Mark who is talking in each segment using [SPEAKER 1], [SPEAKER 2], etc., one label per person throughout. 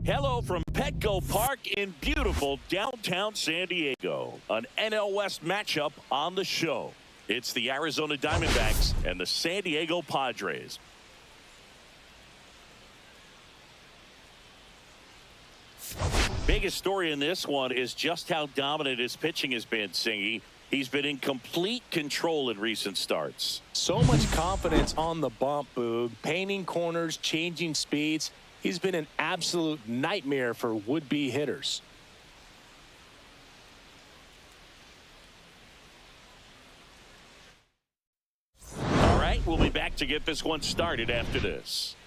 [SPEAKER 1] Hello from Petco Park in beautiful downtown San Diego. An NL West matchup on the show. It's the Arizona Diamondbacks and the San Diego Padres. Biggest story in this one is just how dominant his pitching has been, Singy. He's been in complete control in recent starts.
[SPEAKER 2] So much confidence on the bump, Boog. Painting corners, changing speeds. He's been an absolute nightmare for would-be hitters.
[SPEAKER 1] All right, we'll be back to get this one started after this.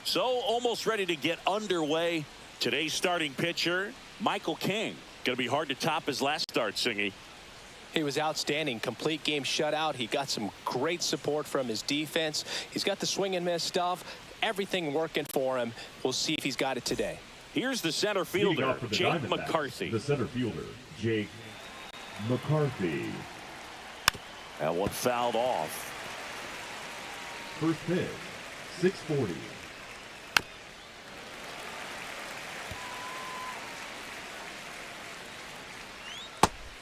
[SPEAKER 1] So almost ready to get underway. Today's starting pitcher, Michael King. Going to be hard to top his last start, Singy.
[SPEAKER 2] He was outstanding. Complete game shutout. He got some great support from his defense. He's got the swing and miss stuff. Everything working for him. We'll see if he's got it today.
[SPEAKER 1] Here's the center fielder, Jake McCarthy.
[SPEAKER 3] The center fielder, Jake McCarthy.
[SPEAKER 1] That one fouled off.
[SPEAKER 3] First pitch, 640.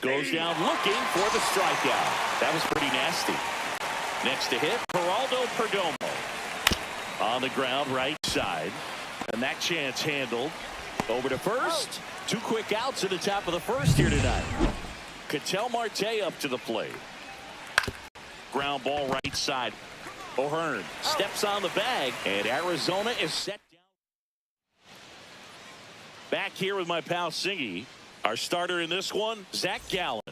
[SPEAKER 1] Goes down looking for the strikeout. That was pretty nasty. Next to hit, Geraldo Perdomo. On the ground, right side. And that chance handled. Over to first. Two quick outs at the top of the first here tonight. Ketel Marte up to the plate. Ground ball right side. O'Hearn steps on the bag. And Arizona is set down. Back here with my pal Singy. Our starter in this one, Zach Gallen.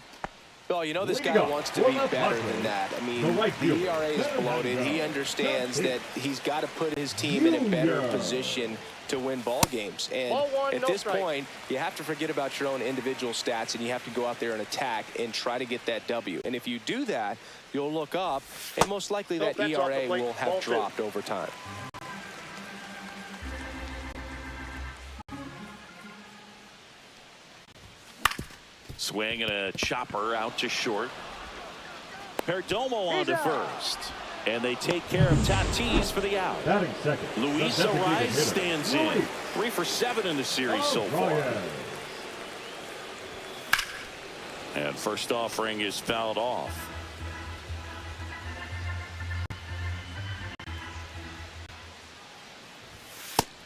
[SPEAKER 2] Well, you know this guy wants to be better than that. I mean, the ERA is bloated. He understands that he's got to put his team in a better position to win ball games. And at this point, you have to forget about your own individual stats, and you have to go out there and attack and try to get that W. And if you do that, you'll look up, and most likely that ERA will have dropped over time.
[SPEAKER 1] Swing and a chopper out to short. Perdomo on to first. And they take care of Tatis for the out.
[SPEAKER 3] Batting second.
[SPEAKER 1] Luis Ariz stands in. 3 for 7 in the series so far. And first offering is fouled off.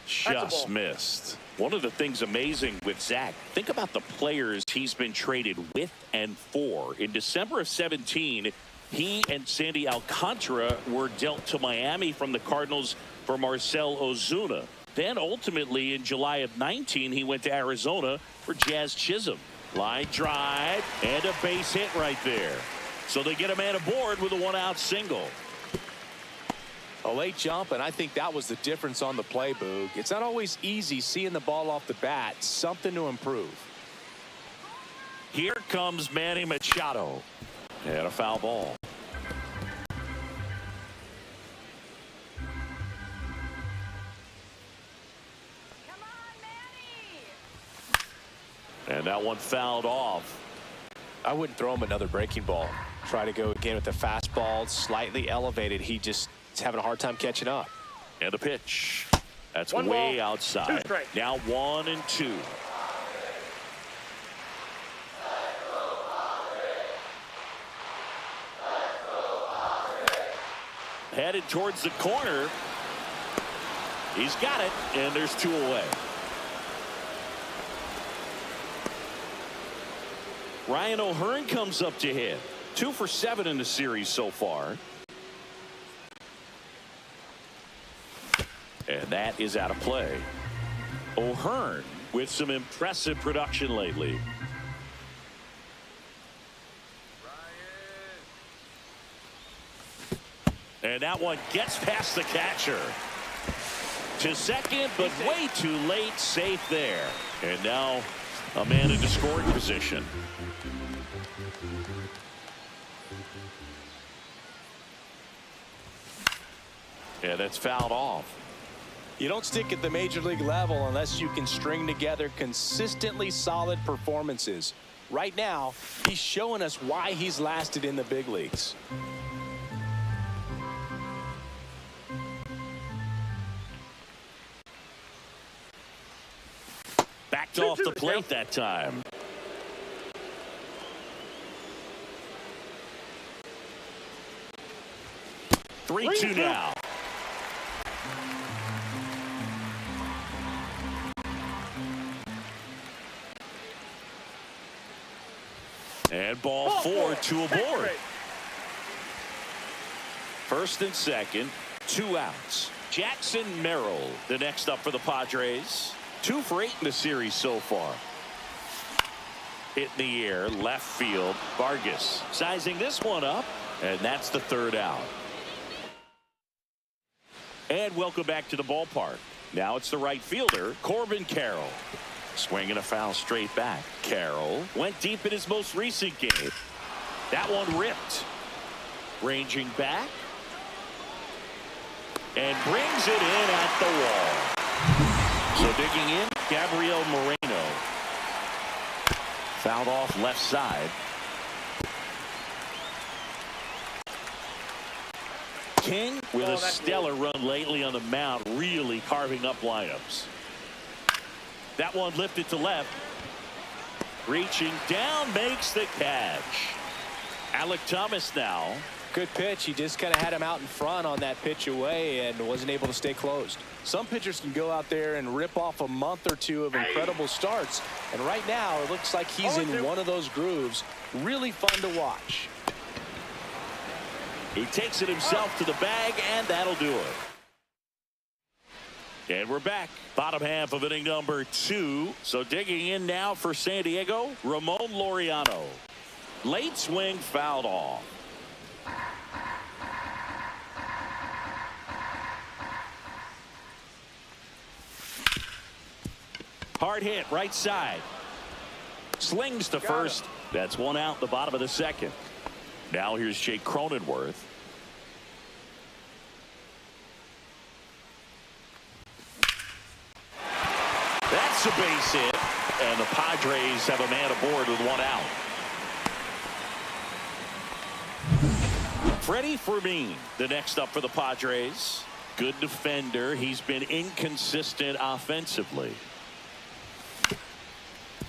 [SPEAKER 1] Just missed. One of the things amazing with Zach, think about the players he's been traded with and for. In December of 17, he and Sandy Alcantara were dealt to Miami from the Cardinals for Marcell Ozuna. Then ultimately in July of 19, he went to Arizona for Jazz Chisholm. Line drive and a base hit right there. So they get a man aboard with a one-out single.
[SPEAKER 2] A late jump, and I think that was the difference on the play, Boog. It's not always easy seeing the ball off the bat. Something to improve.
[SPEAKER 1] Here comes Manny Machado. And a foul ball.
[SPEAKER 4] Come on, Manny.
[SPEAKER 1] And that one fouled off.
[SPEAKER 2] I wouldn't throw him another breaking ball. Try to go again with the fastball, slightly elevated. He's having a hard time catching up.
[SPEAKER 1] And the pitch. That's way outside. Now 1-2. Headed towards the corner. He's got it, and there's 2 away. Ryan O'Hearn comes up to hit. 2 for 7 in the series so far. And that is out of play. O'Hearn with some impressive production lately. And that one gets past the catcher. To second, but way too late. Safe there. And now a man into scoring position. Yeah, that's fouled off.
[SPEAKER 2] You don't stick at the major league level unless you can string together consistently solid performances. Right now, he's showing us why he's lasted in the big leagues.
[SPEAKER 1] Backed off the plate that time. Three-two now. And ball four, two aboard. First and second, 2 outs. Jackson Merrill, the next up for the Padres. 2 for 8 in the series so far. Hit in the air, left field. Vargas sizing this one up, and that's the 3rd out. And welcome back to the ballpark. Now it's the right fielder, Corbin Carroll. Swinging a foul straight back. Carroll went deep in his most recent game. That one ripped. Ranging back. And brings it in at the wall. So digging in, Gabriel Moreno. Fouled off left side. King with a stellar run lately on the mound, really carving up lineups. That one lifted to left. Reaching down, makes the catch. Alec Thomas now.
[SPEAKER 2] Good pitch. He just kind of had him out in front on that pitch away and wasn't able to stay closed. Some pitchers can go out there and rip off a month or 2 of incredible starts. And right now, it looks like he's in one of those grooves. Really fun to watch.
[SPEAKER 1] He takes it himself to the bag, and that'll do it. And we're back. Bottom half of inning number 2. So digging in now for San Diego, Ramon Laureano. Late swing fouled off. Hard hit right side. Slings to first. That's 1 out, the bottom of the 2nd. Now here's Jake Cronenworth. That's a base hit, and the Padres have a man aboard with 1 out. Freddy Fermin, the next up for the Padres. Good defender. He's been inconsistent offensively.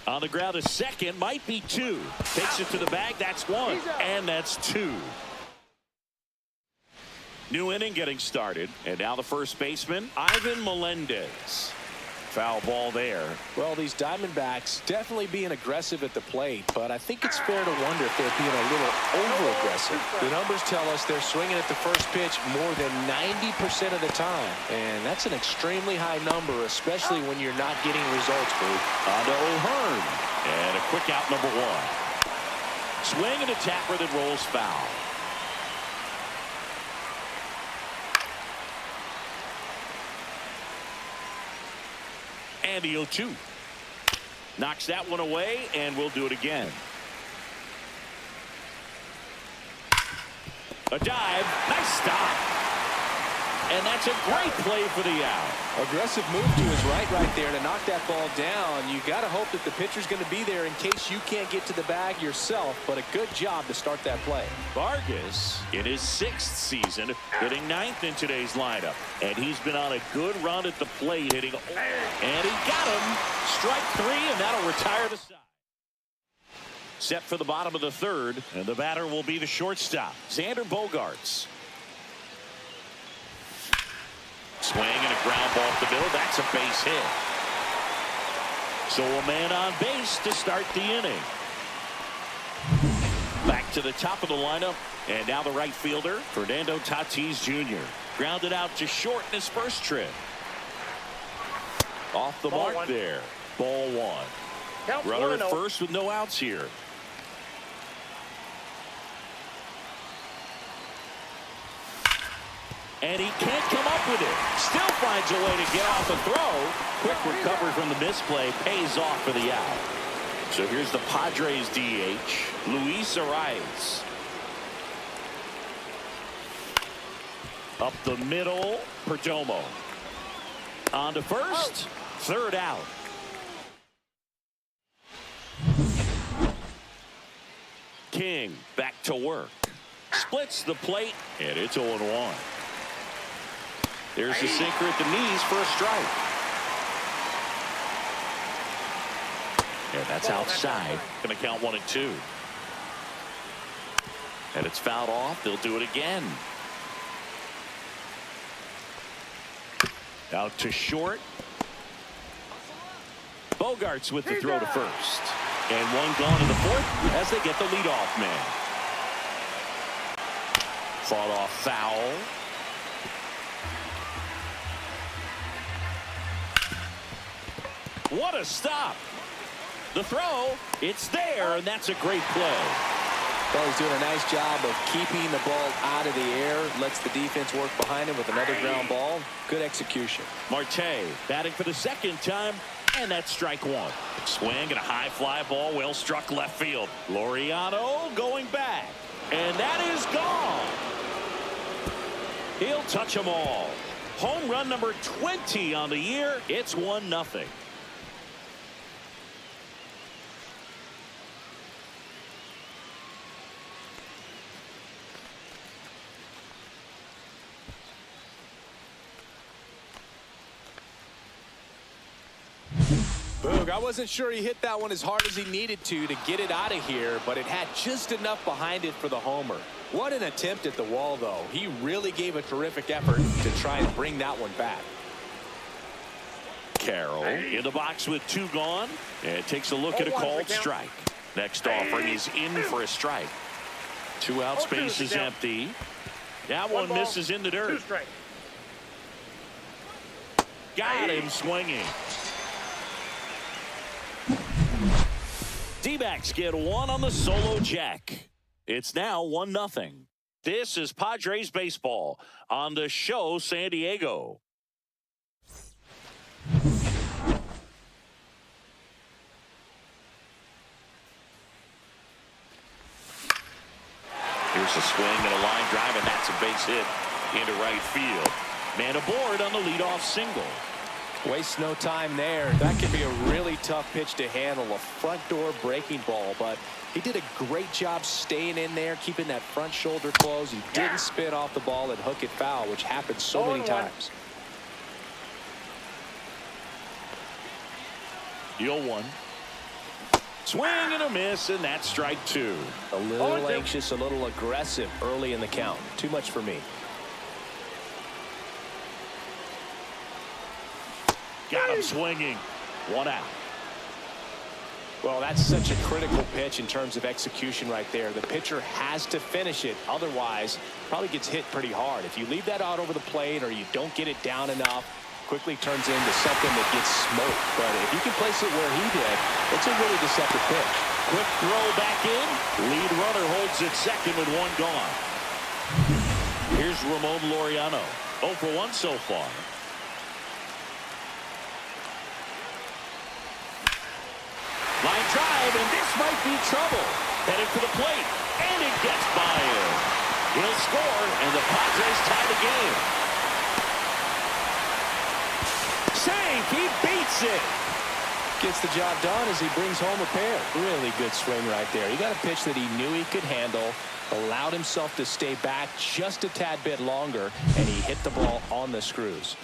[SPEAKER 1] On the ground, a second, might be 2. Takes it to the bag. That's 1, and that's 2. New inning getting started, and now the first baseman, Ivan Melendez. Foul ball there.
[SPEAKER 2] Well, these Diamondbacks definitely being aggressive at the plate, but I think it's fair to wonder if they're being a little over-aggressive. The numbers tell us they're swinging at the first pitch more than 90% of the time, and that's an extremely high number, especially when you're not getting results, Bruce.
[SPEAKER 1] On to O'Hearn, and a quick out number 1. Swing and a tapper that rolls foul. And the 0-2. Knocks that one away, and we'll do it again. A dive. Nice stop. And that's a great play for the out.
[SPEAKER 2] Aggressive move to his right there to knock that ball down. You got to hope that the pitcher's going to be there in case you can't get to the bag yourself, but a good job to start that play.
[SPEAKER 1] Vargas in his 6th season, hitting 9th in today's lineup, and he's been on a good run at the plate, hitting, and he got him. Strike 3, and that'll retire the side. Set for the bottom of the 3rd, and the batter will be the shortstop, Xander Bogaerts. Swing and a ground ball to middle. That's a base hit. So a man on base to start the inning. Back to the top of the lineup, and now the right fielder, Fernando Tatis Jr. Grounded out to short in his first trip. Off the mark there. Ball 1. Runner at first with no outs here. And he can't come up with it. Still finds a way to get off a throw. Quick recovery from the misplay. Pays off for the out. So here's the Padres DH, Luis Arias. Up the middle, Perdomo. On to first. 3rd out. King back to work. Splits the plate, and it's 0-1. There's the sinker at the knees for a strike. And that's outside. Going to count 1-2. And it's fouled off. They'll do it again. Out to short. Bogaerts with the throw to first. And one gone in the fourth as they get the leadoff man. Fought off foul. What a stop. The throw, it's there, and that's a great play.
[SPEAKER 2] Well, he's doing a nice job of keeping the ball out of the air. Lets the defense work behind him with another ground ball. Good execution.
[SPEAKER 1] Marte batting for the second time, and that's strike one. Swing and a high fly ball, well struck left field. Laureano going back, and that is gone. He'll touch them all. Home run number 20 on the year. It's 1-0.
[SPEAKER 2] Boog, I wasn't sure he hit that one as hard as he needed to get it out of here, but it had just enough behind it for the homer. What an attempt at the wall, though. He really gave a terrific effort to try and bring that one back.
[SPEAKER 1] Carroll in the box with 2 gone, and takes a look at a called strike. Next offering is in for a strike. 2 out, space is empty. That one misses in the dirt. Got him swinging. D-backs get 1 on the solo jack. It's now 1-0. This is Padres baseball on the show San Diego. Here's a swing and a line drive, and that's a base hit into right field. Man aboard on the leadoff single.
[SPEAKER 2] Waste no time there. That could be a really tough pitch to handle, a front door breaking ball, but he did a great job staying in there, keeping that front shoulder closed. He didn't spin off the ball and hook it foul, which happens so many times.
[SPEAKER 1] 0-1. Swing and a miss, and that's strike 2.
[SPEAKER 2] A little anxious, a little aggressive early in the count. Too much for me.
[SPEAKER 1] Got him swinging. 1 out.
[SPEAKER 2] Well, that's such a critical pitch in terms of execution right there. The pitcher has to finish it. Otherwise, probably gets hit pretty hard. If you leave that out over the plate or you don't get it down enough, quickly turns into something that gets smoked. But if you can place it where he did, it's a really deceptive pitch.
[SPEAKER 1] Quick throw back in. Lead runner holds it second with 1 gone. Here's Ramon Laureano. 0 for 1 so far. Line drive, and this might be trouble. Headed for the plate, and it gets by him. He'll score, and the Padres tie the game. Safe, he beats it.
[SPEAKER 2] Gets the job done as he brings home a pair. Really good swing right there. He got a pitch that he knew he could handle, allowed himself to stay back just a tad bit longer, and he hit the ball on the screws.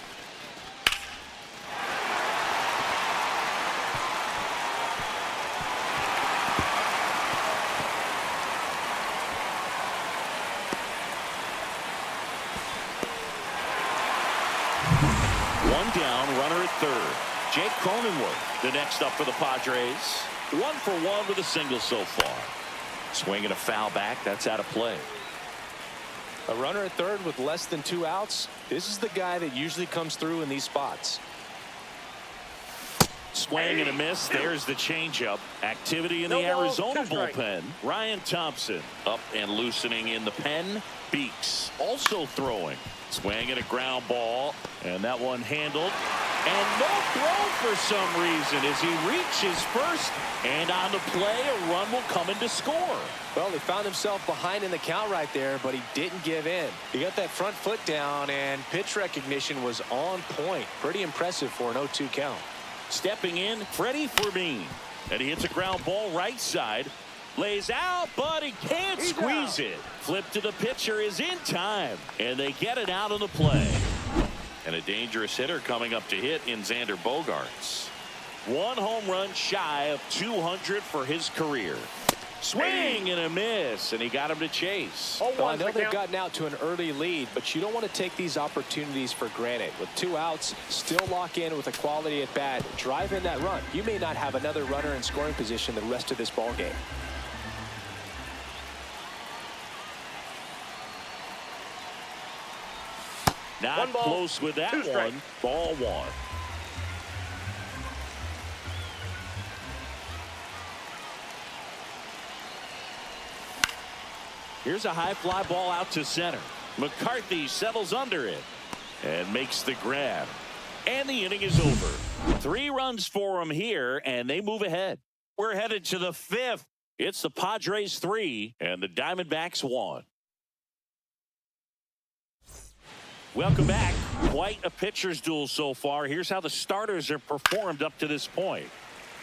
[SPEAKER 1] Down, runner at third. Jake Cronenworth, the next up for the Padres. 1 for 1 with a single so far. Swinging a foul back, that's out of play.
[SPEAKER 2] A runner at third with less than 2 outs. This is the guy that usually comes through in these spots.
[SPEAKER 1] Swing and a miss. There's the changeup. Activity in the Arizona bullpen. Ryan Thompson up and loosening in the pen. Beeks also throwing. Swing and a ground ball, and that one handled. And no throw for some reason as he reaches first, and on the play a run will come in to score.
[SPEAKER 2] Well, he found himself behind in the count right there, but he didn't give in. He got that front foot down, and pitch recognition was on point. Pretty impressive for an 0-2 count.
[SPEAKER 1] Stepping in, Freddy Fermin, and he hits a ground ball right side. Lays out, but he can't squeeze it. Flip to the pitcher is in time, and they get it out of the play. And a dangerous hitter coming up to hit in Xander Bogaerts. One home run shy of 200 for his career. Swing and a miss, and he got him to chase.
[SPEAKER 2] Well, I know they've gotten out to an early lead, but you don't want to take these opportunities for granted. With 2 outs, still lock in with a quality at bat, drive in that run. You may not have another runner in scoring position the rest of this ball game.
[SPEAKER 1] Not close with that one. Ball 1. Here's a high fly ball out to center. McCarthy settles under it and makes the grab. And the inning is over. 3 runs for him here, and they move ahead. We're headed to the 5th. It's the Padres 3 and the Diamondbacks 1. Welcome back. Quite a pitcher's duel so far. Here's how the starters have performed up to this point.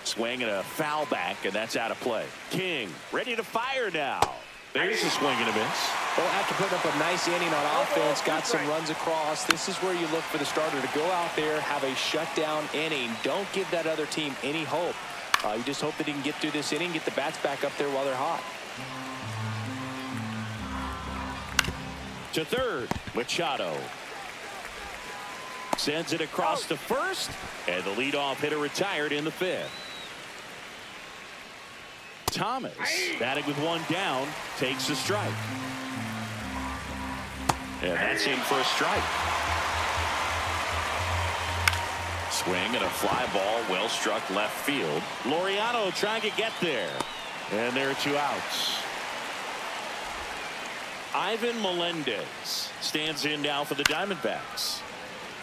[SPEAKER 1] Swing and a foul back, and that's out of play. King ready to fire now. There's a swing and a miss.
[SPEAKER 2] Well, after putting up a nice inning on offense, got some runs across, this is where you look for the starter to go out there, have a shutdown inning. Don't give that other team any hope. You just hope that he can get through this inning, get the bats back up there while they're hot.
[SPEAKER 1] To third, Machado. Sends it across to first, and the leadoff hitter retired in the 5th. Thomas, batting with 1 down, takes a strike. And that's in for a strike. Swing and a fly ball, well struck left field. Laureano trying to get there. And there are 2 outs. Ivan Melendez stands in now for the Diamondbacks.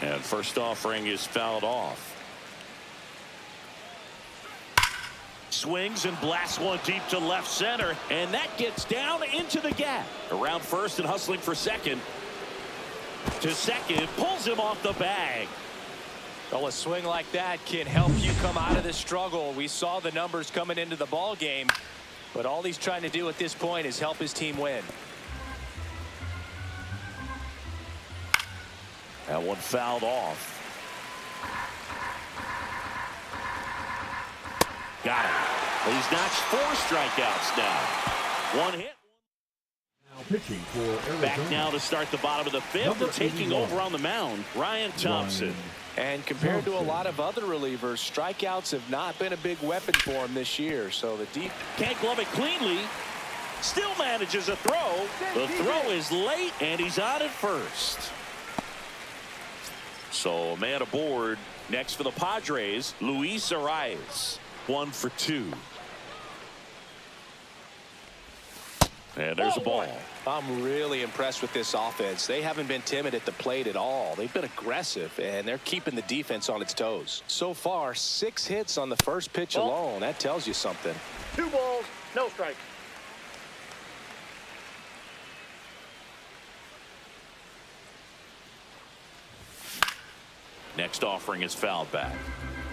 [SPEAKER 1] And first offering is fouled off. Swings and blasts one deep to left center, and that gets down into the gap. Around first and hustling for second. To second, pulls him off the bag.
[SPEAKER 2] Well, a swing like that can help you come out of this struggle. We saw the numbers coming into the ball game, but all he's trying to do at this point is help his team win.
[SPEAKER 1] That one fouled off. Got it. Well, he's notched 4 strikeouts now. 1 hit.
[SPEAKER 3] Now pitching for Arizona.
[SPEAKER 1] Back now to start the bottom of the 5th and taking over on the mound, Ryan Thompson.
[SPEAKER 2] And compared to a lot of other relievers, strikeouts have not been a big weapon for him this year. So the deep
[SPEAKER 1] can't glove it cleanly. Still manages a throw. The throw is late, and he's on at first. So a man aboard. Next for the Padres, Luis Arias. 1 for 2. And there's a ball.
[SPEAKER 2] I'm really impressed with this offense. They haven't been timid at the plate at all. They've been aggressive, and they're keeping the defense on its toes. So far, 6 hits on the first pitch alone. That tells you something.
[SPEAKER 5] 2 balls, no strike.
[SPEAKER 1] Next offering is fouled back.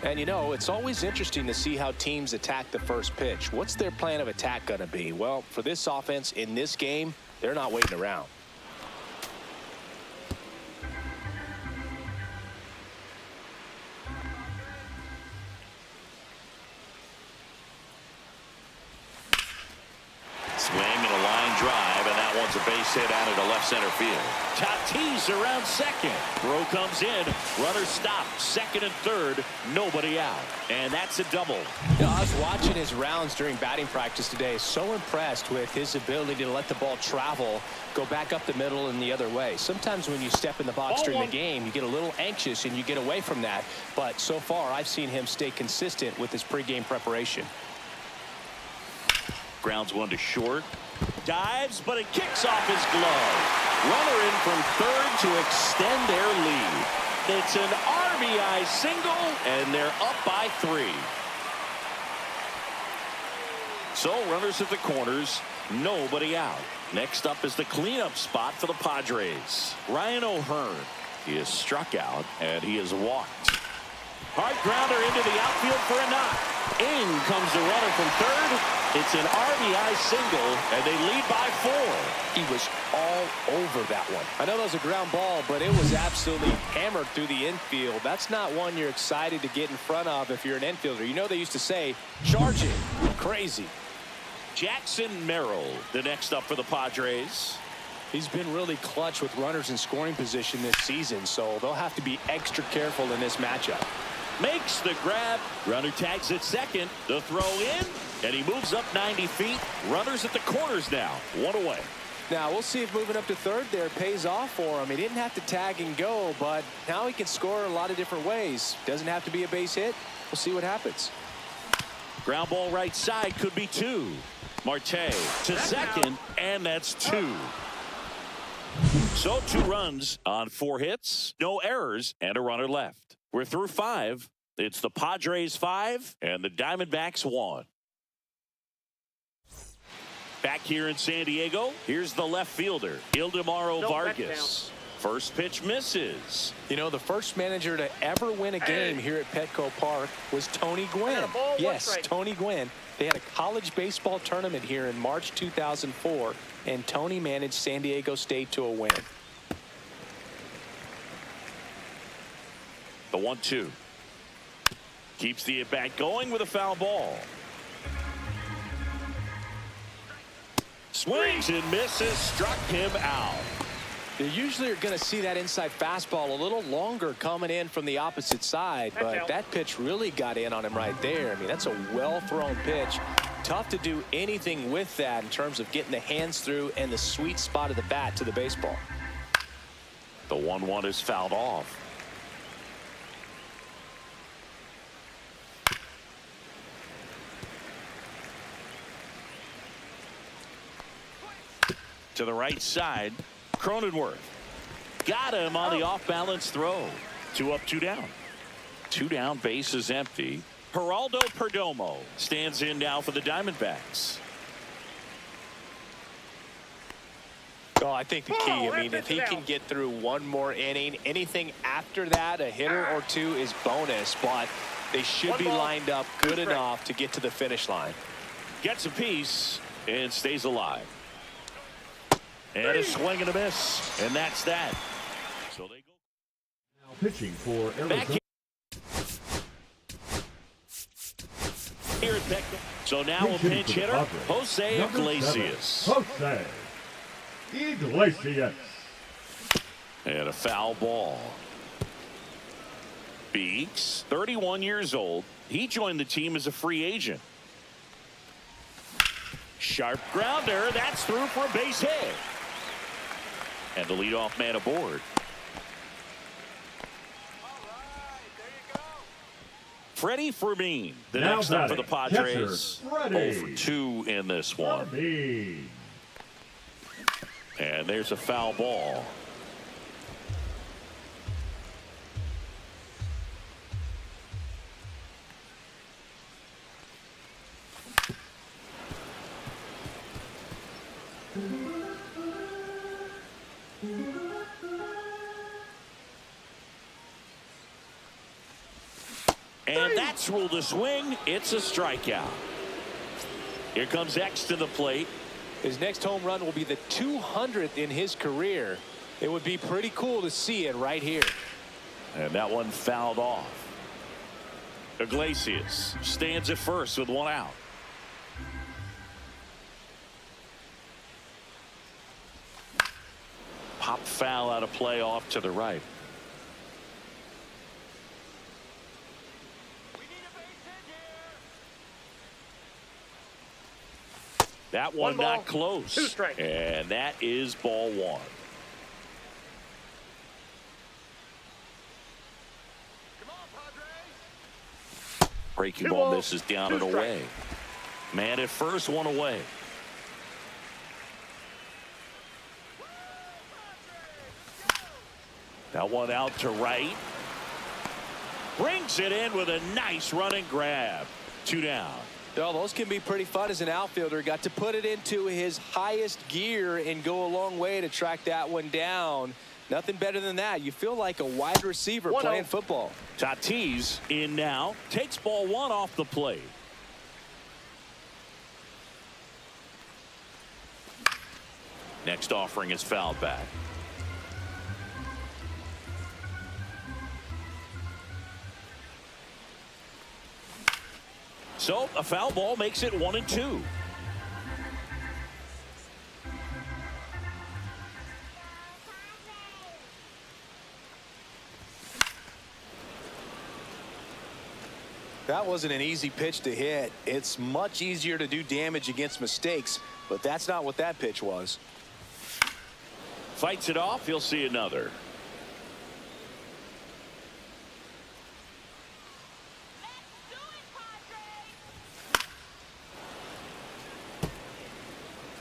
[SPEAKER 2] And, you know, it's always interesting to see how teams attack the first pitch. What's their plan of attack going to be? Well, for this offense in this game, they're not waiting around.
[SPEAKER 1] Swing and a line drive, and that one's a base hit out into left center field. Tatis around second. Throw comes in. Runner stopped. Second and third. Nobody out. And that's a double.
[SPEAKER 2] You know, I was watching his rounds during batting practice today. So impressed with his ability to let the ball travel, go back up the middle and the other way. Sometimes when you step in the box during the game, you get a little anxious and you get away from that. But so far, I've seen him stay consistent with his pregame preparation.
[SPEAKER 1] Grounds one to short. Dives, but it kicks off his glove. Runner in from third to extend their lead. It's an RBI single, and they're up by 3. So runners at the corners, nobody out. Next up is the cleanup spot for the Padres. Ryan O'Hearn. He is struck out, and he is walked. Hard grounder into the outfield for a knock. In comes the runner from third. It's an RBI single, and they lead by 4.
[SPEAKER 2] He was all over that one. I know that was a ground ball, but it was absolutely hammered through the infield. That's not one you're excited to get in front of if you're an infielder. You know they used to say, charge it. Crazy.
[SPEAKER 1] Jackson Merrill, the next up for the Padres.
[SPEAKER 2] He's been really clutch with runners in scoring position this season, so they'll have to be extra careful in this matchup.
[SPEAKER 1] Makes the grab. Runner tags at second. The throw in, and he moves up 90 feet. Runners at the corners now. 1 away.
[SPEAKER 2] Now, we'll see if moving up to third there pays off for him. He didn't have to tag and go, but now he can score a lot of different ways. Doesn't have to be a base hit. We'll see what happens.
[SPEAKER 1] Ground ball right side could be 2. Marte to second, and that's 2. So 2 runs on 4 hits, no errors, and a runner left. We're through 5. It's the Padres 5 and the Diamondbacks 1. Back here in San Diego, here's the left fielder, Ildemaro Vargas. First pitch misses.
[SPEAKER 2] You know, the first manager to ever win a game here at Petco Park was Tony Gwynn. Yes, Tony Gwynn. They had a college baseball tournament here in March 2004, and Tony managed San Diego State to a win.
[SPEAKER 1] The 1-2. Keeps the at-bat going with a foul ball. Swings and misses, struck him out.
[SPEAKER 2] You usually are going to see that inside fastball a little longer coming in from the opposite side, but that pitch really got in on him right there. I mean, that's a well-thrown pitch. Tough to do anything with that in terms of getting the hands through and the sweet spot of the bat to the baseball.
[SPEAKER 1] The 1-1 is fouled off. To the right side, Cronenworth. Got him on the off-balance throw. 2 up, 2 down. 2 down, base is empty. Geraldo Perdomo stands in now for the Diamondbacks.
[SPEAKER 2] Oh, I think the key, I mean, if he can get through 1 more inning, anything after that, a hitter or 2 is bonus, but they should be lined up good enough to get to the finish line.
[SPEAKER 1] Gets a piece and stays alive. And a swing and a miss, and that's that. So they go.
[SPEAKER 3] Now pitching for Arizona.
[SPEAKER 1] Back here at Petco. So now a pinch hitter, Jose Iglesias.
[SPEAKER 3] Jose Iglesias.
[SPEAKER 1] And a foul ball. Beeks, 31 years old. He joined the team as a free agent. Sharp grounder. That's through for a base hit. And the leadoff man aboard. Freddy Fermin, the next up for the Padres. 0 for 2 in this one. And there's a foul ball. And that's ruled a swing. It's a strikeout. Here comes X to the plate.
[SPEAKER 2] His next home run will be the 200th in his career. It would be pretty cool to see it right here.
[SPEAKER 1] And that one fouled off. Iglesias stands at first with 1 out. Pop foul out of play off to the right. That one not close.
[SPEAKER 5] 2 strikes.
[SPEAKER 1] And that is ball 1. Breaking ball misses down and away. Man at first, 1 away. That one out to right. Brings it in with a nice running grab. 2 down.
[SPEAKER 2] Well, those can be pretty fun as an outfielder. Got to put it into his highest gear and go a long way to track that one down. Nothing better than that. You feel like a wide receiver playing football.
[SPEAKER 1] Tatis in now. Takes ball 1 off the plate. Next offering is fouled back. So a foul ball makes it 1-2.
[SPEAKER 2] That wasn't an easy pitch to hit. It's much easier to do damage against mistakes, but that's not what that pitch was.
[SPEAKER 1] Fights it off. You'll see another.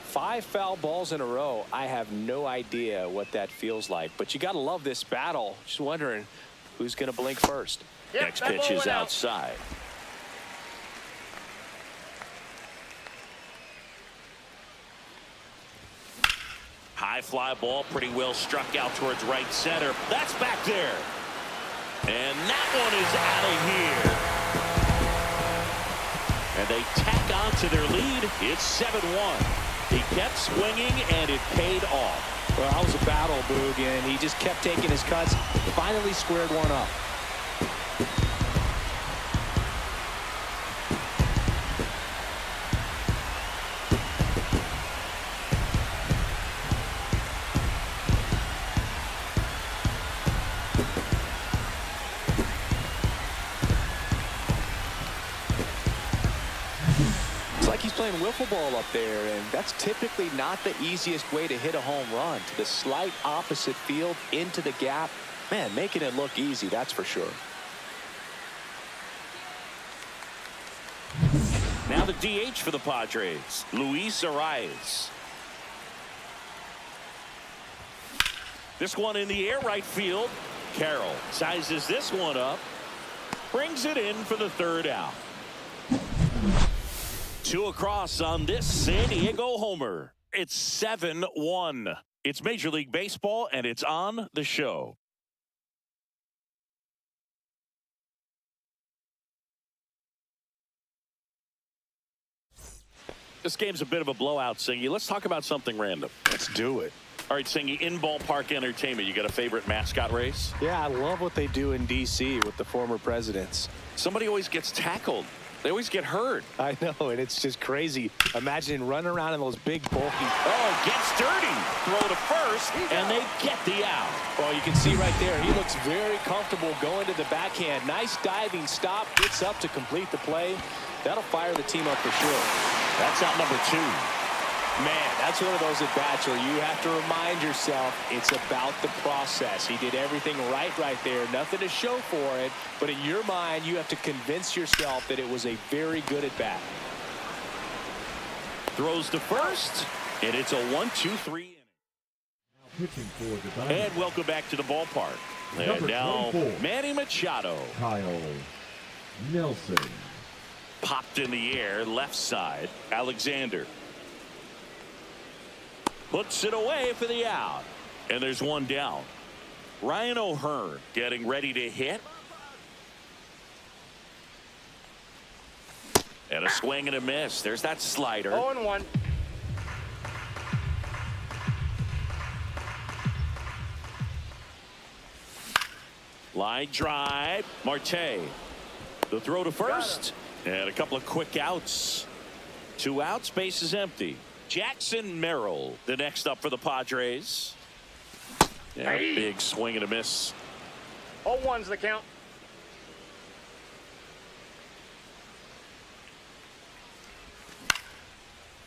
[SPEAKER 2] Five foul balls in a row. I have no idea what that feels like, but you got to love this battle. Just wondering who's going to blink first.
[SPEAKER 5] Yep,
[SPEAKER 1] Next
[SPEAKER 5] that
[SPEAKER 1] pitch
[SPEAKER 5] ball
[SPEAKER 1] is
[SPEAKER 5] went out.
[SPEAKER 1] outside. High fly ball, pretty well struck out towards right center. That's back there. And that one is out of here. And they tack on to their lead. It's 7-1. He kept swinging, and it paid off.
[SPEAKER 2] Well, that was a battle, Boog, and he just kept taking his cuts. Finally squared one up. Playing wiffle ball up there, and that's typically not the easiest way to hit a home run. To the slight opposite field into the gap. Man, making it look easy, that's for sure.
[SPEAKER 1] Now the DH for the Padres, Luis Arias. This one in the air right field. Carroll sizes this one up, brings it in for the third out. Two across on this San Diego homer. It's 7-1. It's Major League Baseball, and it's on the show. This game's a bit of a blowout, Singy. Let's talk about something random.
[SPEAKER 2] Let's do it.
[SPEAKER 1] All right, Singy, in ballpark entertainment, you got a favorite mascot race?
[SPEAKER 2] Yeah, I love what they do in D.C. with the former presidents.
[SPEAKER 1] Somebody always gets tackled. They always get hurt.
[SPEAKER 2] I know, and it's just crazy. Imagine running around in those big, bulky...
[SPEAKER 1] Oh, gets dirty. Throw to first, and they get the out.
[SPEAKER 2] Well, you can see right there, he looks very comfortable going to the backhand. Nice diving stop, gets up to complete the play. That'll fire the team up for sure.
[SPEAKER 1] That's out number 2.
[SPEAKER 2] Man, that's one of those at-bats where you have to remind yourself it's about the process. He did everything right there. Nothing to show for it, but in your mind, you have to convince yourself that it was a very good at-bat.
[SPEAKER 1] Throws to first, and it's a 1-2-3 inning. And welcome back to the ballpark. And now, Manny Machado.
[SPEAKER 3] Kyle Nelson.
[SPEAKER 1] Popped in the air, left side. Alexander. Puts it away for the out. And there's one down. Ryan O'Hearn getting ready to hit. And a swing and a miss. There's that slider.
[SPEAKER 5] 0-1.
[SPEAKER 1] Line drive. Marte. The throw to first. And a couple of quick outs. 2 outs. Base is empty. Jackson Merrill, the next up for the Padres. Yeah, big swing and a miss.
[SPEAKER 5] 0-1's the count.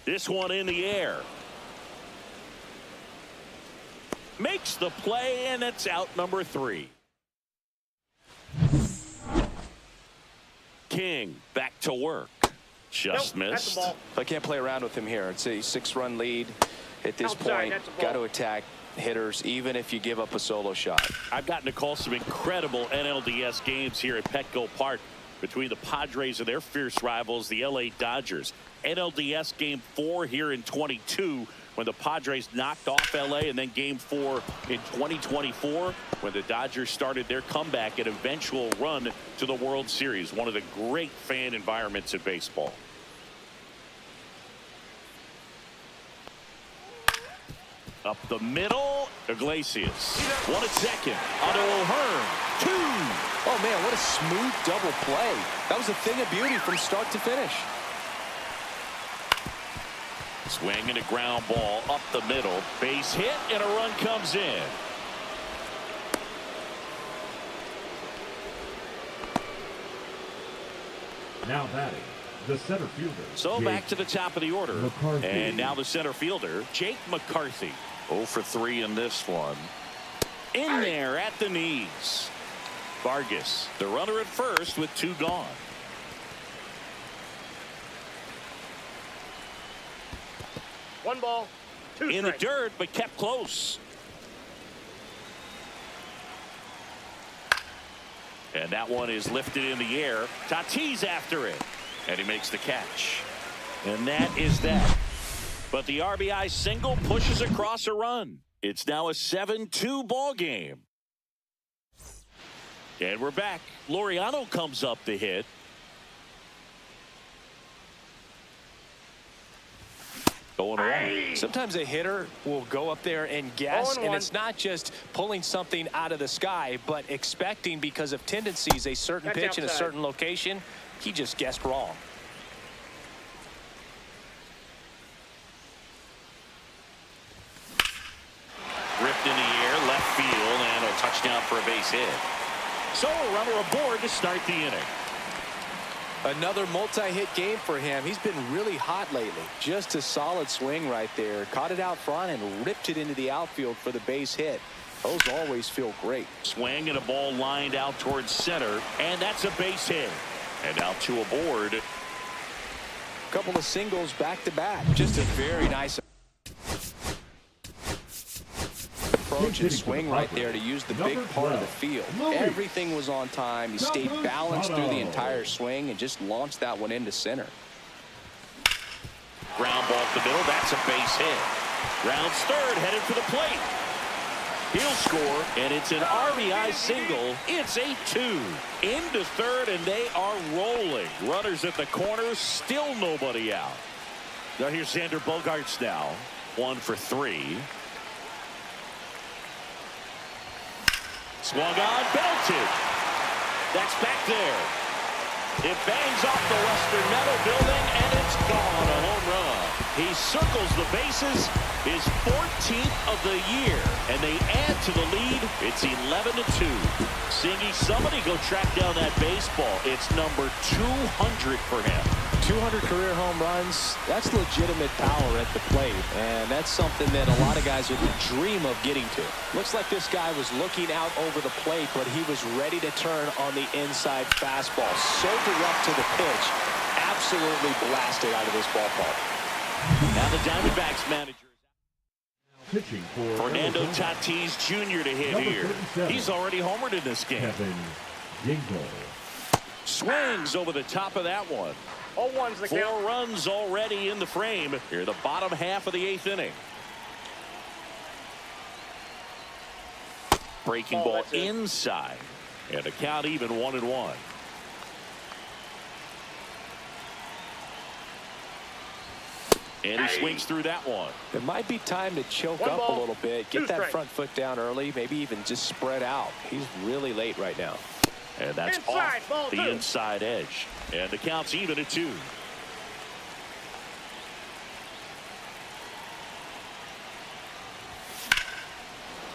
[SPEAKER 1] This one in the air. Makes the play, and it's out number 3. King back to work. Just
[SPEAKER 5] Nope,
[SPEAKER 1] missed.
[SPEAKER 5] that's the ball.
[SPEAKER 2] I can't play around with him here. It's a 6-run lead at this
[SPEAKER 5] Outside,
[SPEAKER 2] point.
[SPEAKER 5] that's a ball.
[SPEAKER 2] Got to attack hitters, even if you give up a solo shot.
[SPEAKER 1] I've gotten to call some incredible NLDS games here at Petco Park between the Padres and their fierce rivals, the LA Dodgers. NLDS Game 4 here in 22 when the Padres knocked off LA, and then Game 4 in 2024 when the Dodgers started their comeback and eventual run to the World Series. One of the great fan environments in baseball. Up the middle, Iglesias. 1 at second. Onto O'Hearn. 2.
[SPEAKER 2] Oh, man, what a smooth double play. That was a thing of beauty from start to finish.
[SPEAKER 1] Swing and a ground ball up the middle. Base hit, and a run comes in.
[SPEAKER 3] Now batting, the center fielder.
[SPEAKER 1] So
[SPEAKER 3] Jake
[SPEAKER 1] back to the top of the order.
[SPEAKER 3] McCarthy.
[SPEAKER 1] And now the center fielder, Jake McCarthy. 0 for 3 in this one. In there at the knees. Vargas, the runner at first with 2 gone.
[SPEAKER 5] One ball, 2
[SPEAKER 1] In the
[SPEAKER 5] strikes.
[SPEAKER 1] dirt, but kept close. And that one is lifted in the air. Tatis after it. And he makes the catch. And that is that. But the RBI single pushes across a run. It's now a 7-2 ball game. And we're back. Laureano comes up the hit. Going away.
[SPEAKER 2] Sometimes a hitter will go up there and guess, and
[SPEAKER 5] 0-1.
[SPEAKER 2] it's not just pulling something out of the sky, but expecting because of tendencies a certain
[SPEAKER 5] Catch
[SPEAKER 2] pitch in a
[SPEAKER 5] outside.
[SPEAKER 2] certain location. He just guessed wrong.
[SPEAKER 1] Ripped in the air, left field, and a touchdown for a base hit. So a runner aboard to start the inning.
[SPEAKER 2] Another multi-hit game for him. He's been really hot lately. Just a solid swing right there. Caught it out front and ripped it into the outfield for the base hit. Those always feel great.
[SPEAKER 1] Swing and a ball lined out towards center, and that's a base hit. And now 2 aboard.
[SPEAKER 2] A couple of singles back to back. Just a very nice approach and swing right there to use the big part of the field. Everything was on time. He stayed balanced through the entire swing and just launched that one into center.
[SPEAKER 1] Ground ball up the middle. That's a base hit. Rounds third, headed for the plate. He'll score, and it's an RBI single. It's 8-2. Into third, and they are rolling. Runners at the corner, still nobody out. Now here's Xander Bogaerts now. 1 for 3. Swung on, belted. That's back there. It bangs off the Western Metal building, and it's gone. A home run. He circles the bases, his 14th of the year, and they add to the lead. It's 11-2. Singy, somebody go track down that baseball. It's number 200 for him.
[SPEAKER 2] 200 career home runs. That's legitimate power at the plate, and that's something that a lot of guys would dream of getting to. Looks like this guy was looking out over the plate, but he was ready to turn on the inside fastball. So direct to the pitch. Absolutely blasted out of this ballpark.
[SPEAKER 1] Now the Diamondbacks manager.
[SPEAKER 3] pitching for
[SPEAKER 1] Fernando Tatis Jr. to hit
[SPEAKER 3] Number
[SPEAKER 1] here.
[SPEAKER 3] 37.
[SPEAKER 1] He's already homered in this game.
[SPEAKER 3] Kevin Dingle.
[SPEAKER 1] Swings over the top of that one.
[SPEAKER 5] 0-1's the count.
[SPEAKER 1] 4 runs already in the frame here, the bottom half of the 8th inning. Breaking ball
[SPEAKER 5] that's it.
[SPEAKER 1] inside, and the count even 1-1. And he swings through that one.
[SPEAKER 2] It might be time to choke
[SPEAKER 5] One
[SPEAKER 2] up
[SPEAKER 5] ball,
[SPEAKER 2] a little bit, get
[SPEAKER 5] 2
[SPEAKER 2] that
[SPEAKER 5] strikes.
[SPEAKER 2] front foot down early, maybe even just spread out. He's really late right now.
[SPEAKER 1] And that's
[SPEAKER 5] Inside, ball
[SPEAKER 1] off the
[SPEAKER 5] 2.
[SPEAKER 1] inside edge. And the count's even at 2.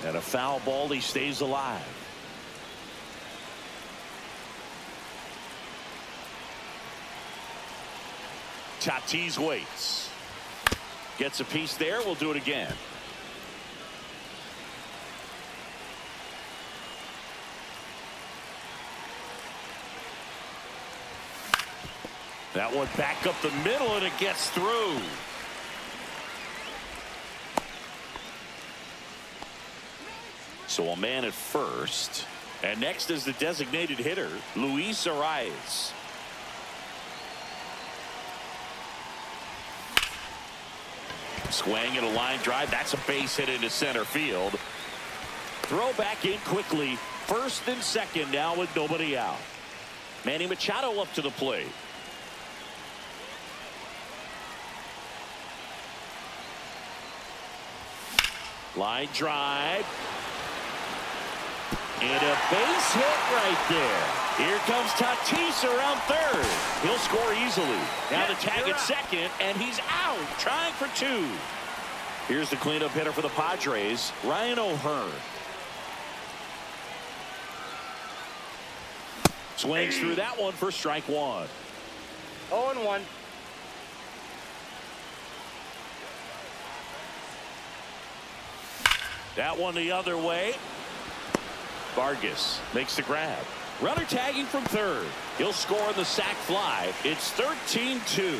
[SPEAKER 1] And a foul ball, he stays alive. Tatis waits. Gets a piece there. We'll do it again. That one back up the middle, and it gets through. So a man at first. And next is the designated hitter, Luis Arias. Swing and a line drive. That's a base hit into center field. Throw back in quickly. First and second now with nobody out. Manny Machado up to the plate. Line drive. And a base hit right there. Here comes Tatis around third. He'll score easily. Now the tag at second, and he's out, trying for two. Here's the cleanup hitter for the Padres, Ryan O'Hearn. Swings through that one for strike one.
[SPEAKER 5] 0-1.
[SPEAKER 1] That one the other way. Vargas makes the grab. Runner tagging from third. He'll score on the sac fly. It's 13-2.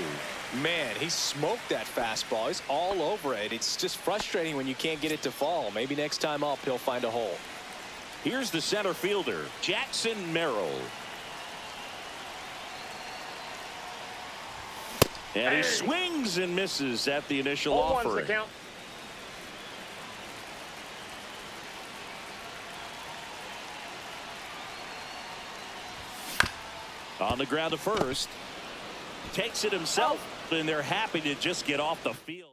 [SPEAKER 2] Man, he smoked that fastball. He's all over it. It's just frustrating when you can't get it to fall. Maybe next time up he'll find a hole.
[SPEAKER 1] Here's the center fielder, Jackson Merrill. And he swings and misses at the initial offering.
[SPEAKER 5] The count.
[SPEAKER 1] On the ground to first. Takes it himself, and they're happy to just get off the field.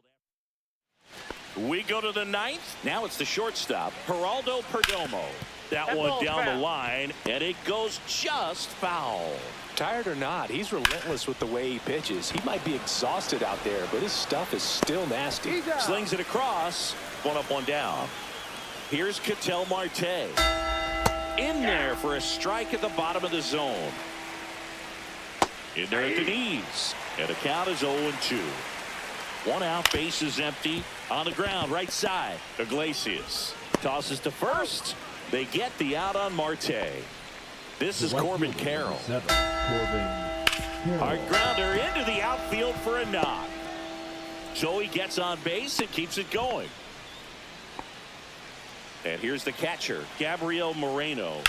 [SPEAKER 1] We go to the ninth. Now it's the shortstop, Geraldo Perdomo. That one down the line, and it goes just foul.
[SPEAKER 2] Tired or not, he's relentless with the way he pitches. He might be exhausted out there, but his stuff is still nasty.
[SPEAKER 1] Slings it across. One up, one down. Here's Ketel Marte. In there for a strike at the bottom of the zone. In there at the knees. And the count is 0-2. One out, base is empty. On the ground, right side. Iglesias tosses to first. They get the out on Marte. This is Corbin Carroll. Hard grounder into the outfield for a knock. So he gets on base and keeps it going. And here's the catcher, Gabriel Moreno.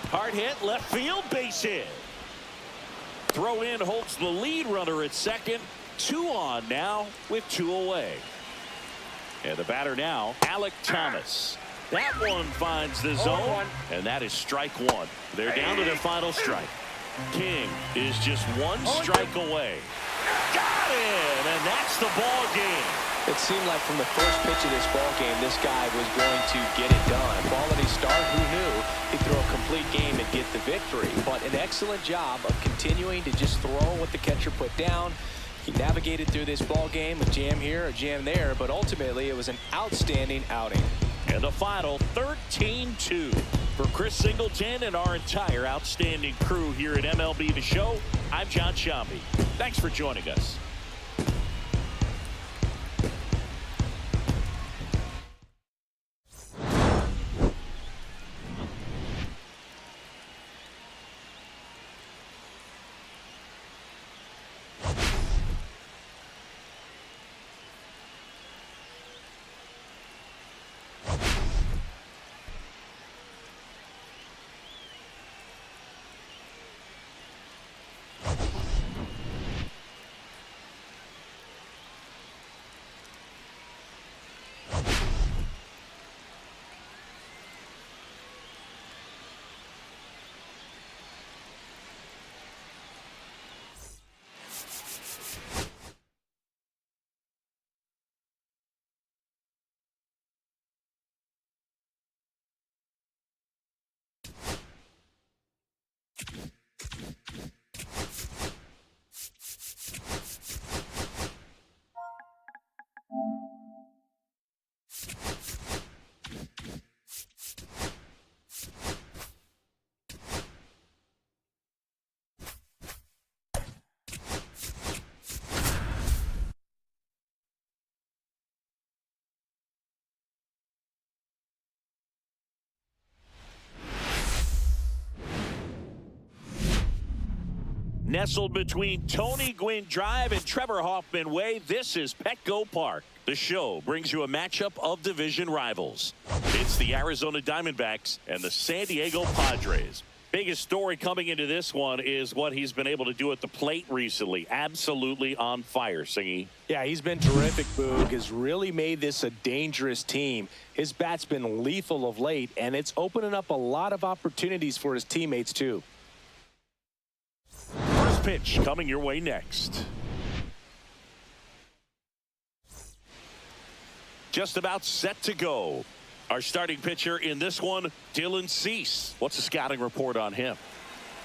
[SPEAKER 1] Hard hit, left field, base hit. Throw in holds the lead runner at second. 2 on now with 2 away. And the batter now, Alec Thomas. That one finds the zone, and that is strike one. They're down to their final strike. King is just 1 strike away. Got him, and that's the ball game.
[SPEAKER 2] It seemed like from the first pitch of this ball game, this guy was going to get it done. A quality start, who knew he'd throw a complete game and get the victory. But an excellent job of continuing to just throw what the catcher put down. He navigated through this ball game, a jam here, a jam there, but ultimately it was an outstanding outing.
[SPEAKER 1] And the final 13-2 for Chris Singleton and our entire outstanding crew here at MLB The Show. I'm John Shambi. Thanks for joining us. Nestled between Tony Gwynn Drive and Trevor Hoffman Way, this is Petco Park. The show brings you a matchup of division rivals. It's the Arizona Diamondbacks and the San Diego Padres. Biggest story coming into this one is what he's been able to do at the plate recently. Absolutely on fire, Singy.
[SPEAKER 2] Yeah, he's been terrific, Boog. Has really made this a dangerous team. His bat's been lethal of late, and it's opening up a lot of opportunities for his teammates, too.
[SPEAKER 1] First pitch coming your way next. just about set to go. Our starting pitcher in this one, Dylan Cease. What's the scouting report on him?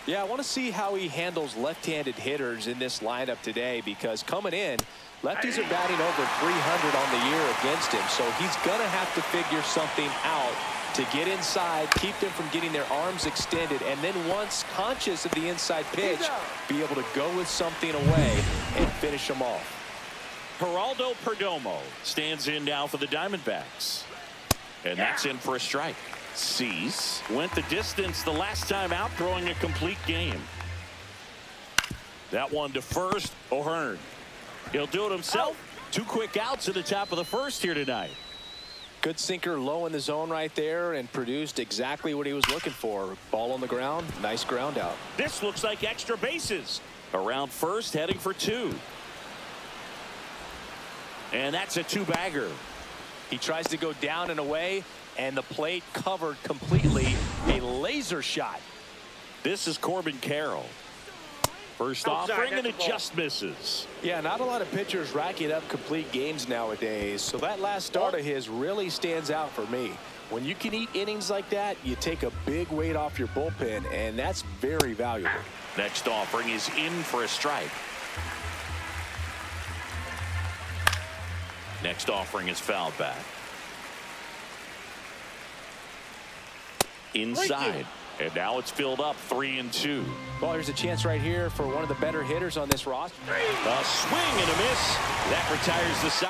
[SPEAKER 2] Yeah, I want to see how he handles left-handed hitters in this lineup today, because coming in, lefties are batting over 300 on the year against him. So he's going to have to figure something out to get inside, keep them from getting their arms extended, and then once conscious of the inside pitch, be able to go with something away and finish them off.
[SPEAKER 1] Geraldo Perdomo stands in now for the Diamondbacks. And that's in for a strike. Cease went the distance the last time out, throwing a complete game. That one to first, O'Hearn. He'll do it himself. 2 quick outs at the top of the first here tonight.
[SPEAKER 2] Good sinker low in the zone right there, and produced exactly what he was looking for. Ball on the ground, nice ground out.
[SPEAKER 1] This looks like extra bases. Around first, heading for 2. And that's a 2-bagger.
[SPEAKER 2] He tries to go down and away, and the plate covered completely. A laser shot.
[SPEAKER 1] This is Corbin Carroll. First offering, and it just misses.
[SPEAKER 2] Yeah, not a lot of pitchers racking up complete games nowadays, so that last start of his really stands out for me. When you can eat innings like that, you take a big weight off your bullpen, and that's very valuable.
[SPEAKER 1] Next offering is in for a strike. Next offering is fouled back. Inside. And now it's filled up 3-2.
[SPEAKER 2] Well, there's a chance right here for one of the better hitters on this roster.
[SPEAKER 1] A swing and a miss. That retires the side.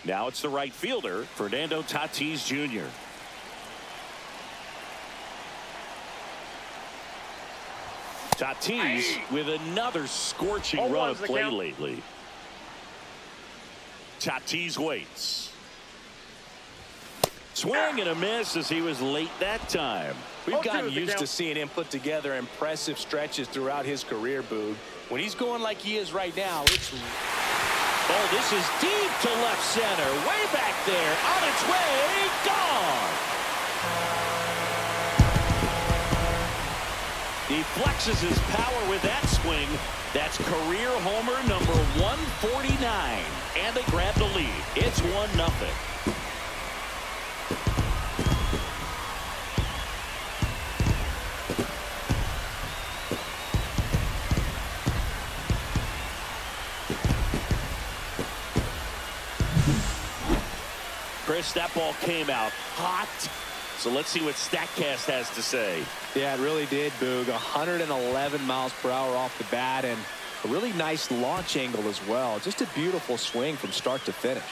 [SPEAKER 1] Now it's the right fielder, Fernando Tatis Jr. Tatis with another scorching run of play lately. Tatis waits. Swing and a miss as he was late that time.
[SPEAKER 2] We've gotten used to seeing him put together impressive stretches throughout his career, Boog. When he's going like he is right now, it's...
[SPEAKER 1] Oh, this is deep to left center. Way back there. On its way. Gone. He flexes his power with that swing. That's career homer number 149. And they grab the lead. It's 1-0. Chris, that ball came out hot. So let's see what StatCast has to say.
[SPEAKER 2] Yeah, it really did, Boog. 111 miles per hour off the bat, and a really nice launch angle as well. Just a beautiful swing from start to finish.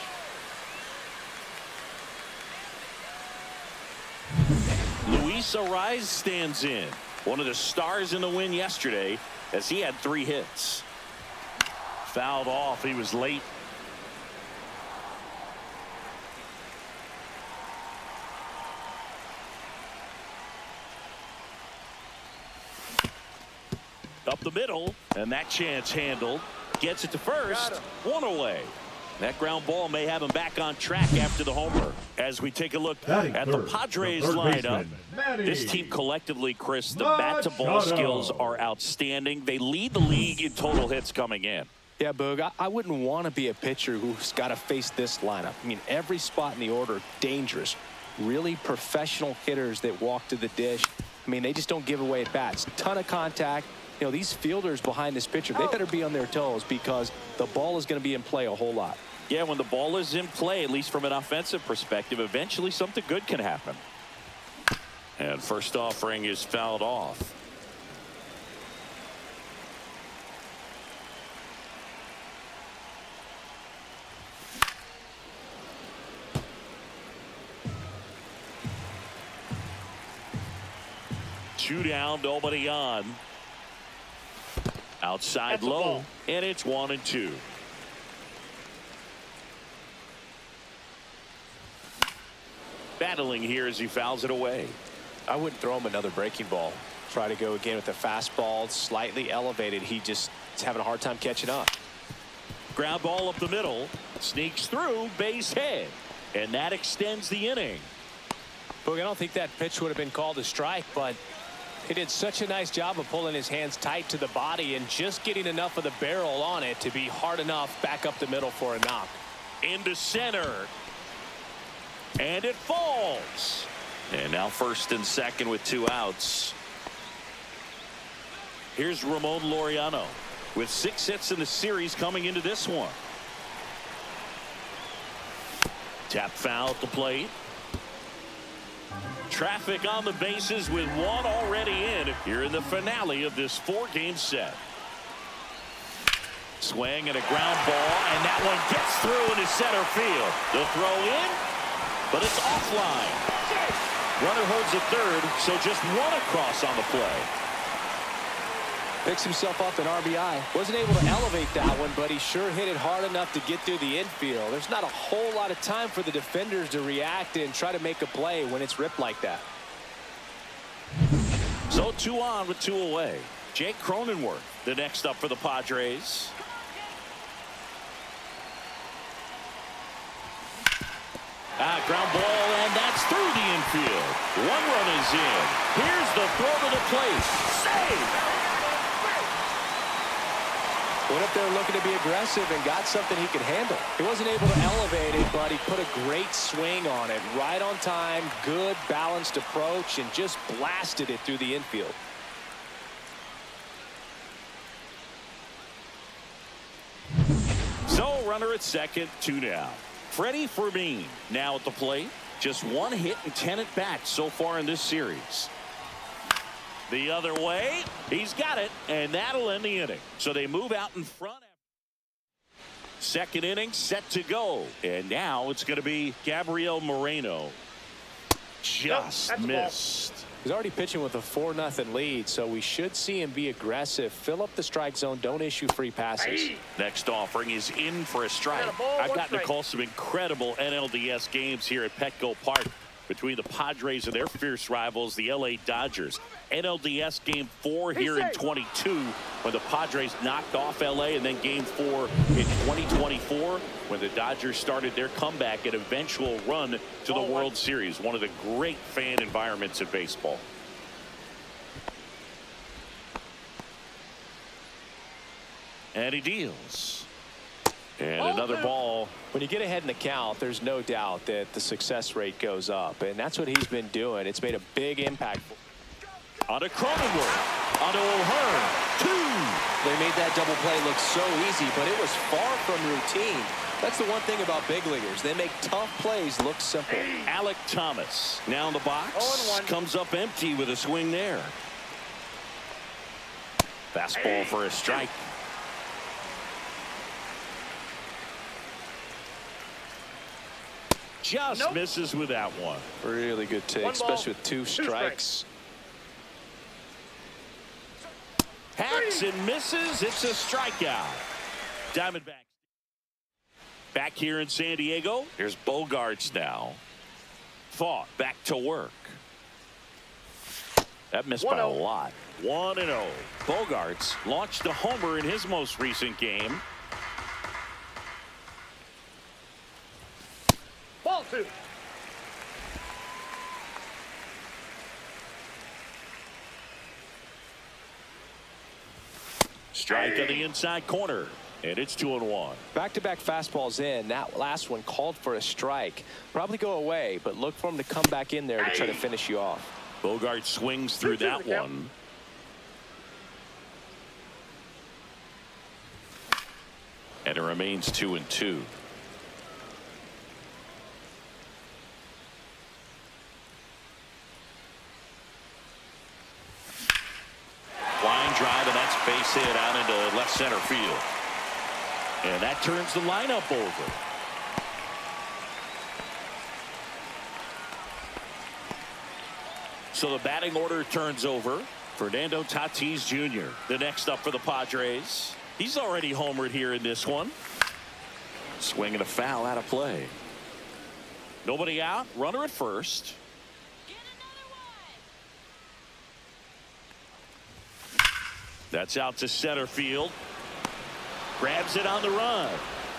[SPEAKER 1] Luis Ariz stands in. One of the stars in the win yesterday, as he had 3 hits. Fouled off. He was late. Up the middle, and that chance handled. Gets it to first. 1 away. That ground ball may have him back on track after the homer. As we take a look at the Padres lineup, this team collectively, Chris, the bat-to-ball skills are outstanding. They lead the league in total hits coming in.
[SPEAKER 2] Yeah, Boog, I wouldn't want to be a pitcher who's got to face this lineup. I mean, every spot in the order, dangerous. Really professional hitters that walk to the dish. I mean, they just don't give away at bats. Ton of contact. You know, these fielders behind this pitcher, they better be on their toes, because the ball is going to be in play a whole lot.
[SPEAKER 1] Yeah, when the ball is in play, at least from an offensive perspective, eventually something good can happen. And first offering is fouled off. Two down, nobody on. Outside low, and it's 1-2. Battling here as he fouls it away.
[SPEAKER 2] I wouldn't throw him another breaking ball. Try to go again with the fastball, slightly elevated. He just is having a hard time catching up.
[SPEAKER 1] Ground ball up the middle, sneaks through, base hit, and that extends the inning.
[SPEAKER 2] Boog, I don't think that pitch would have been called a strike, but he did such a nice job of pulling his hands tight to the body and just getting enough of the barrel on it to be hard enough back up the middle for a knock.
[SPEAKER 1] into center. And it falls. And now first and second with 2 outs. Here's Ramon Laureano with 6 hits in the series coming into this one. Tap foul at the plate. Traffic on the bases with 1 already in here in the finale of this 4-game set. Swing and a ground ball, and that one gets through into center field. The throw in, but it's offline. Runner holds at third, so just 1 across on the play.
[SPEAKER 2] Picks himself up an RBI. Wasn't able to elevate that one, but he sure hit it hard enough to get through the infield. There's not a whole lot of time for the defenders to react and try to make a play when it's ripped like that.
[SPEAKER 1] So 2 on with 2 away. Jake Cronenworth, the next up for the Padres. Ground ball, and that's through the infield. 1 run is in. Here's the throw to the plate. Save!
[SPEAKER 2] Went up there looking to be aggressive and got something he could handle. He wasn't able to elevate it, but he put a great swing on it. Right on time, good balanced approach, and just blasted it through the infield.
[SPEAKER 1] So runner at second, 2 down. Freddy Fermin now at the plate. Just 1 hit and 10 at bats so far in this series. The other way, he's got it, and that'll end the inning. So they move out in front. Second inning set to go, and now it's going to be Gabriel Moreno. Just missed.
[SPEAKER 2] He's already pitching with a 4-0 lead, so we should see him be aggressive. Fill up the strike zone. Don't issue free passes.
[SPEAKER 1] Next offering is in for a strike. I've gotten to call some incredible NLDS games here at Petco Park between the Padres and their fierce rivals, the LA Dodgers. NLDS Game 4 here in 22 when the Padres knocked off LA, and then Game 4 in 2024 when the Dodgers started their comeback and eventual run to the World Series. One of the great fan environments in baseball. And he deals. And another ball.
[SPEAKER 2] When you get ahead in the count, there's no doubt that the success rate goes up, and that's what he's been doing. It's made a big impact.
[SPEAKER 1] On to Cronenworth. On to O'Hearn. 2.
[SPEAKER 2] They made that double play look so easy, but it was far from routine. That's the one thing about big leaguers. They make tough plays look simple.
[SPEAKER 1] Alek Thomas now in the box. Comes up empty with a swing there. Fastball for a strike. Just misses with that one.
[SPEAKER 2] Really good take, especially with 2 strikes.
[SPEAKER 1] Hacks and misses. It's a strikeout. Diamondbacks back here in San Diego. Here's Bogaerts now. Thought back to work. That missed by a lot. 1-0. Bogaerts launched a homer in his most recent game.
[SPEAKER 5] Ball 2.
[SPEAKER 1] Strike on the inside corner, and it's 2-1.
[SPEAKER 2] Back-to-back fastballs in. That last one called for a strike. Probably go away, but look for him to come back in there to try to finish you off.
[SPEAKER 1] Bogaerts swings through that one. And it remains 2-2. Line drive, and that's base hit out into left center field. And that turns the lineup over. So the batting order turns over. Fernando Tatis Jr. the next up for the Padres. He's already homered here in this one. Swing and a foul out of play. Nobody out. Runner at first. That's out to center field. Grabs it on the run.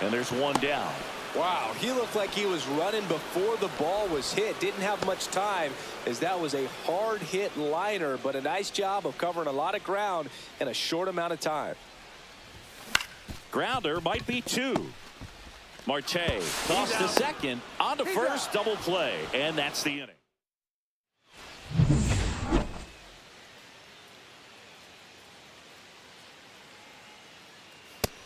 [SPEAKER 1] And there's 1 down.
[SPEAKER 2] Wow, he looked like he was running before the ball was hit. Didn't have much time, as that was a hard hit liner, but a nice job of covering a lot of ground in a short amount of time.
[SPEAKER 1] Grounder might be 2. Marte tossed to second, on to first, double play, and that's the inning.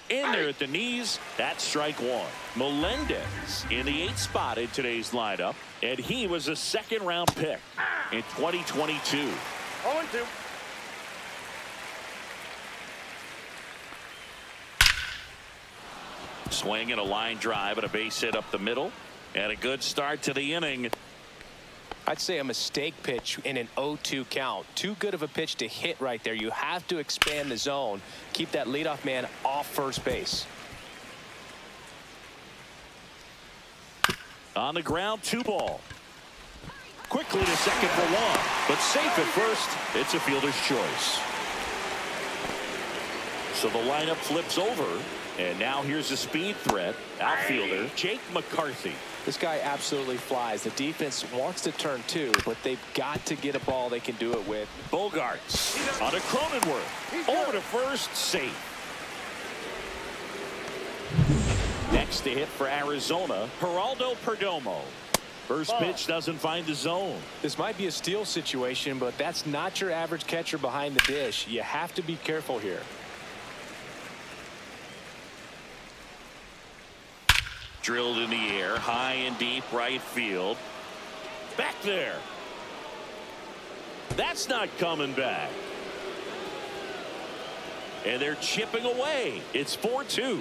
[SPEAKER 1] In there at the knees, that's strike one. Melendez in the 8th spot in today's lineup, and he was a second-round pick in 2022.
[SPEAKER 5] 0-2.
[SPEAKER 1] Swing and a line drive and a base hit up the middle, and a good start to the inning.
[SPEAKER 2] I'd say a mistake pitch in an 0-2 count. Too good of a pitch to hit right there. You have to expand the zone. Keep that leadoff man off first base.
[SPEAKER 1] On the ground, 2 ball. Quickly to second for 1, but safe at first. It's a fielder's choice. So the lineup flips over, and now here's a speed threat. Outfielder Jake McCarthy.
[SPEAKER 2] This guy absolutely flies. The defense wants to turn too, but they've got to get a ball they can do it with.
[SPEAKER 1] Bogaerts on a Cronenworth. Over to first, safe. Next to hit for Arizona, Geraldo Perdomo. First pitch doesn't find the zone.
[SPEAKER 2] This might be a steal situation, but that's not your average catcher behind the dish. You have to be careful here.
[SPEAKER 1] Drilled in the air, high and deep right field. Back there. That's not coming back. And they're chipping away. It's 4-2.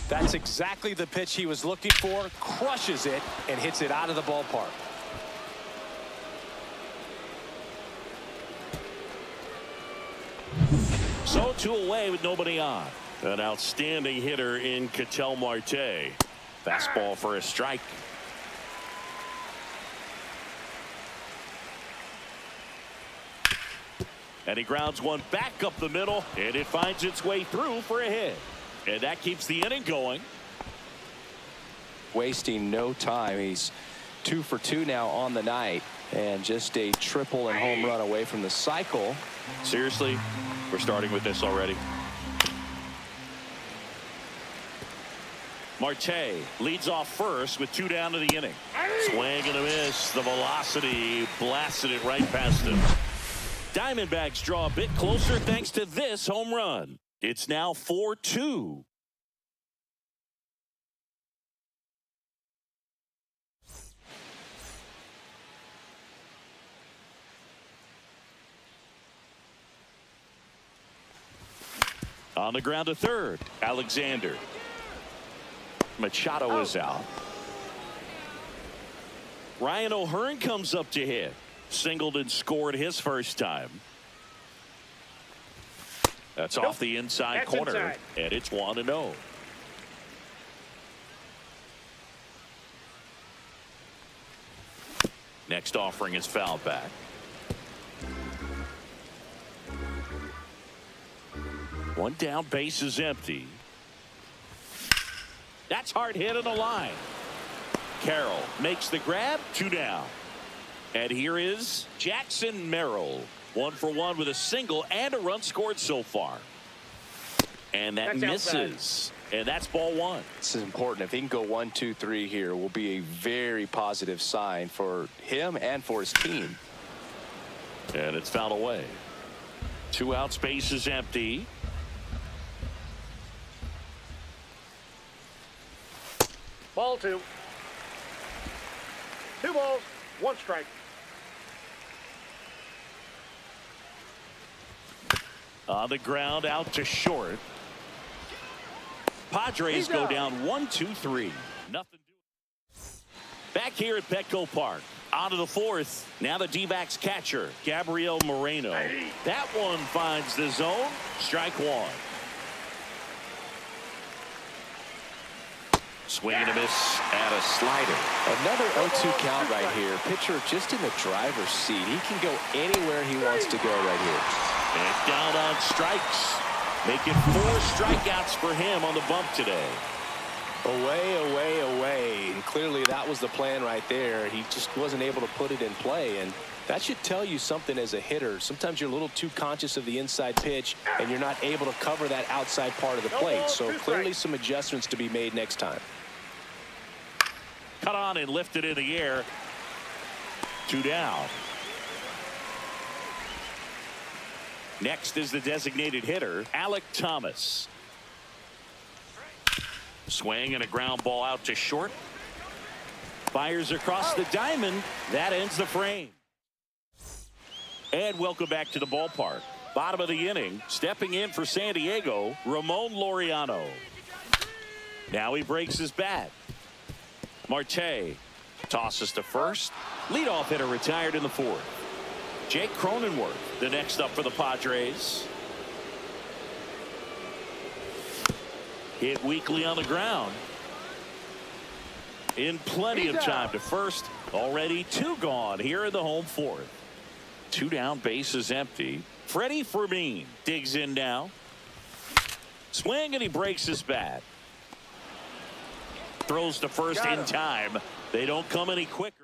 [SPEAKER 2] That's exactly the pitch he was looking for. Crushes it and hits it out of the ballpark.
[SPEAKER 1] So 2 away with nobody on. An outstanding hitter in Ketel Marte. Fastball for a strike. And he grounds one back up the middle, and it finds its way through for a hit. And that keeps the inning going.
[SPEAKER 2] Wasting no time. He's 2 for 2 now on the night, and just a triple and home run away from the cycle.
[SPEAKER 1] Seriously, we're starting with this already. Marte leads off first with 2 down to the inning. Swing and a miss. The velocity blasted it right past him. Diamondbacks draw a bit closer thanks to this home run. It's now 4-2. On the ground to third, Alexander. Machado is out. Ryan O'Hearn comes up to hit. Singled and scored his first time. That's off the inside corner, and it's 1-0. Next offering is fouled back. One down, base is empty. That's hard hit on the line. Carroll makes the grab, 2 down. And here is Jackson Merrill. 1 for 1 with a single and a run scored so far. And that misses. And that's ball 1.
[SPEAKER 2] This is important. If he can go 1, 2, 3 here, will be a very positive sign for him and for his team.
[SPEAKER 1] And it's fouled away. 2 outs, base is empty.
[SPEAKER 5] Ball 2. 2 balls, 1 strike.
[SPEAKER 1] On the ground, out to short. Padres go down 1-2-3. Nothing doing. Back here at Petco Park. On to the 4th. Now the D-backs catcher, Gabriel Moreno. That one finds the zone. Strike 1. Swing and a miss and a slider.
[SPEAKER 2] Another 0-2 count right here. Pitcher just in the driver's seat. He can go anywhere he wants to go right here.
[SPEAKER 1] And down on strikes. Making 4 strikeouts for him on the bump today.
[SPEAKER 2] Away, away, away. And clearly that was the plan right there. He just wasn't able to put it in play. And that should tell you something as a hitter. Sometimes you're a little too conscious of the inside pitch and you're not able to cover that outside part of the plate. So clearly some adjustments to be made next time.
[SPEAKER 1] Cut on and lifted in the air. 2 down. Next is the designated hitter, Alek Thomas. Swing and a ground ball out to short. Fires across the diamond. That ends the frame. And welcome back to the ballpark. Bottom of the inning, stepping in for San Diego, Ramon Laureano. Now he breaks his bat. Marte tosses to first. Leadoff hitter retired in the 4th. Jake Cronenworth, the next up for the Padres. Hit weakly on the ground. In plenty of time to first. Already 2 gone here in the home 4th. 2 down, bases empty. Freddy Fermin digs in now. Swing and he breaks his bat. Throws to first in time. They don't come any quicker.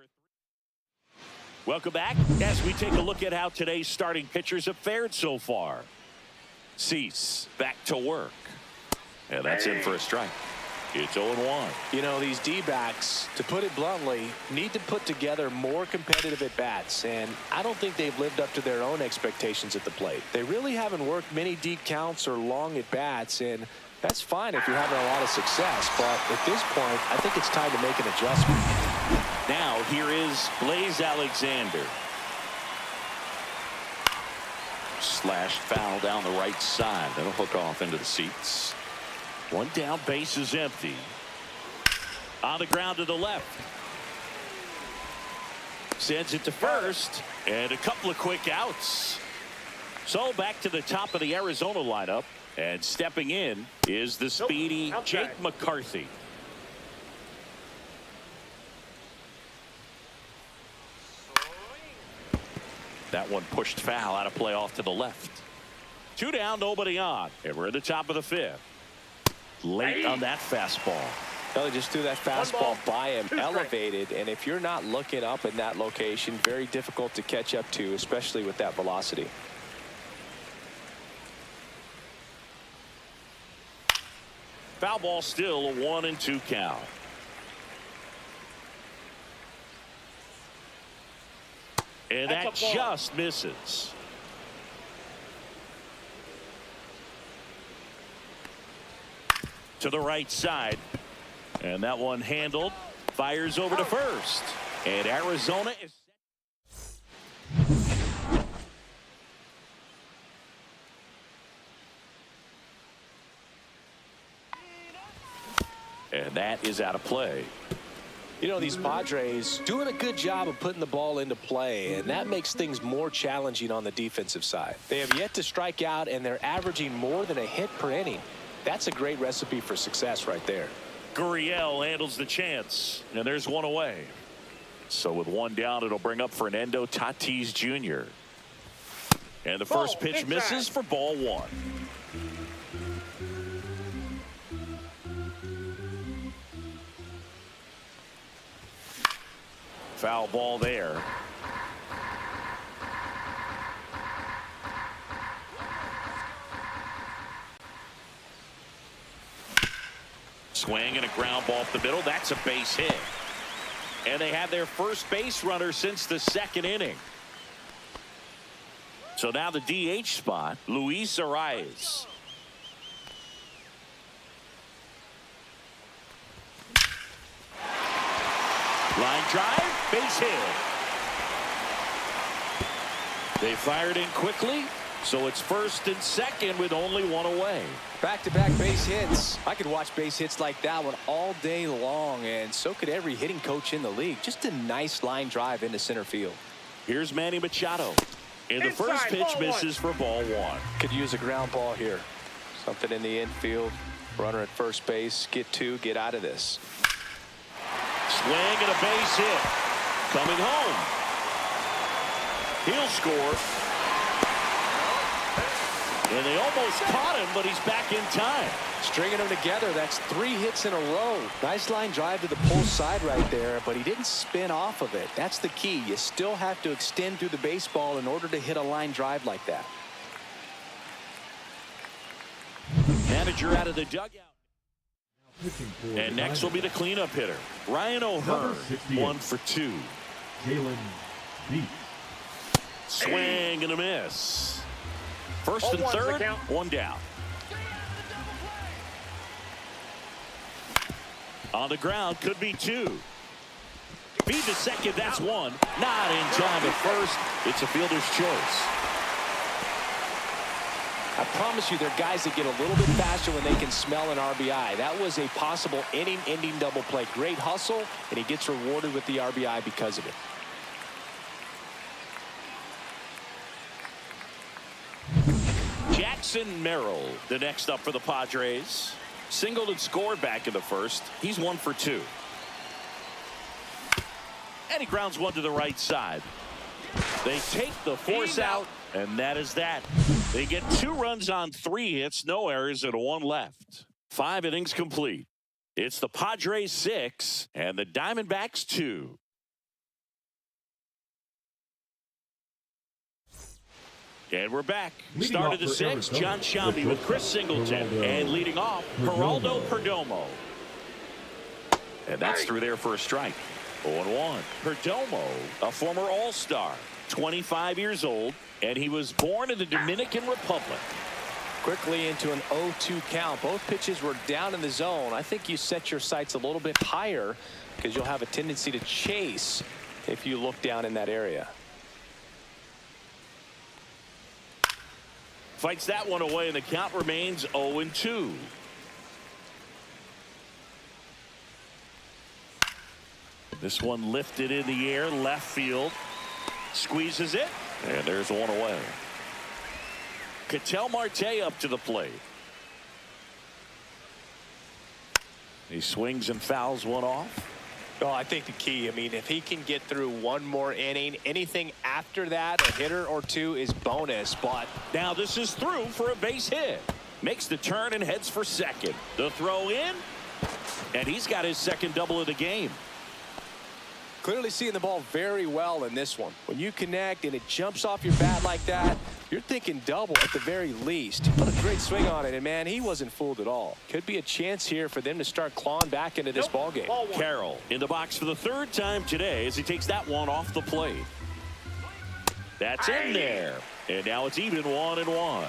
[SPEAKER 1] Welcome back as we take a look at how today's starting pitchers have fared so far. Cease back to work. And that's in for a strike. It's 0-1.
[SPEAKER 2] You know, these D-backs, to put it bluntly, need to put together more competitive at-bats, and I don't think they've lived up to their own expectations at the plate. They really haven't worked many deep counts or long at-bats, and that's fine if you're having a lot of success, but at this point, I think it's time to make an adjustment.
[SPEAKER 1] Now, here is Blaze Alexander. Slashed foul down the right side. That'll hook off into the seats. 1 down, base is empty. On the ground to the left. Sends it to first. And a couple of quick outs. So back to the top of the Arizona lineup. And stepping in is the speedy Jake McCarthy. That one pushed foul out of play off to the left. 2 down, nobody on. And we're at the top of the 5th. Late on that fastball.
[SPEAKER 2] Well, they just threw that fastball by him, elevated, and if you're not looking up in that location, very difficult to catch up to, especially with that velocity.
[SPEAKER 1] Foul ball, still a 1-2 count. And that just misses. To the right side. And that one handled. Fires over to first. And Arizona is. And that is out of play.
[SPEAKER 2] You know, these Padres doing a good job of putting the ball into play, and that makes things more challenging on the defensive side. They have yet to strike out, and they're averaging more than a hit per inning. That's a great recipe for success right there.
[SPEAKER 1] Gurriel handles the chance, and there's one away. So with 1 down, it'll bring up Fernando Tatis Jr. And the first pitch misses for ball 1. Foul ball there. Swing and a ground ball up the middle. That's a base hit. And they have their first base runner since the 2nd inning. So now the DH spot, Luis Arias. Line drive, base hit. They fired in quickly, so it's 1st and 2nd with only 1 away.
[SPEAKER 2] Back-to-back base hits. I could watch base hits like that one all day long, and so could every hitting coach in the league. Just a nice line drive into center field.
[SPEAKER 1] Here's Manny Machado. And the first pitch misses for ball 1.
[SPEAKER 2] Could use a ground ball here. Something in the infield. Runner at first base. Get 2, get out of this.
[SPEAKER 1] Swing and a base hit. Coming home. He'll score. And they almost caught him, but he's back in time.
[SPEAKER 2] Stringing them together, that's 3 hits in a row. Nice line drive to the pull side right there, but he didn't spin off of it. That's the key. You still have to extend through the baseball in order to hit a line drive like that.
[SPEAKER 1] Manager out of the dugout. And next will be the cleanup hitter, Ryan O'Hearn, 1 for 2.
[SPEAKER 3] Jalen Beats.
[SPEAKER 1] Swing and a miss. First and third, 1 down. On the ground, could be 2. Feed to second, that's 1. Not in time at first. It's a fielder's choice.
[SPEAKER 2] I promise you, there are guys that get a little bit faster when they can smell an RBI. That was a possible inning-ending double play. Great hustle, and he gets rewarded with the RBI because of it.
[SPEAKER 1] Jackson Merrill, the next up for the Padres. Singled and scored back in the first. He's 1 for 2. And he grounds one to the right side. They take the force out, and that is that. They get 2 runs on 3 hits, no errors, and 1 left. 5 innings complete. It's the Padres 6 and the Diamondbacks 2. And we're back. Start of the 6th, John Shambi with Chris Singleton. And leading off, Geraldo Perdomo. And that's through there for a strike. 0-1. Perdomo, a former All-Star, 25 years old, and he was born in the Dominican Republic.
[SPEAKER 2] Quickly into an 0-2 count. Both pitches were down in the zone. I think you set your sights a little bit higher because you'll have a tendency to chase if you look down in that area.
[SPEAKER 1] Fights that one away, and the count remains 0-2. This one lifted in the air, left field. Squeezes it, and there's 1 away. Ketel Marte up to the plate. He swings and fouls one off.
[SPEAKER 2] Oh, I think the key, I mean, if he can get through 1 more inning, anything after that, a hitter or 2 is bonus. But
[SPEAKER 1] now this is through for a base hit. Makes the turn and heads for second. The throw in, and he's got his second double of the game.
[SPEAKER 2] Clearly seeing the ball very well in this one. When you connect and it jumps off your bat like that, you're thinking double at the very least. He put a great swing on it, and man, he wasn't fooled at all. Could be a chance here for them to start clawing back into this ball game.
[SPEAKER 1] Carroll in the box for the 3rd time today as he takes that one off the plate. That's in there, and now it's even 1-1.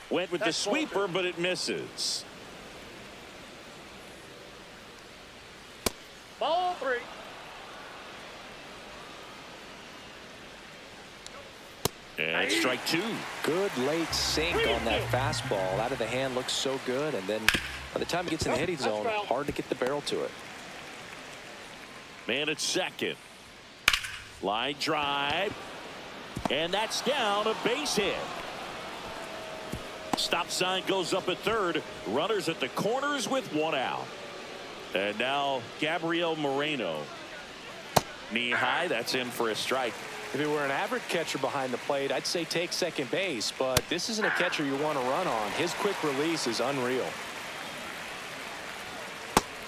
[SPEAKER 1] Went with the sweeper, but it misses.
[SPEAKER 5] Ball 3.
[SPEAKER 1] And strike 2.
[SPEAKER 2] Good late sink on that fastball. Out of the hand, looks so good, and then by the time it gets in the hitting zone, hard to get the barrel to it.
[SPEAKER 1] Man at second. Line drive. And that's down, a base hit. Stop sign goes up at third. Runners at the corners with 1 out. And now Gabriel Moreno. Knee high, that's in for a strike.
[SPEAKER 2] If he were an average catcher behind the plate, I'd say take second base, but this isn't a catcher you want to run on. His quick release is unreal.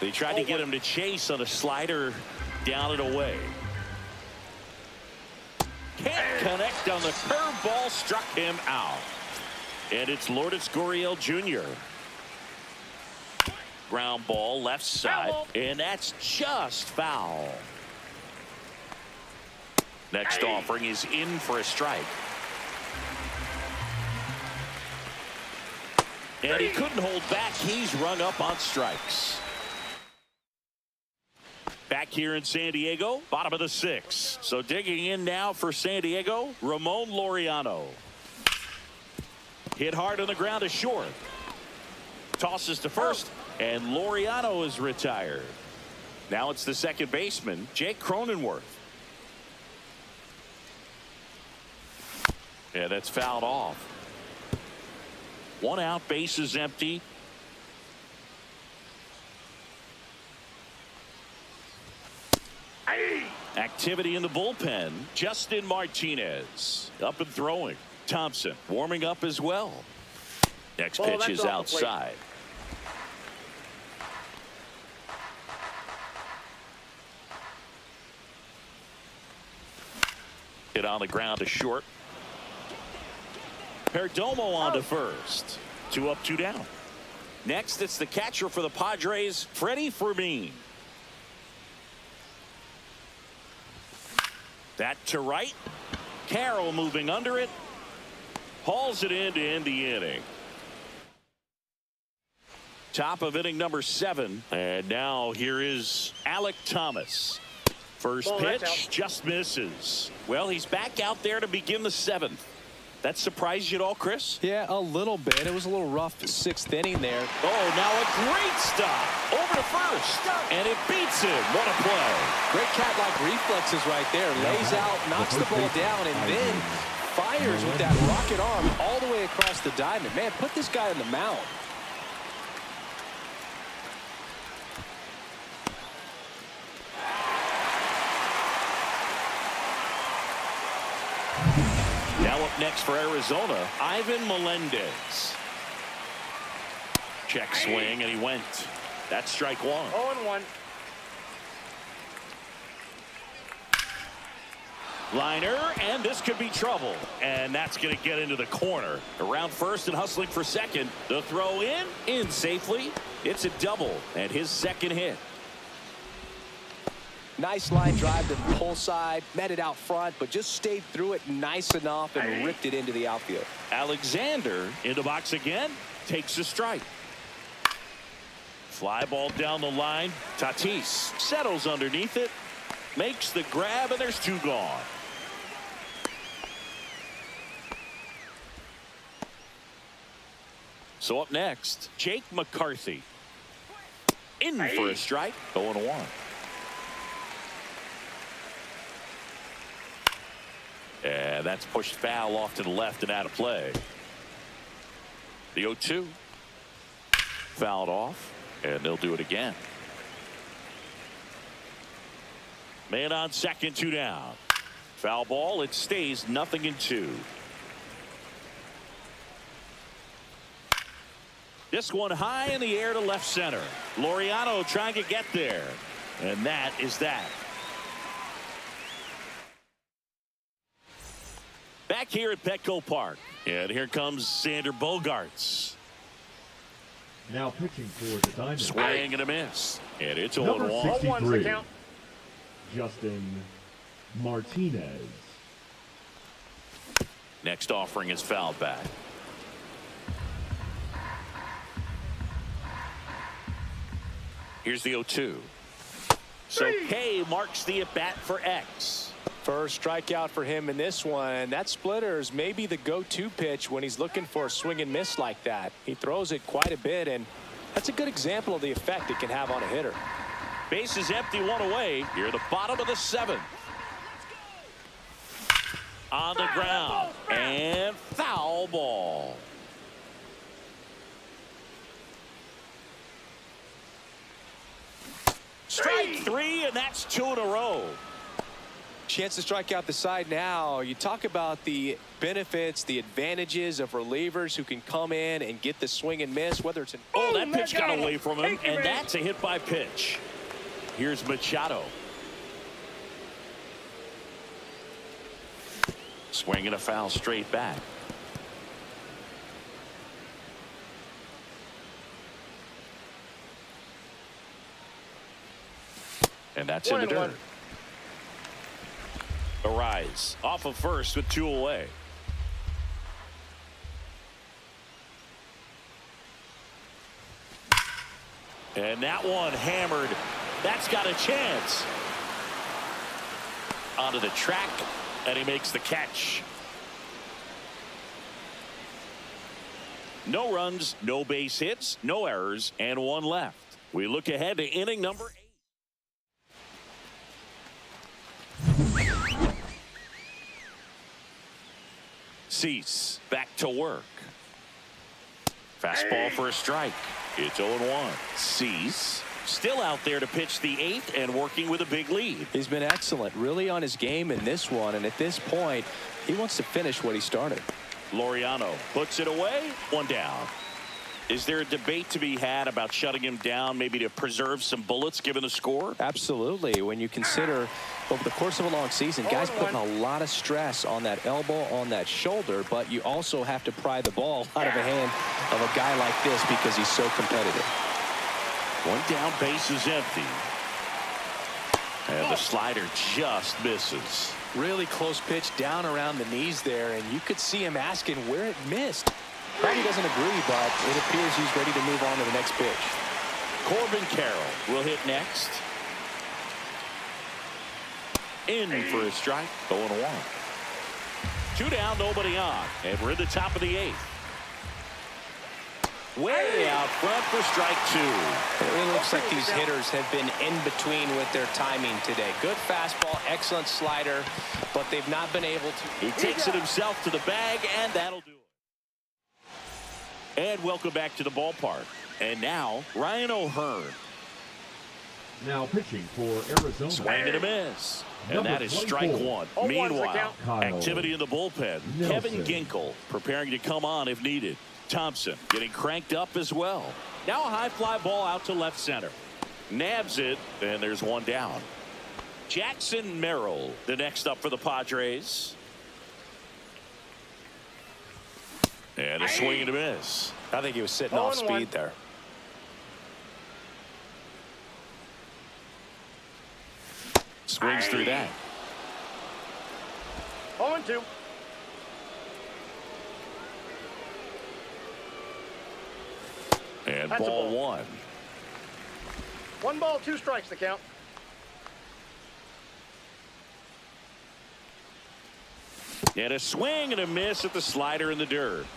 [SPEAKER 1] They tried to get him to chase on a slider down and away. Can't connect on the curveball, struck him out. And it's Lourdes Gurriel Jr. Ground ball left side, and that's just foul. Next offering is in for a strike. And he couldn't hold back. He's rung up on strikes. Back here in San Diego, bottom of the 6th. So digging in now for San Diego, Ramon Laureano. Hit hard on the ground to short. Tosses to first, and Laureano is retired. Now it's the second baseman, Jake Cronenworth. Yeah, that's fouled off. 1 out, base is empty. Activity in the bullpen. Justin Martinez up and throwing. Thompson warming up as well. Next pitch is outside. Hit on the ground to short. Perdomo on to first. 2 up, 2 down. Next, it's the catcher for the Padres, Freddy Fermin. That to right. Carroll moving under it. Hauls it in to end the inning. Top of inning number 7. And now here is Alek Thomas. First pitch just misses. Well, he's back out there to begin the 7th. That surprised you at all, Chris?
[SPEAKER 2] Yeah, a little bit. It was a little rough 6th inning there.
[SPEAKER 1] Oh, now a great stop. Over to first. And it beats him. What a play.
[SPEAKER 2] Great cat-like reflexes right there. Lays out, knocks the ball down, and then fires with that rocket arm all the way across the diamond. Man, put this guy on the mound.
[SPEAKER 1] Now up next for Arizona, Ivan Melendez. Check swing, and he went. That's strike 1.
[SPEAKER 5] 0-1.
[SPEAKER 1] Liner, and this could be trouble. And that's going to get into the corner. Around first and hustling for second. The throw in safely. It's a double, and his second hit.
[SPEAKER 2] Nice line drive to the pull side, met it out front, but just stayed through it nice enough and ripped it into the outfield.
[SPEAKER 1] Alexander in the box again, takes a strike. Fly ball down the line. Tatis settles underneath it, makes the grab, and there's 2 gone. So up next, Jake McCarthy. In for a strike, 0-1. And that's pushed foul off to the left and out of play. The 0-2. Fouled off, and they'll do it again. Man on second, 2 down. Foul ball, it stays 0-2. This one high in the air to left center. Laureano trying to get there. And that is that. Back here at Petco Park. And here comes Xander Bogaerts.
[SPEAKER 3] Now pitching for the Diamondbacks.
[SPEAKER 1] Swing and a miss. And it's 0-1.
[SPEAKER 3] Number 63,
[SPEAKER 5] count.
[SPEAKER 3] Justin Martinez.
[SPEAKER 1] Next offering is fouled back. Here's the 0-2. So K marks the at-bat for X.
[SPEAKER 2] First strikeout for him in this one. That splitter is maybe the go-to pitch when he's looking for a swing and miss like that. He throws it quite a bit, and that's a good example of the effect it can have on a hitter.
[SPEAKER 1] Base is empty, 1 away. Here at the bottom of the 7th. On the ground. And foul ball. Strike 3, and that's 2 in a row.
[SPEAKER 2] Chance to strike out the side now. You talk about the benefits, the advantages of relievers who can come in and get the swing and miss, whether it's an...
[SPEAKER 1] Oh, that pitch got away from him, and that's a hit by pitch. Here's Machado. Swing and a foul straight back. And that's in the dirt. Arise off of first with 2 away. And that one hammered. That's got a chance. Onto the track, and he makes the catch. No runs, no base hits, no errors, and 1 left. We look ahead to inning number 8. Cease back to work. Fastball for a strike. It's 0-1. Cease still out there to pitch the 8th and working with a big lead.
[SPEAKER 2] He's been excellent, really on his game in this one, and at this point he wants to finish what he started.
[SPEAKER 1] Laureano puts it away, 1 down. Is there a debate to be had about shutting him down, maybe to preserve some bullets given the score?
[SPEAKER 2] Absolutely. When you consider over the course of a long season, guys putting a lot of stress on that elbow, on that shoulder, but you also have to pry the ball out of the hand of a guy like this because he's so competitive.
[SPEAKER 1] 1 down, base is empty. And the slider just misses.
[SPEAKER 2] Really close pitch down around the knees there, and you could see him asking where it missed. Probably doesn't agree, but it appears he's ready to move on to the next pitch.
[SPEAKER 1] Corbin Carroll will hit next. In for a strike, 0-1. 2 down, nobody on, and we're in the top of the 8th. Way out front for strike 2.
[SPEAKER 2] It really looks like these hitters have been in between with their timing today. Good fastball, excellent slider, but they've not been able to.
[SPEAKER 1] He takes it himself to the bag, and that'll do it. And welcome back to the ballpark. And now, Ryan O'Hearn.
[SPEAKER 3] Now pitching for Arizona.
[SPEAKER 1] Swing and a miss. And that is strike 1. Meanwhile, activity in the bullpen. Kevin Ginkel preparing to come on if needed. Thompson getting cranked up as well. Now a high fly ball out to left center. Nabs it, and there's 1 down. Jackson Merrill, the next up for the Padres. And a swing and a miss.
[SPEAKER 2] I think he was sitting off speed there.
[SPEAKER 1] Swings through that.
[SPEAKER 5] 0-2.
[SPEAKER 1] And
[SPEAKER 5] That's a
[SPEAKER 1] ball
[SPEAKER 5] ball.
[SPEAKER 1] 1.
[SPEAKER 5] 1 ball, 2 strikes the count.
[SPEAKER 1] And a swing and a miss at the slider in the dirt.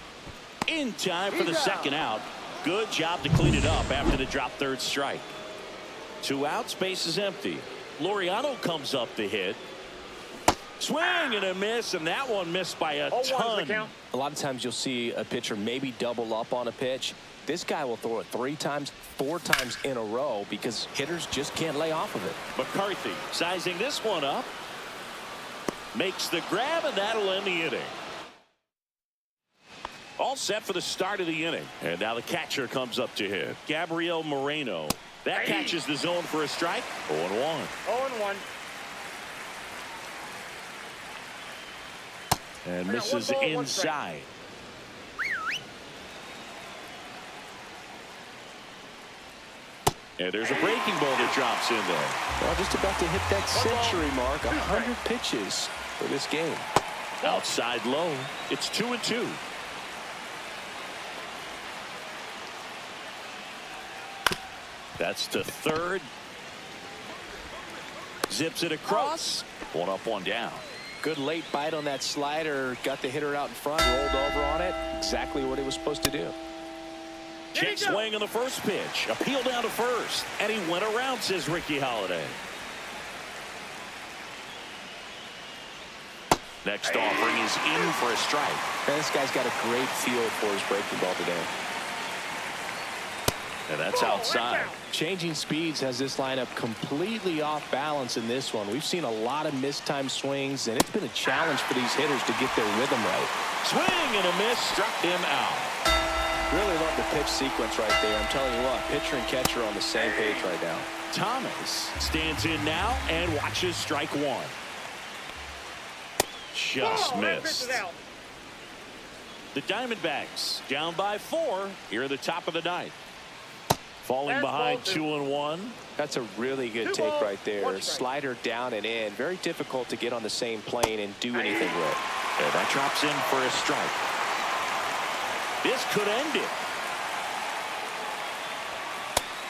[SPEAKER 1] In time for the second out. Good job to clean it up after the drop 3rd strike. 2 outs, base is empty. Laureano comes up to hit. Swing and a miss, and that one missed by a ton.
[SPEAKER 2] A lot of times you'll see a pitcher maybe double up on a pitch. This guy will throw it 3 times, 4 times in a row because hitters just can't lay off of it.
[SPEAKER 1] McCarthy sizing this one up. Makes the grab, and that'll end the inning. All set for the start of the inning. And now the catcher comes up to hit. Gabriel Moreno. That catches the zone for a strike. 0-1.
[SPEAKER 5] 0-1.
[SPEAKER 1] And misses inside. And there's a breaking ball that drops in there.
[SPEAKER 2] Well, just about to hit that century mark. 100 pitches for this game.
[SPEAKER 1] Outside low. It's 2-2. That's to third. Zips it across. 1 up, 1 down.
[SPEAKER 2] Good late bite on that slider. Got the hitter out in front. Rolled over on it. Exactly what he was supposed to do.
[SPEAKER 1] Check swing on the first pitch. Appeal down to first. And he went around, says Ricky Holiday. Next offering is in for a strike.
[SPEAKER 2] And this guy's got a great feel for his breaking ball today.
[SPEAKER 1] And that's outside.
[SPEAKER 2] Changing speeds has this lineup completely off balance in this one. We've seen a lot of mistimed swings, and it's been a challenge for these hitters to get their rhythm right.
[SPEAKER 1] Swing and a miss, struck him out.
[SPEAKER 2] Really love the pitch sequence right there. I'm telling you what, pitcher and catcher on the same page right now.
[SPEAKER 1] Thomas stands in now and watches strike 1. Just missed. The Diamondbacks down by 4 here at the top of the 9th. Falling behind 2-1.
[SPEAKER 2] That's a really good take right there. Slider down and in. Very difficult to get on the same plane and do anything with.
[SPEAKER 1] And that drops in for a strike. This could end it.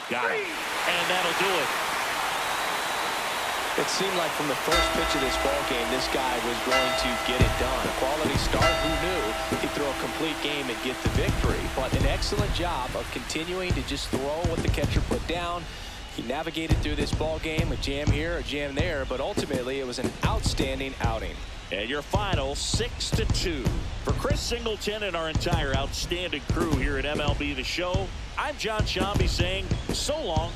[SPEAKER 1] Got it. And that'll do it.
[SPEAKER 2] It seemed like from the first pitch of this ball game, this guy was going to get it done. A quality start, who knew he'd throw a complete game and get the victory. But an excellent job of continuing to just throw what the catcher put down. He navigated through this ball game, a jam here, a jam there, but ultimately it was an outstanding outing.
[SPEAKER 1] And your final 6-2. For Chris Singleton and our entire outstanding crew here at MLB The Show, I'm John Shambi saying so long.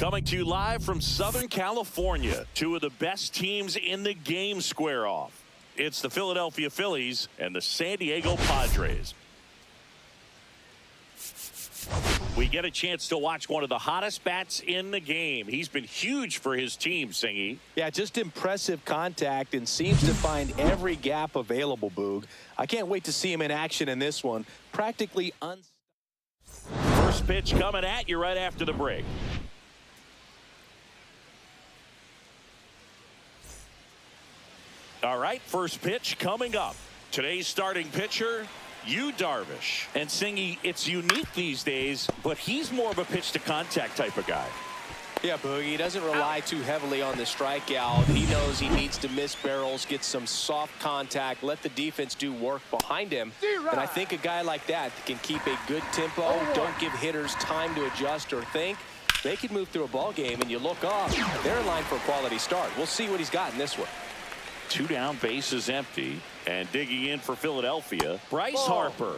[SPEAKER 1] Coming to you live from Southern California, two of the best teams in the game square off. It's the Philadelphia Phillies and the San Diego Padres. We get a chance to watch one of the hottest bats in the game. He's been huge for his team, Singy.
[SPEAKER 2] Yeah, just impressive contact and seems to find every gap available, Boog. I can't wait to see him in action in this one. Practically
[SPEAKER 1] First pitch coming at you right after the break. All right, first pitch coming up. Today's starting pitcher, Yu Darvish. And Singy, it's unique these days, but he's more of a pitch to contact type of guy.
[SPEAKER 2] Yeah, Boogie, he doesn't rely too heavily on the strikeout. He knows he needs to miss barrels, get some soft contact, let the defense do work behind him. And I think a guy like that can keep a good tempo, don't give hitters time to adjust or think. They can move through a ball game, and you look up, they're in line for a quality start. We'll see what he's got in this one.
[SPEAKER 1] 2 down, bases empty, and digging in for Philadelphia, Bryce Harper,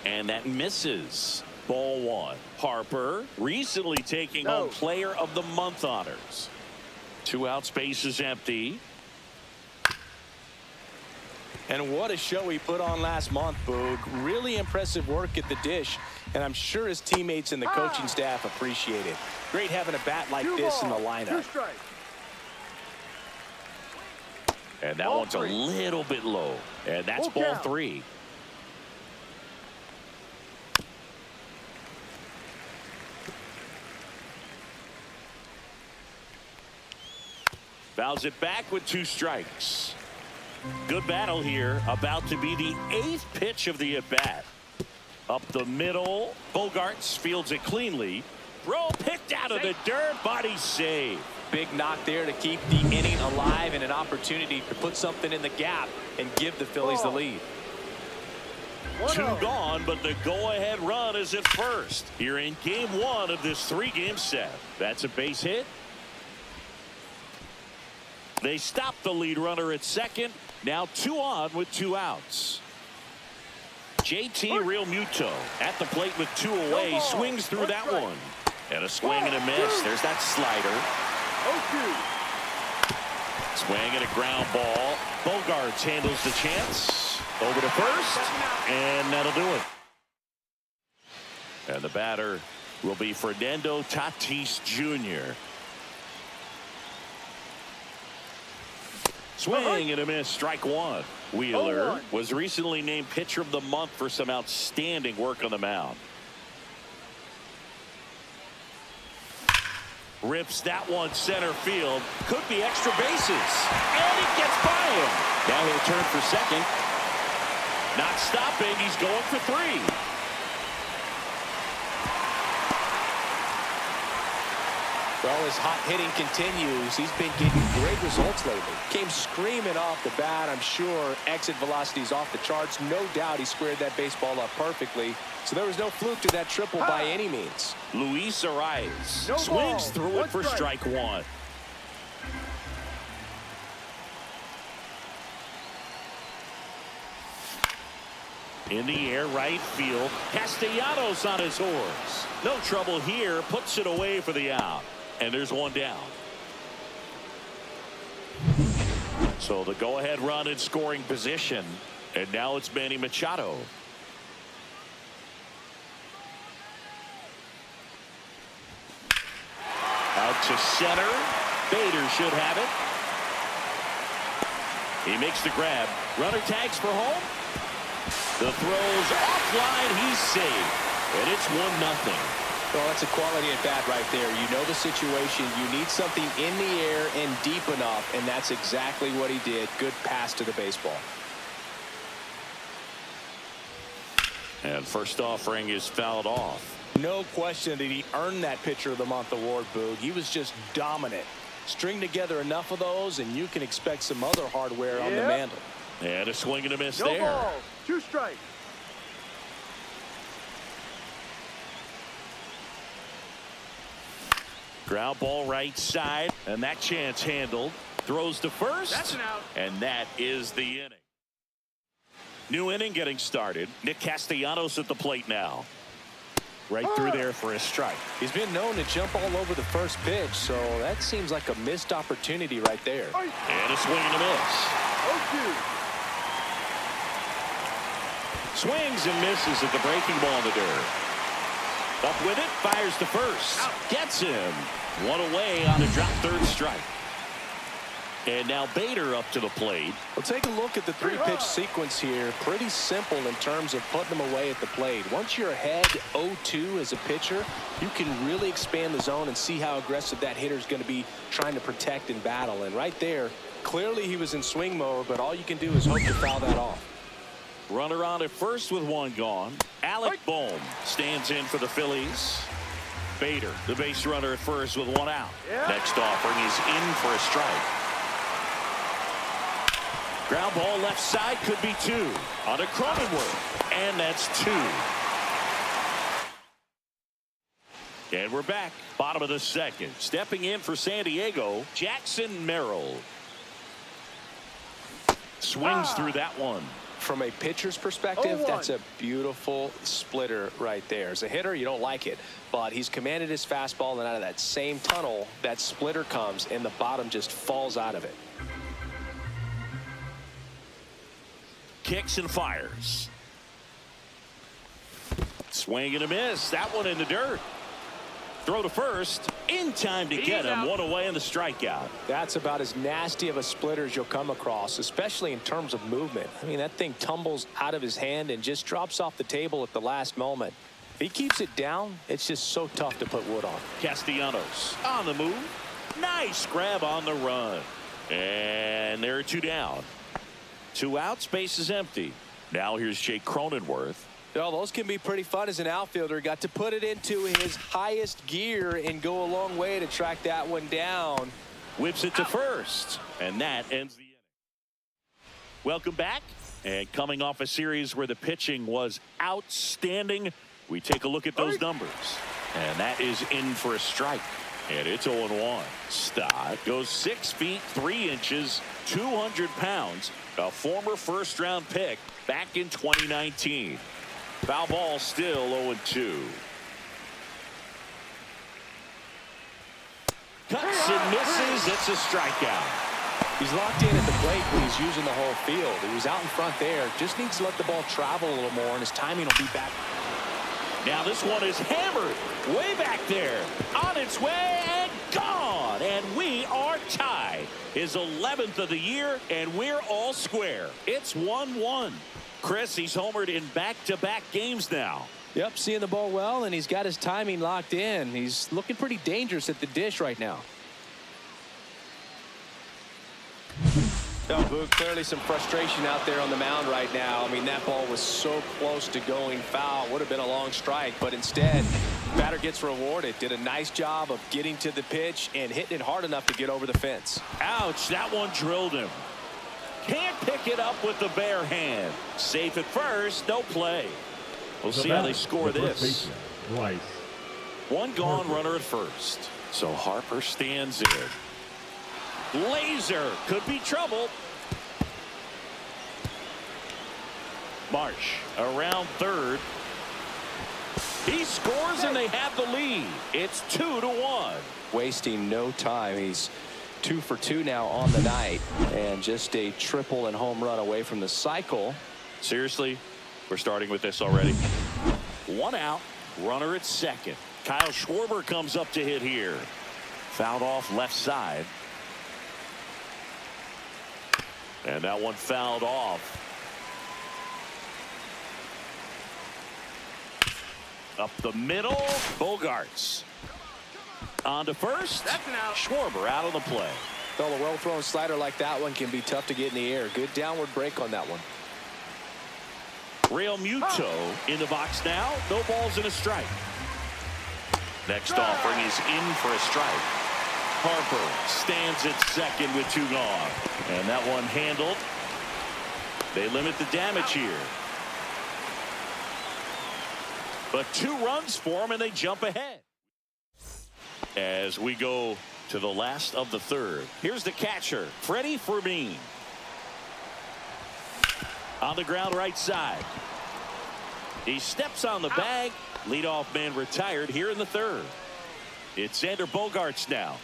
[SPEAKER 1] and that misses. Ball 1. Harper recently taking home Player of the Month honors. 2 outs, bases empty.
[SPEAKER 2] And what a show he put on last month, Boog. Really impressive work at the dish, and I'm sure his teammates and the coaching staff appreciate it. Great having a bat like this in the lineup.
[SPEAKER 1] And that one's a little bit low. And that's ball 3. Fouls it back with 2 strikes. Good battle here. About to be the 8th pitch of the at-bat. Up the middle. Bogaerts fields it cleanly. Throw picked out of the dirt. Body save.
[SPEAKER 2] Big knock there to keep the inning alive and an opportunity to put something in the gap and give the Phillies the lead.
[SPEAKER 1] 2 gone, but the go-ahead run is at first. Here in game 1 of this 3-game set. That's a base hit. They stop the lead runner at second. Now 2 on with 2 outs. JT Realmuto at the plate with 2 away. Swings through that one. And a swing and a miss. There's that slider. Swing and a ground ball. Bogaerts handles the chance. Over to first. And that'll do it. And the batter will be Fernando Tatis Jr. Swing and a miss. Strike 1. Wheeler was recently named Pitcher of the Month for some outstanding work on the mound. Rips that one center field. Could be extra bases. And it gets by him. Now he'll turn for second. Not stopping. He's going for 3.
[SPEAKER 2] Well, his hot hitting continues. He's been getting great results lately. Came screaming off the bat. I'm sure exit velocity's off the charts. No doubt he squared that baseball up perfectly. So there was no fluke to that triple by any means.
[SPEAKER 1] Luis Arias swings through it for strike 1. In the air, right field. Castellanos on his horse. No trouble here. Puts it away for the out. And there's 1 down. So the go-ahead run in scoring position. And now it's Manny Machado. Out to center. Bader should have it. He makes the grab. Runner tags for home. The throw's offline. He's safe. And it's 1-0.
[SPEAKER 2] Well, that's a quality at bat right there. You know the situation. You need something in the air and deep enough, and that's exactly what he did. Good pass to the baseball.
[SPEAKER 1] And first offering is fouled off.
[SPEAKER 2] No question that he earned that Pitcher of the Month award, Boog. He was just dominant. String together enough of those, and you can expect some other hardware on the mantle.
[SPEAKER 1] And a swing and a miss there.
[SPEAKER 5] Ball, 2 strikes.
[SPEAKER 1] Ground ball right side, and that chance handled. Throws to first.
[SPEAKER 5] That's an out.
[SPEAKER 1] And that is the inning. New inning getting started. Nick Castellanos at the plate now. right through there for a strike.
[SPEAKER 2] He's been known to jump all over the first pitch, so that seems like a missed opportunity right there.
[SPEAKER 1] And a swing and a miss. Swings and misses at the breaking ball in the dirt. Up with it, fires to first. Gets him. One away on a drop third strike. And now Bader up to the plate.
[SPEAKER 2] We'll take a look at the three-pitch sequence here. Pretty simple in terms of putting them away at the plate. Once you're ahead 0-2 as a pitcher, you can really expand the zone and see how aggressive that hitter is going to be trying to protect and battle. And right there, clearly he was in swing mode, but all you can do is hope to foul that off.
[SPEAKER 1] Runner on at first with one gone. Alec Bohm stands in for the Phillies. Bader, the base runner at first with one out. Next offering is in for a strike. Ground ball left side, could be two. On to Cronenworth, and that's two. And we're back, bottom of the second. Stepping in for San Diego, Jackson Merrill. Swings through that one.
[SPEAKER 2] From a pitcher's perspective, that's a beautiful splitter right there. As a hitter, you don't like it, but he's commanded his fastball, and out of that same tunnel, that splitter comes, and the bottom just falls out of it.
[SPEAKER 1] Kicks and fires. Swing and a miss. That one in the dirt. Throw to first. In time to get him. One away in the strikeout.
[SPEAKER 2] That's about as nasty of a splitter as you'll come across, especially in terms of movement. I mean, that thing tumbles out of his hand and just drops off the table at the last moment. If he keeps it down, it's just so tough to put wood on.
[SPEAKER 1] Castellanos on the move. Nice grab on the run. And there are two down. Two outs, base is empty. Now here's Jake Cronenworth.
[SPEAKER 2] Oh, those can be pretty fun as an outfielder. Got to put it into his highest gear and go a long way to track that one down.
[SPEAKER 1] Whips it to first, and that ends the inning. Welcome back, and coming off a series where the pitching was outstanding, we take a look at those numbers, and that is in for a strike. And it's 0-1. Stott goes 6 feet 3 inches, 200 pounds, a former first-round pick back in 2019. Foul ball still 0-2. Cuts and misses. It's a strikeout.
[SPEAKER 2] He's locked in at the plate when he's using the whole field. He was out in front there. Just needs to let the ball travel a little more, and his timing will be back.
[SPEAKER 1] Now this one is hammered way back there. On its way and gone. And we are tied. His 11th of the year, and we're all square. It's 1-1. Chris, he's homered in back-to-back games now.
[SPEAKER 2] Yep, seeing the ball well, and he's got his timing locked in. He's looking pretty dangerous at the dish right now. Clearly some frustration out there on the mound right now. I mean, that ball was so close to going foul. Would have been a long strike, but instead, batter gets rewarded. Did a nice job of getting to the pitch and hitting it hard enough to get over the fence.
[SPEAKER 1] Ouch, that one drilled him. Can't pick it up with the bare hand. Safe at first, no play. We'll see how they score this. One gone, runner at first. So Harper stands in. Laser could be trouble. Marsh around third. He scores and they have the lead. It's 2-1.
[SPEAKER 2] Wasting no time. He's 2 for 2 now on the night, and just a triple and home run away from the cycle.
[SPEAKER 1] Seriously, we're starting with this already. One out, runner at second. Kyle Schwarber comes up to hit here. Fouled off left side. And that one fouled off. Up the middle, Bogaerts. On to first. Schwarber out of the play.
[SPEAKER 2] Well, a well-thrown slider like that one can be tough to get in the air. Good downward break on that one.
[SPEAKER 1] Real Muto in the box now. No balls and a strike. Next offering is in for a strike. Harper stands at second with 2 gone. And that one handled. They limit the damage here. But 2 runs for him, and they jump ahead. As we go to the last of the third. Here's the catcher, Freddy Fermin. On the ground right side. He steps on the bag, Leadoff man retired here in the third. It's Xander Bogaerts now.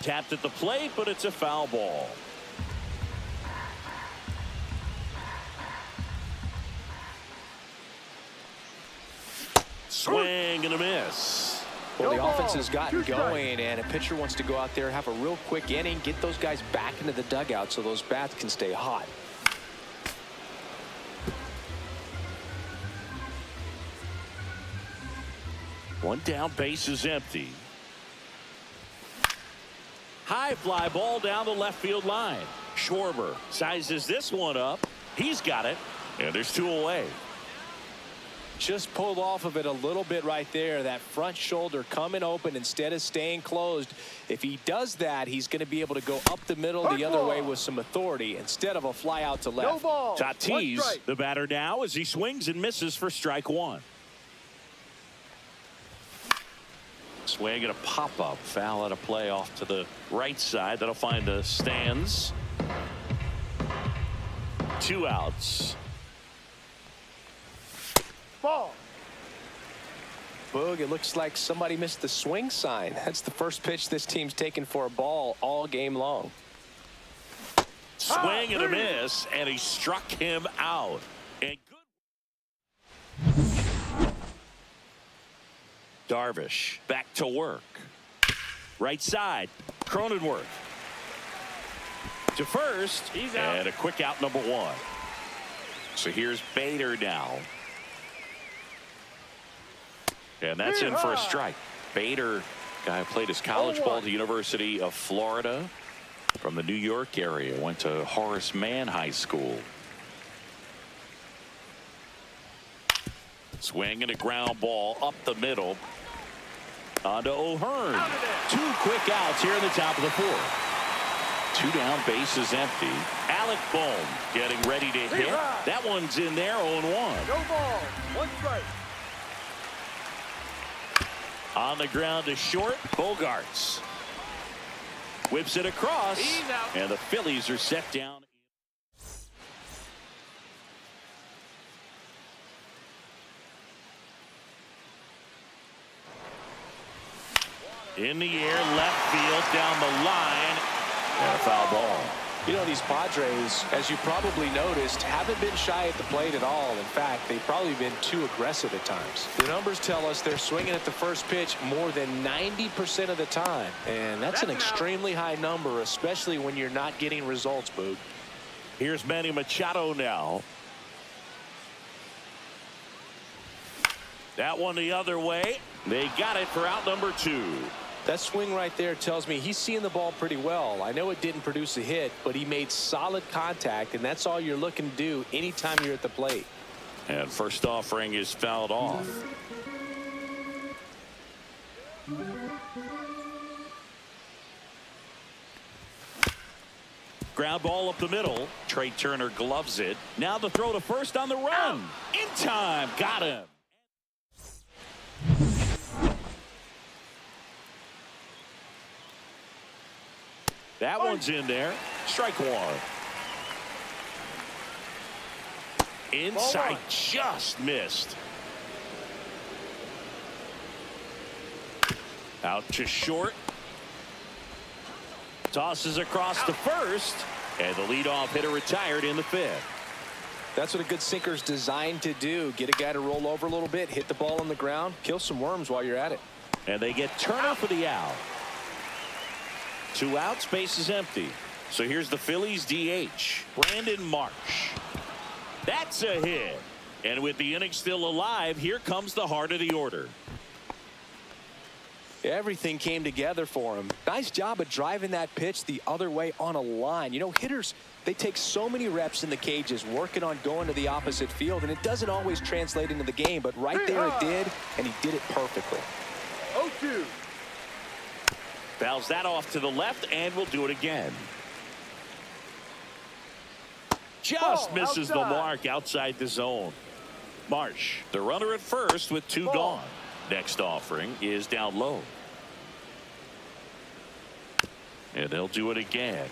[SPEAKER 1] Tapped at the plate, but it's a foul ball. Swing and a miss.
[SPEAKER 2] Well, the offense has gotten going, and a pitcher wants to go out there, have a real quick inning, get those guys back into the dugout so those bats can stay hot.
[SPEAKER 1] One down, base is empty. High fly ball down the left field line. Schwarber sizes this one up. He's got it, and there's two away.
[SPEAKER 2] Just pulled off of it a little bit right there. That front shoulder coming open instead of staying closed. If he does that, he's going to be able to go up the middle the other way with some authority instead of a fly out to left.
[SPEAKER 5] No ball.
[SPEAKER 1] Tatis, the batter now, as he swings and misses for strike one. Swing and a pop-up. Foul at a play off to the right side. That'll find the stands. 2 outs.
[SPEAKER 5] Ball.
[SPEAKER 2] Boog, it looks like somebody missed the swing sign. That's the first pitch this team's taken for a ball all game long.
[SPEAKER 1] Swing and a miss, and he struck him out. And good. Darvish back to work. Right side. Cronenworth to first.
[SPEAKER 5] He's out.
[SPEAKER 1] And a quick out, number 1. So here's Bader now. And that's in for a strike. Bader, guy who played his college ball at the University of Florida from the New York area. Went to Horace Mann High School. Swing and a ground ball up the middle. On to O'Hearn. 2 quick outs here in the top of the 4th. 2 down, base is empty. Alec Bohm getting ready to hit. That one's in there, 0-1.
[SPEAKER 5] No ball. 1 strike.
[SPEAKER 1] On the ground to short, Bogaerts. Whips it across.
[SPEAKER 5] He's out.
[SPEAKER 1] And the Phillies are set down. In the air, left field, down the line, and a foul ball.
[SPEAKER 2] You know, these Padres, as you probably noticed, haven't been shy at the plate at all. In fact, they've probably been too aggressive at times. The numbers tell us they're swinging at the first pitch more than 90% of the time. And that's an extremely high number, especially when you're not getting results, Boog.
[SPEAKER 1] Here's Manny Machado now. That one the other way. They got it for out number 2.
[SPEAKER 2] That swing right there tells me he's seeing the ball pretty well. I know it didn't produce a hit, but he made solid contact, and that's all you're looking to do anytime you're at the plate.
[SPEAKER 1] And first offering is fouled off. Ground ball up the middle. Trea Turner gloves it. Now the throw to first on the run. In time. Got him. That one's in there. Strike 1. Inside, just missed. Out to short. Tosses across to first. And the leadoff hitter retired in the 5th.
[SPEAKER 2] That's what a good sinker's designed to do. Get a guy to roll over a little bit, hit the ball on the ground, kill some worms while you're at it.
[SPEAKER 1] And they get Turner for the out. 2 outs, base is empty. So here's the Phillies DH, Brandon Marsh. That's a hit. And with the inning still alive, here comes the heart of the order.
[SPEAKER 2] Everything came together for him. Nice job of driving that pitch the other way on a line. You know, hitters, they take so many reps in the cages working on going to the opposite field, and it doesn't always translate into the game, but right there it did, and he did it perfectly.
[SPEAKER 5] 0-2.
[SPEAKER 1] Fouls that off to the left, and will do it again. Just misses the mark outside the zone. Marsh, the runner at first with 2 gone. Next offering is down low. And they'll do it again.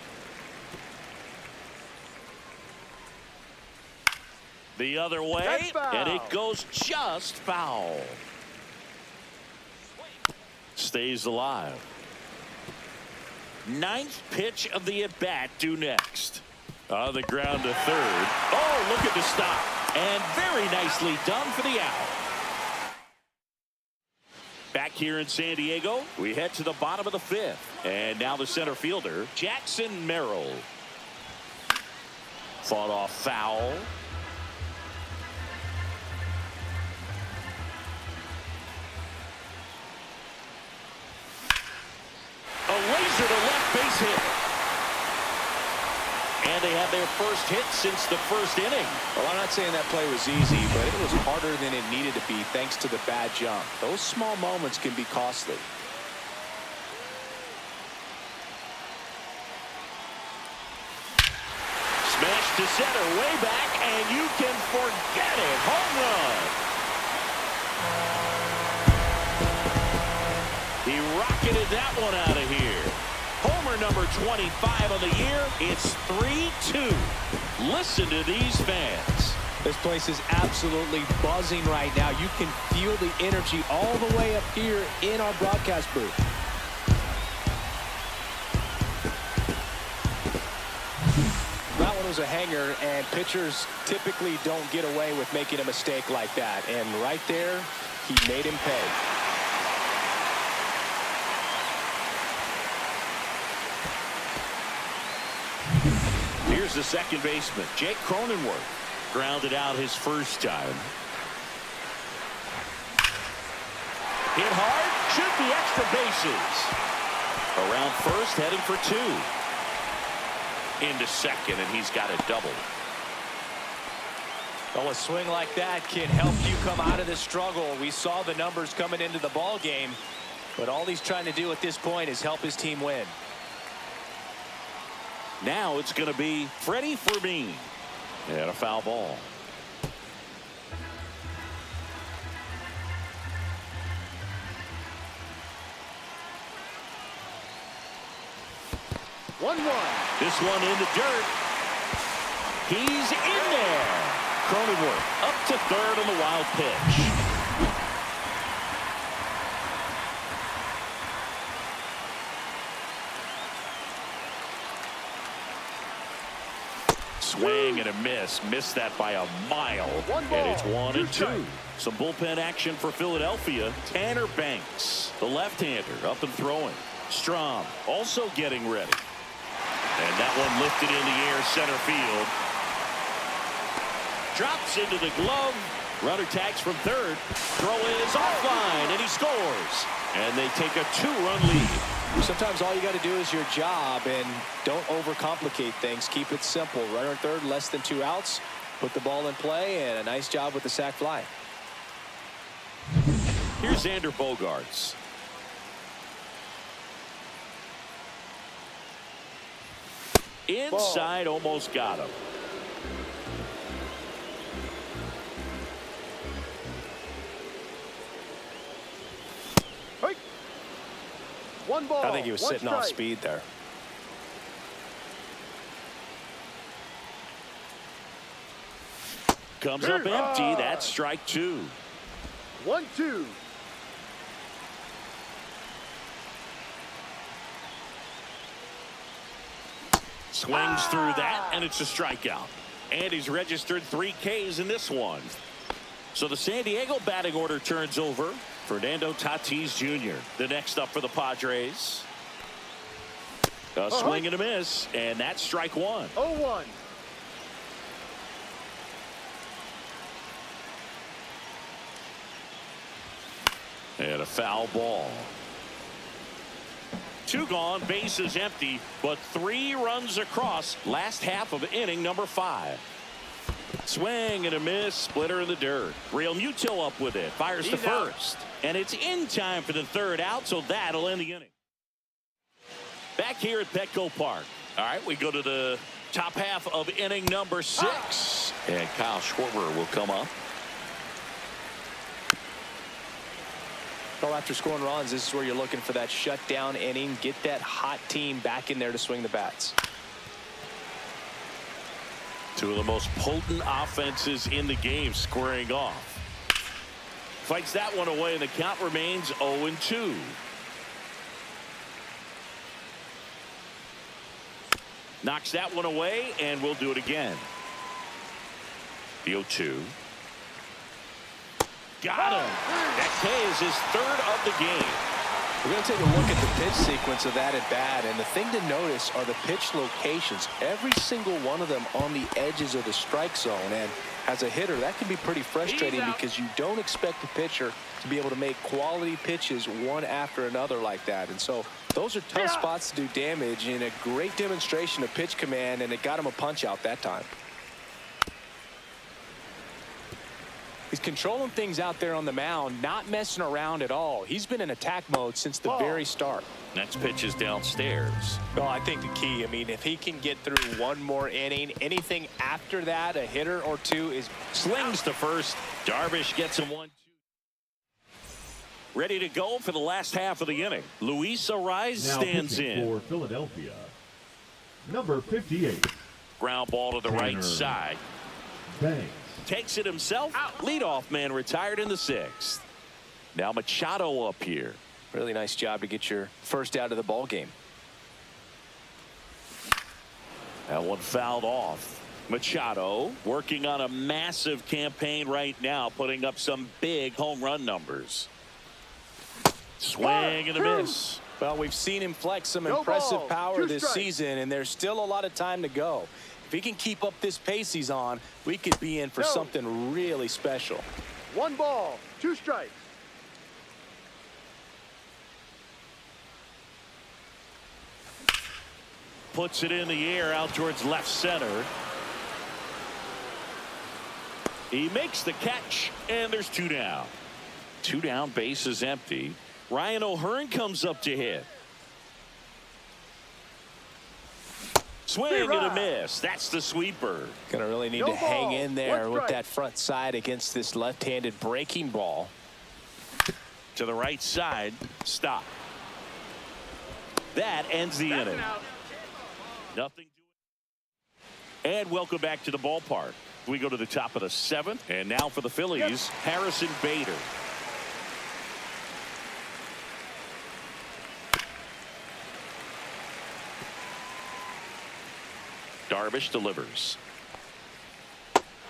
[SPEAKER 1] The other way, and it goes just foul. Stays alive. Ninth pitch of the at-bat due next. On the ground to third. Oh, look at the stop. And very nicely done for the out. Back here in San Diego, we head to the bottom of the fifth. And now the center fielder, Jackson Merrill. Fought off foul. A laser to left base hit. And they have their first hit since the first inning.
[SPEAKER 2] Well, I'm not saying that play was easy, but it was harder than it needed to be thanks to the bad jump. Those small moments can be costly.
[SPEAKER 1] Smash to center, way back, and you can forget it. Home run. He rocketed that one out of here. Homer number 25 of the year. It's 3-2. Listen to these fans.
[SPEAKER 2] This place is absolutely buzzing right now. You can feel the energy all the way up here in our broadcast booth. That one was a hanger, and pitchers typically don't get away with making a mistake like that. And right there, he made him pay.
[SPEAKER 1] Here's the second baseman, Jake Cronenworth. Grounded out his first time. Hit hard, shoot the extra bases. Around first, heading for two. Into second, and he's got a double.
[SPEAKER 2] Well, a swing like that can help you come out of this struggle. We saw the numbers coming into the ball game, but all he's trying to do at this point is help his team win.
[SPEAKER 1] Now it's going to be Freddy Fermin. And a foul ball. This one in the dirt. He's in there. Cronenworth up to third on the wild pitch. Swing and a miss. Missed that by a mile. And it's 1-2. Some bullpen action for Philadelphia. Tanner Banks, the left-hander, up and throwing. Strom also getting ready. And that one lifted in the air, center field. Drops into the glove. Runner tags from third. Throw is offline, and he scores. And they take a 2-run lead.
[SPEAKER 2] Sometimes all you got to do is your job, and don't overcomplicate things. Keep it simple. Runner third, less than 2 outs. Put the ball in play, and a nice job with the sac fly.
[SPEAKER 1] Here's Xander Bogaerts. Inside, almost got him.
[SPEAKER 5] One ball.
[SPEAKER 2] I think he was sitting off speed there.
[SPEAKER 1] Comes up empty. That's strike 2.
[SPEAKER 5] 1-2.
[SPEAKER 1] Swings through that, and it's a strikeout. And he's registered 3 Ks in this one. So the San Diego batting order turns over. Fernando Tatis Jr. the next up for the Padres. A swing and a miss, and that's strike 1.
[SPEAKER 5] 0-1.
[SPEAKER 1] And a foul ball. 2 gone, bases empty, but 3 runs across last half of inning number 5. Swing and a miss, splitter in the dirt. Real Muto up with it, fires to first. And it's in time for the third out, so that'll end the inning. Back here at Petco Park. All right, we go to the top half of inning number 6. And Kyle Schwarber will come up.
[SPEAKER 2] Well, after scoring runs, this is where you're looking for that shutdown inning. Get that hot team back in there to swing the bats.
[SPEAKER 1] Two of the most potent offenses in the game squaring off. Fights that one away, and the count remains 0-2. Knocks that one away, and we'll do it again. The 0-2. Got him. That K is his third of the game.
[SPEAKER 2] We're going to take a look at the pitch sequence of that at bat, and the thing to notice are the pitch locations. Every single one of them on the edges of the strike zone, and as a hitter, that can be pretty frustrating because you don't expect the pitcher to be able to make quality pitches one after another like that. And so those are tough spots to do damage, and a great demonstration of pitch command, and it got him a punch out that time. He's controlling things out there on the mound, not messing around at all. He's been in attack mode since the very start.
[SPEAKER 1] Next pitch is downstairs.
[SPEAKER 2] Well, I think the key, I mean, if he can get through one more inning, anything after that, a hitter or two is
[SPEAKER 1] slings to first. Darvish gets him 1-2. Ready to go for the last half of the inning. Luis Ariz stands in
[SPEAKER 3] for Philadelphia. Number 58.
[SPEAKER 1] Ground ball to the right side.
[SPEAKER 3] Banks.
[SPEAKER 1] Takes it himself. Leadoff man retired in the 6th. Now Machado up here.
[SPEAKER 2] Really nice job to get your first out of the ball game.
[SPEAKER 1] That one fouled off. Machado working on a massive campaign right now, putting up some big home run numbers. Swing and a miss.
[SPEAKER 2] Well, we've seen him flex some impressive power this season, and there's still a lot of time to go. If he can keep up this pace he's on, we could be in for something really special.
[SPEAKER 5] 1 ball, 2 strikes.
[SPEAKER 1] Puts it in the air out towards left center. He makes the catch, and there's 2 down. 2 down, base is empty. Ryan O'Hearn comes up to hit. Swing and a miss. That's the sweeper.
[SPEAKER 2] Gonna really need to hang in there with that front side against this left-handed breaking ball.
[SPEAKER 1] To the right side. Stop. That ends the inning. Nothing. And welcome back to the ballpark. We go to the top of the 7th. And now for the Phillies, Harrison Bader. Darvish delivers.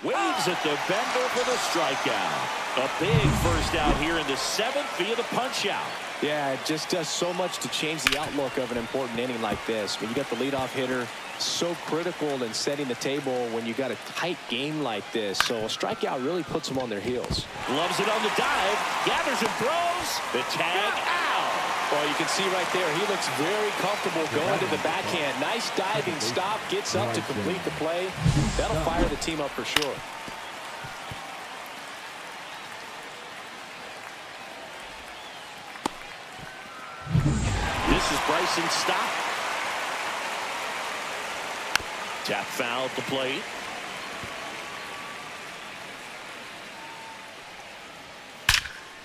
[SPEAKER 1] Waves at the bender for the strikeout. A big first out here in the 7th via the punch out.
[SPEAKER 2] Yeah, it just does so much to change the outlook of an important inning like this. When you got the leadoff hitter, so critical in setting the table when you got a tight game like this. So a strikeout really puts them on their heels.
[SPEAKER 1] Loves it on the dive. Gathers and throws. The tag out.
[SPEAKER 2] Well, you can see right there, he looks very comfortable going to the backhand. Nice diving stop, gets up to complete the play. That'll fire the team up for sure.
[SPEAKER 1] This is Bryson stop. Tap foul at the plate.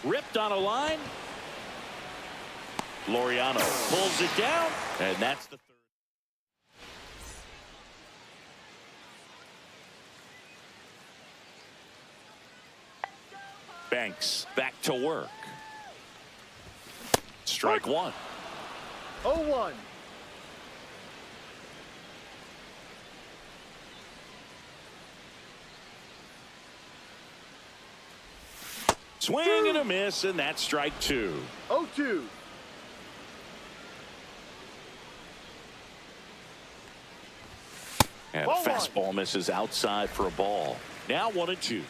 [SPEAKER 1] Ripped on a line. Laureano pulls it down, and that's the 3rd. Banks back to work. Strike 1.
[SPEAKER 5] 0-1.
[SPEAKER 1] Swing and a miss, and that's strike 2.
[SPEAKER 5] 0-2.
[SPEAKER 1] And fastball misses outside for a ball. Now 1-2.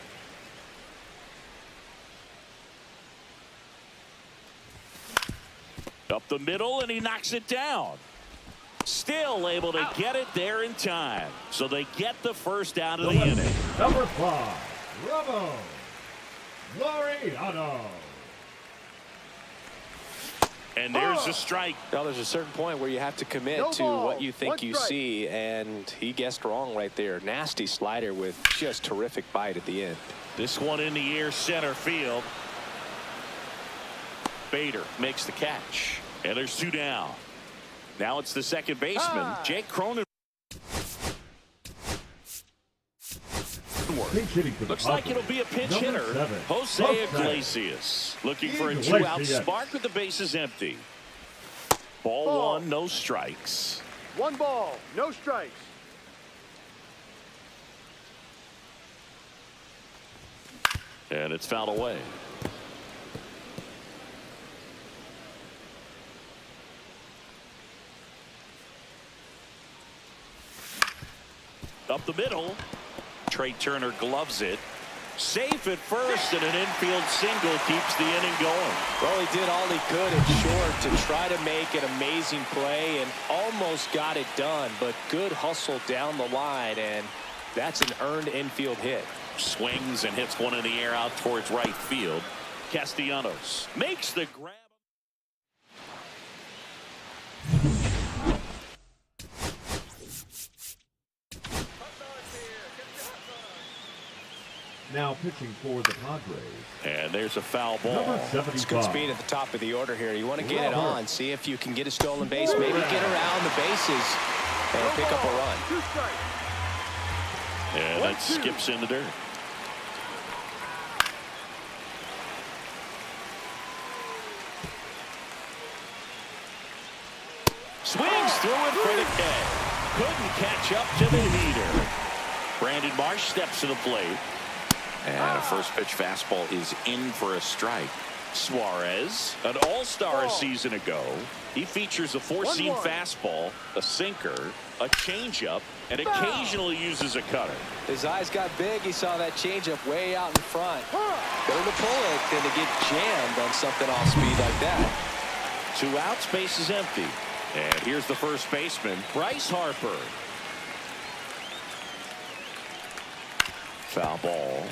[SPEAKER 1] Up the middle, and he knocks it down. Still able to get it there in time. So they get the first out of the inning.
[SPEAKER 3] Number 5, Ramon Laureano.
[SPEAKER 1] And there's a strike.
[SPEAKER 2] Well, there's a certain point where you have to commit to what you think you see, and he guessed wrong right there. Nasty slider with just terrific bite at the end.
[SPEAKER 1] This one in the air, center field. Bader makes the catch, and there's 2 down. Now it's the second baseman, Jake Cronenworth.
[SPEAKER 3] Pinch hitting for the
[SPEAKER 1] Looks like
[SPEAKER 3] Padres.
[SPEAKER 1] it'll be a pinch
[SPEAKER 3] Number
[SPEAKER 1] hitter.
[SPEAKER 3] 7,
[SPEAKER 1] Jose
[SPEAKER 3] Jose
[SPEAKER 1] Iglesias looking for a
[SPEAKER 3] Iglesias.
[SPEAKER 1] two-out spark with the bases empty. Ball 1, no strikes.
[SPEAKER 5] 1 ball, no strikes.
[SPEAKER 1] And it's fouled away. Up the middle. Trea Turner gloves it. Safe at first, and an infield single keeps the inning going.
[SPEAKER 2] Well, he did all he could in short to try to make an amazing play and almost got it done, but good hustle down the line, and that's an earned infield hit.
[SPEAKER 1] Swings and hits one in the air out towards right field. Castellanos makes the grab.
[SPEAKER 3] Now pitching for the Padres.
[SPEAKER 1] And there's a foul ball.
[SPEAKER 3] Number
[SPEAKER 2] It's good
[SPEAKER 3] 75.
[SPEAKER 2] speed at the top of the order here. You want to get it on, see if you can get a stolen base, maybe get around the bases and pick up a run.
[SPEAKER 5] 2 strikes.
[SPEAKER 1] And that skips in the dirt. Swings through it for the K. Couldn't catch up to the heater. Brandon Marsh steps to the plate. And a first pitch fastball is in for a strike. Suarez, an all-star a season ago. He features a 4-seam fastball, a sinker, a changeup, and occasionally uses a cutter.
[SPEAKER 2] His eyes got big. He saw that changeup way out in front. Better to pull it than to get jammed on something off speed like that.
[SPEAKER 1] 2 outs, base is empty. And here's the first baseman, Bryce Harper. Foul ball.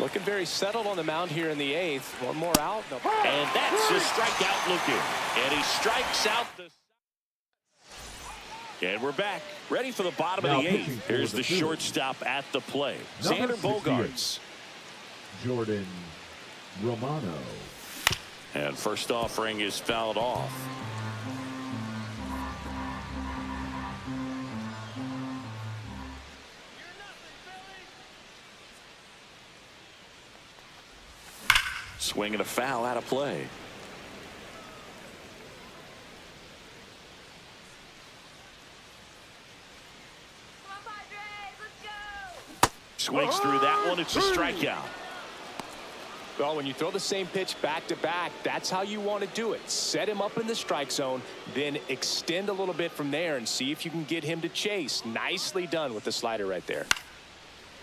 [SPEAKER 2] Looking very settled on the mound here in the 8th. One more out.
[SPEAKER 1] And that's a strikeout looking. And he strikes out the... And we're back. Ready for the bottom
[SPEAKER 3] Now
[SPEAKER 1] of the 8th.
[SPEAKER 3] pitching for
[SPEAKER 1] Here's
[SPEAKER 3] the
[SPEAKER 1] the
[SPEAKER 3] Phillies.
[SPEAKER 1] shortstop at the plate.
[SPEAKER 3] Number
[SPEAKER 1] Xander
[SPEAKER 3] 68.
[SPEAKER 1] Bogaerts.
[SPEAKER 3] Jordan Romano.
[SPEAKER 1] And first offering is fouled off. Swing and a foul out of play.
[SPEAKER 4] Come on, Padres, let's go!
[SPEAKER 1] Swings through that one. It's a strikeout.
[SPEAKER 2] Well, when you throw the same pitch back to back, that's how you want to do it. Set him up in the strike zone, then extend a little bit from there and see if you can get him to chase. Nicely done with the slider right there.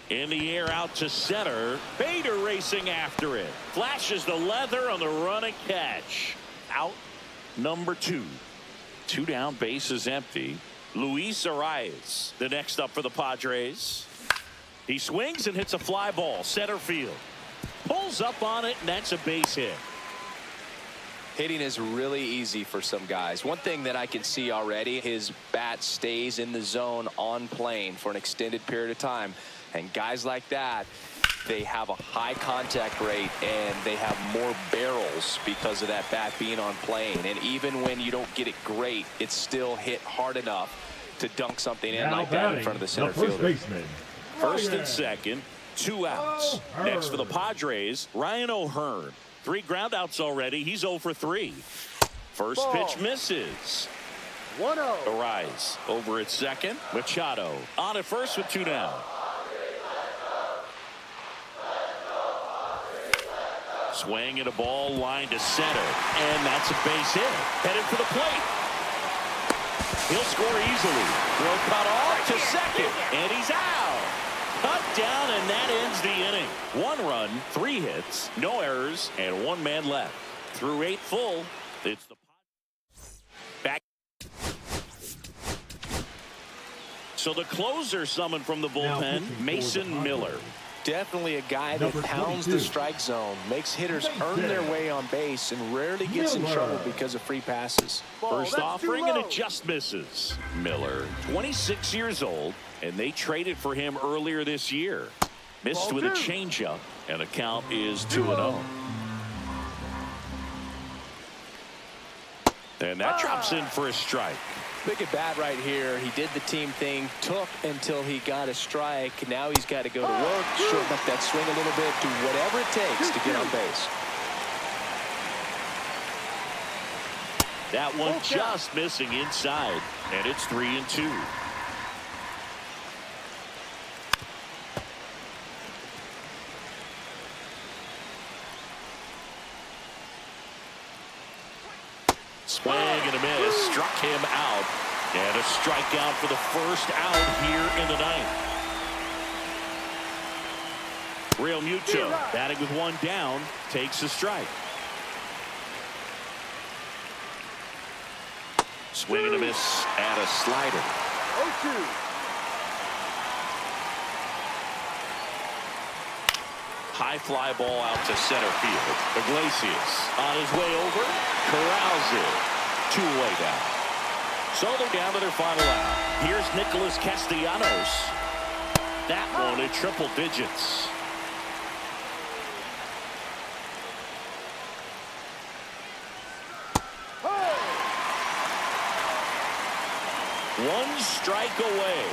[SPEAKER 1] In the air out to center. Bader racing after it. Flashes the leather on the run and catch. Out number 2. 2 down, base is empty. Luis Arias, the next up for the Padres. He swings and hits a fly ball, center field. Pulls up on it, and that's a base hit.
[SPEAKER 2] Hitting is really easy for some guys. One thing that I can see already, his bat stays in the zone on plane for an extended period of time. And guys like that, they have a high contact rate and they have more barrels because of that bat being on plane. And even when you don't get it great, it's still hit hard enough to dunk something in
[SPEAKER 3] Now
[SPEAKER 2] like that in front of the center
[SPEAKER 3] first
[SPEAKER 2] fielder.
[SPEAKER 3] baseman.
[SPEAKER 1] First and second, 2 outs.
[SPEAKER 3] O'Hearn.
[SPEAKER 1] Next for the Padres, Ryan O'Hearn. 3 groundouts already. He's 0 for 3. First
[SPEAKER 5] Ball.
[SPEAKER 1] pitch misses.
[SPEAKER 5] 1-0.
[SPEAKER 1] Arise over at second. Machado on at first with 2 down. Swing and a ball line to center. And that's a base hit. Headed for the plate. He'll score easily. Throw cut off to second. And he's out. Cut down, and that ends the inning. 1 run, 3 hits, no errors, and 1 man left. Through 8 full, it's the back. So the closer summoned from the bullpen, Mason Miller.
[SPEAKER 2] Definitely a guy that
[SPEAKER 3] Number
[SPEAKER 2] pounds
[SPEAKER 3] 22.
[SPEAKER 2] the strike zone, makes hitters earn their way on base, and rarely gets in
[SPEAKER 3] Miller.
[SPEAKER 2] trouble because of free passes.
[SPEAKER 1] First
[SPEAKER 5] that's
[SPEAKER 1] offering,
[SPEAKER 5] too
[SPEAKER 1] and
[SPEAKER 5] low.
[SPEAKER 1] it just misses. Miller, 26 years old, and they traded for him earlier this year. Missed
[SPEAKER 5] Ball
[SPEAKER 1] with a
[SPEAKER 5] 2.
[SPEAKER 1] changeup, and the count is 2-0. And that drops in for a strike.
[SPEAKER 2] Big at bat right here. He did the team thing, took until he got a strike. Now he's got to go to work, shorten up that swing a little bit, do whatever it takes to get on base.
[SPEAKER 1] That one just missing inside, and it's 3-2. Swing and a miss, struck him out, and a strikeout for the first out here in the ninth. Real Muto batting with one down, takes a strike. Swing and a miss and a slider.
[SPEAKER 5] 0-2.
[SPEAKER 1] High fly ball out to center field. Iglesias on his way over, corrals it. Two-way down. So they're down to their final out. Here's Nicholas Castellanos. That one in triple digits. One strike away.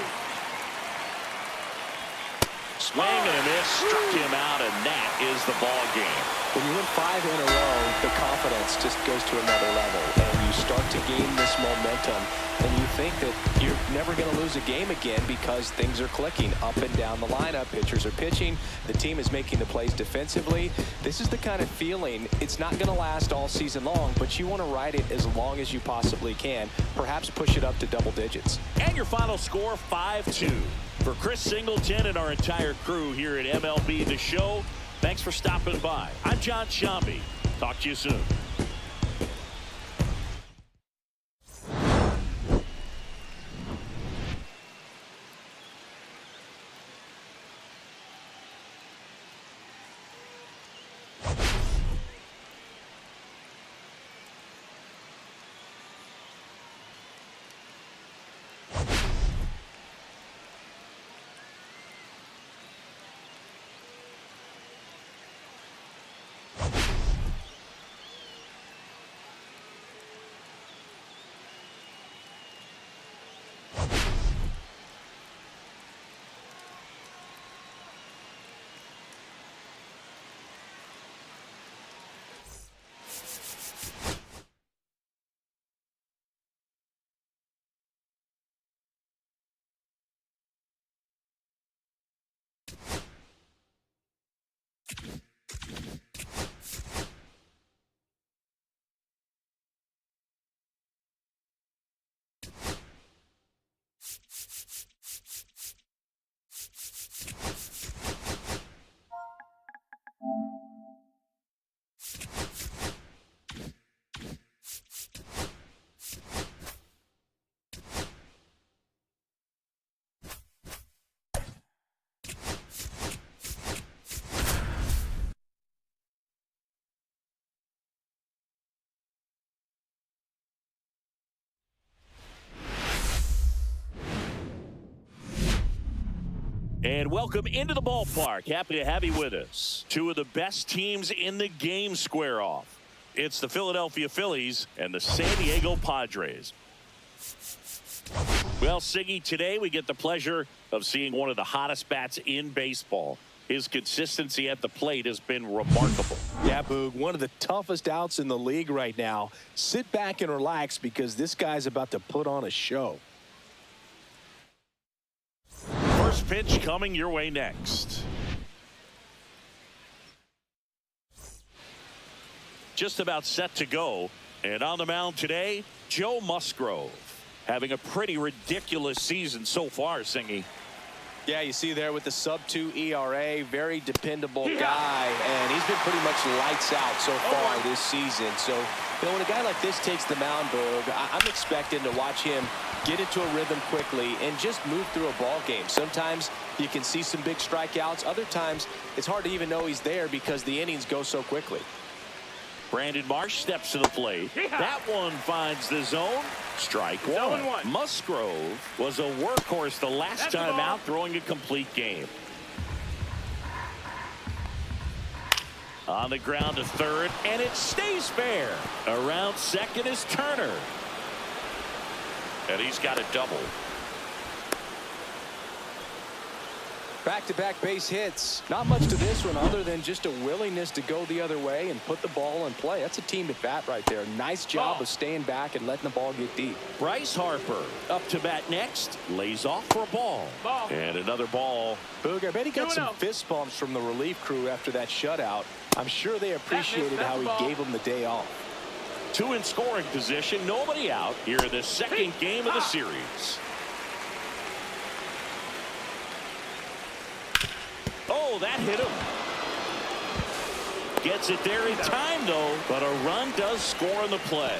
[SPEAKER 1] Swing and a miss, struck him out, and that is the ball game.
[SPEAKER 2] When you win 5 in a row, the confidence just goes to another level, and you start to gain this momentum, and you think that you're never going to lose a game again because things are clicking up and down the lineup. Pitchers are pitching. The team is making the plays defensively. This is the kind of feeling, it's not going to last all season long, but you want to ride it as long as you possibly can. Perhaps push it up to double digits.
[SPEAKER 1] And your final score, 5-2. For Chris Singleton and our entire crew here at MLB The Show, thanks for stopping by. I'm John Shambi. Talk to you soon. And welcome into the ballpark. Happy to have you with us. Two of the best teams in the game square off. It's the Philadelphia Phillies and the San Diego Padres. Well, Siggy, today we get the pleasure of seeing one of the hottest bats in baseball. His consistency at the plate has been remarkable.
[SPEAKER 2] Yeah, Boog, one of the toughest outs in the league right now. Sit back and relax because this guy's about to put on a show.
[SPEAKER 1] First pitch coming your way next. Just about set to go. And on the mound today, Joe Musgrove. Having a pretty ridiculous season so far, Singy.
[SPEAKER 2] Yeah, you see there with the sub-2 ERA, very dependable guy, and he's been pretty much lights out so far this season. So, you know, when a guy like this takes the mound, Berg, I'm expecting to watch him get into a rhythm quickly and just move through a ball game. Sometimes you can see some big strikeouts. Other times it's hard to even know he's there because the innings go so quickly.
[SPEAKER 1] Brandon Marsh steps to the plate. That one finds the zone. Strike one. Musgrove was a workhorse the last time out, throwing a complete game. On the ground to third, and it stays fair. Around second is Turner. And he's got a double.
[SPEAKER 2] Back-to-back base hits. Not much to this one other than just a willingness to go the other way and put the ball in play. That's a team at bat right there. Nice job of staying back and letting the ball get deep.
[SPEAKER 1] Bryce Harper up to bat next. Lays off for a ball. And another ball.
[SPEAKER 2] Boog, I bet he got some fist bumps from the relief crew after that shutout. I'm sure they appreciated how he gave them the day off.
[SPEAKER 1] 2 in scoring position. Nobody out here in the second game of the series. Oh, that hit him. Gets it there in time, though, but a run does score on the play.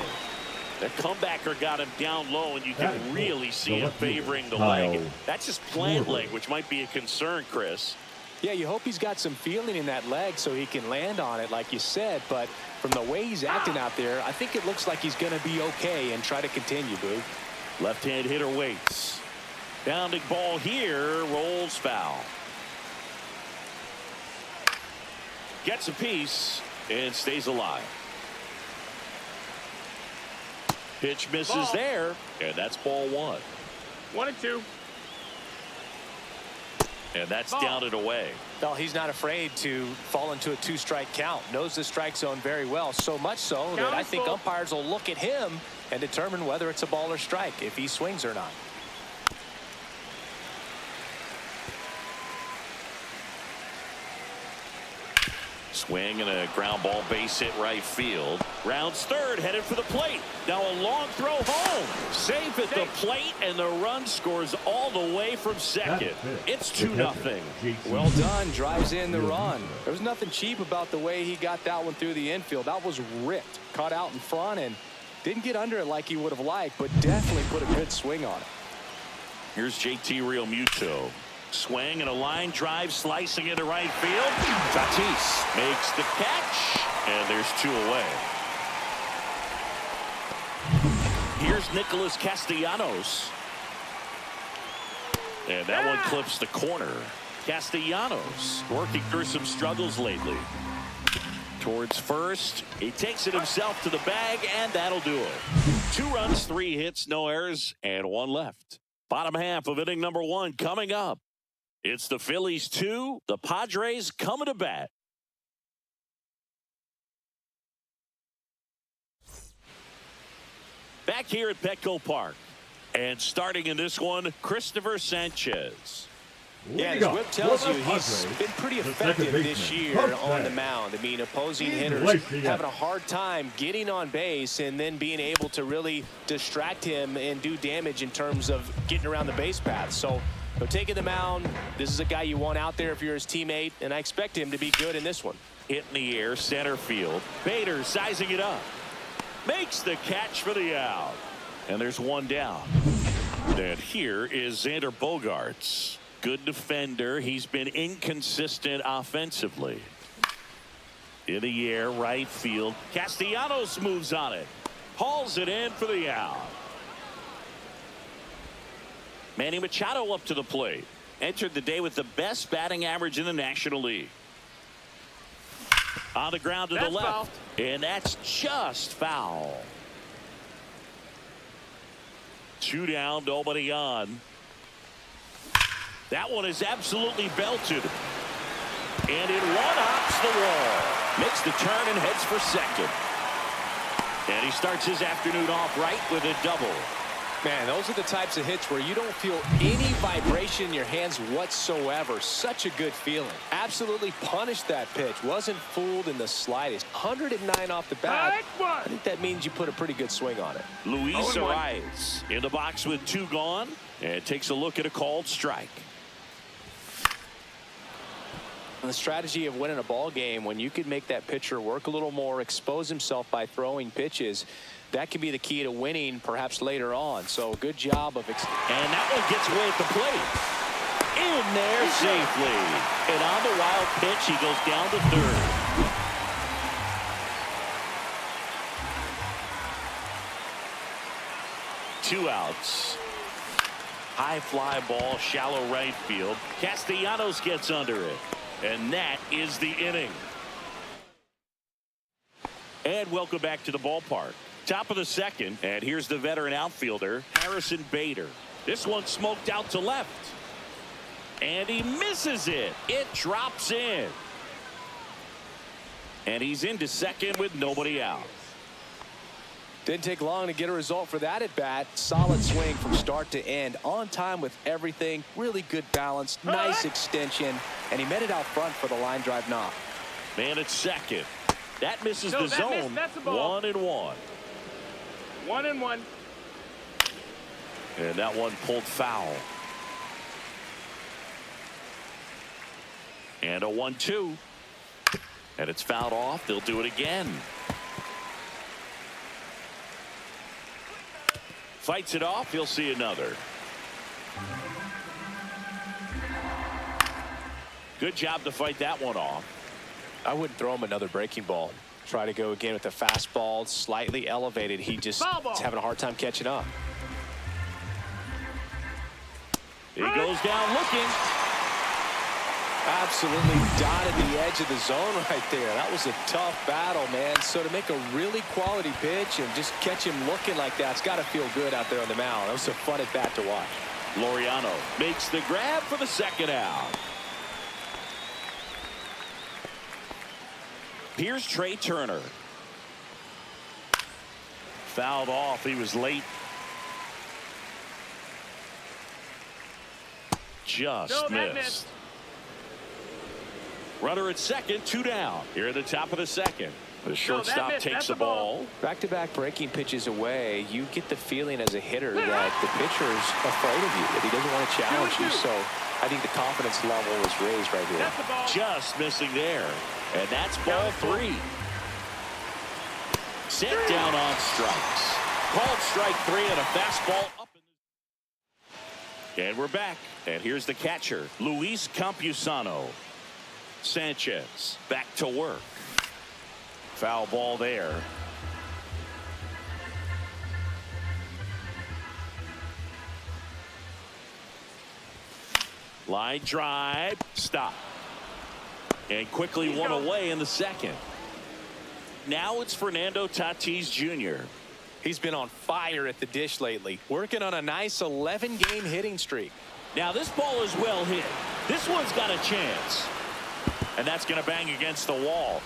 [SPEAKER 1] The comebacker got him down low, and you can really see him favoring the leg. That's just plant leg, which might be a concern, Chris.
[SPEAKER 2] Yeah, you hope he's got some feeling in that leg so he can land on it, like you said. But from the way he's acting out there, I think it looks like he's going to be okay and try to continue, Boo.
[SPEAKER 1] Left-hand hitter waits. Bounding ball here, rolls foul. Gets a piece and stays alive. Pitch misses there, and that's ball 1.
[SPEAKER 5] 1-2.
[SPEAKER 1] And that's down and away.
[SPEAKER 2] Well, he's not afraid to fall into a 2-strike count. Knows the strike zone very well, so much so that I think umpires will look at him and determine whether it's a ball or strike, if he swings or not.
[SPEAKER 1] Swing and a ground ball, base hit right field. Rounds third, headed for the plate. Now a long throw home. Safe at the plate, and the run scores all the way from second. It's 2-0.
[SPEAKER 2] Well done. Drives in the run. There was nothing cheap about the way he got that one through the infield. That was ripped. Caught out in front and didn't get under it like he would have liked, but definitely put a good swing on it.
[SPEAKER 1] Here's JT Realmuto. Swing and a line drive, slicing into right field. Tatis makes the catch, and there's 2 away. Here's Nicholas Castellanos. And that one clips the corner. Castellanos working through some struggles lately. Towards first. He takes it himself to the bag, and that'll do it. 2 runs, 3 hits, no errors, and 1 left. Bottom half of inning number 1 coming up. It's the Phillies 2, the Padres coming to bat. Back here at Petco Park. And starting in this one, Christopher Sanchez.
[SPEAKER 2] Yeah, as Whip tells you, he's been pretty effective this year on the mound. I mean, opposing hitters having a hard time getting on base and then being able to really distract him and do damage in terms of getting around the base path. So, taking the mound, this is a guy you want out there if you're his teammate, and I expect him to be good in this one.
[SPEAKER 1] Hit in the air, center field. Bader sizing it up. Makes the catch for the out. And there's 1 down. And here is Xander Bogaerts. Good defender. He's been inconsistent offensively. In the air, right field. Castellanos moves on it. Hauls it in for the out. Manny Machado up to the plate. Entered the day with the best batting average in the National League. On the ground to the left. Foul. And that's just foul. 2 down, nobody on. That one is absolutely belted. And it one-hops the wall. Makes the turn and heads for second. And he starts his afternoon off right with a double.
[SPEAKER 2] Man, those are the types of hits where you don't feel any vibration in your hands whatsoever. Such a good feeling. Absolutely punished that pitch. Wasn't fooled in the slightest. 109 off the bat. I think that means you put a pretty good swing on it.
[SPEAKER 1] Luis Arias in the box with 2 gone and takes a look at a called strike.
[SPEAKER 2] The strategy of winning a ball game, when you can make that pitcher work a little more, expose himself by throwing pitches, that can be the key to winning perhaps later on. So good job of and
[SPEAKER 1] that one gets away at the plate. In there safely. And on the wild pitch, he goes down to third. Two outs. High fly ball, shallow right field. Castellanos gets under it. And that is the inning. And welcome back to the ballpark. Top of the second, and here's the veteran outfielder, Harrison Bader. This one smoked out to left. And he misses it. It drops in. And he's into second with nobody out.
[SPEAKER 2] Didn't take long to get a result for that at bat. Solid swing from start to end. On time with everything. Really good balance. Nice extension. And he met it out front for the line drive knock.
[SPEAKER 1] Man at second. That misses the zone.
[SPEAKER 5] That's a ball.
[SPEAKER 1] 1-1.
[SPEAKER 5] 1-1.
[SPEAKER 1] And that one pulled foul. And a 1-2. And it's fouled off. They'll do it again. Fights it off. He'll see another. Good job to fight that one off.
[SPEAKER 2] I wouldn't throw him another breaking ball. Try to go again with the fastball, slightly elevated. He just is having a hard time catching up.
[SPEAKER 1] He goes down looking.
[SPEAKER 2] Absolutely dotted the edge of the zone right there. That was a tough battle, man. So to make a really quality pitch and just catch him looking like that, it's got to feel good out there on the mound. That was a fun at bat to watch.
[SPEAKER 1] Laureano makes the grab for the second out. Here's Trea Turner. Fouled off. He was late. Just missed. Runner at second, 2 down. Here at the top of the second. The shortstop takes the ball.
[SPEAKER 2] Back-to-back breaking pitches away. You get the feeling as a hitter that the pitcher's afraid of you, that he doesn't want to challenge you. So I think the confidence level is raised right here.
[SPEAKER 1] Just missing there. And that's ball 3. Sent down on strikes. Called strike 3 and a fastball up. And we're back. And here's the catcher, Luis Campusano. Sanchez back to work. Foul ball there. Line drive. Stop. And quickly one away in the second. Now it's Fernando Tatis Jr.
[SPEAKER 2] He's been on fire at the dish lately. Working on a nice 11-game hitting streak.
[SPEAKER 1] Now this ball is well hit. This one's got a chance. And that's going to bang against the wall.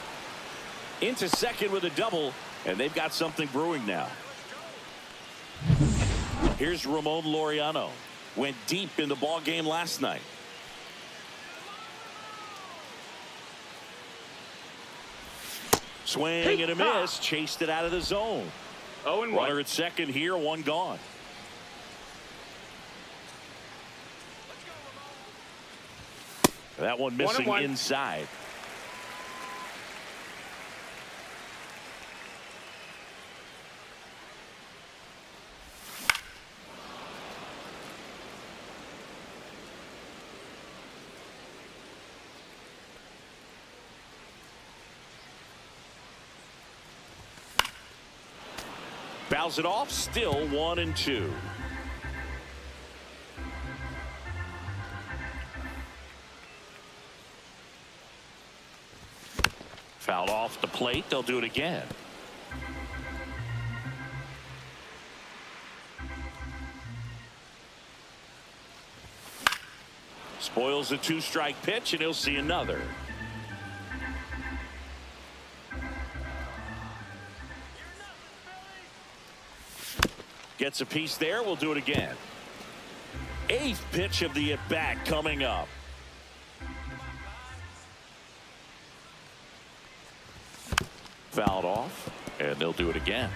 [SPEAKER 1] Into second with a double. And they've got something brewing now. Here's Ramon Laureano. Went deep in the ball game last night. Swing and a miss. Chased it out of the zone.
[SPEAKER 5] 0-1.
[SPEAKER 1] Runner at second here. 1 gone. That one missing inside. Fouls it off. Still 1-2. Fouled off the plate. They'll do it again. Spoils the 2-strike pitch, and he'll see another. Gets a piece there. We'll do it again. 8th pitch of the at-bat coming up. Fouled off, and they'll do it again.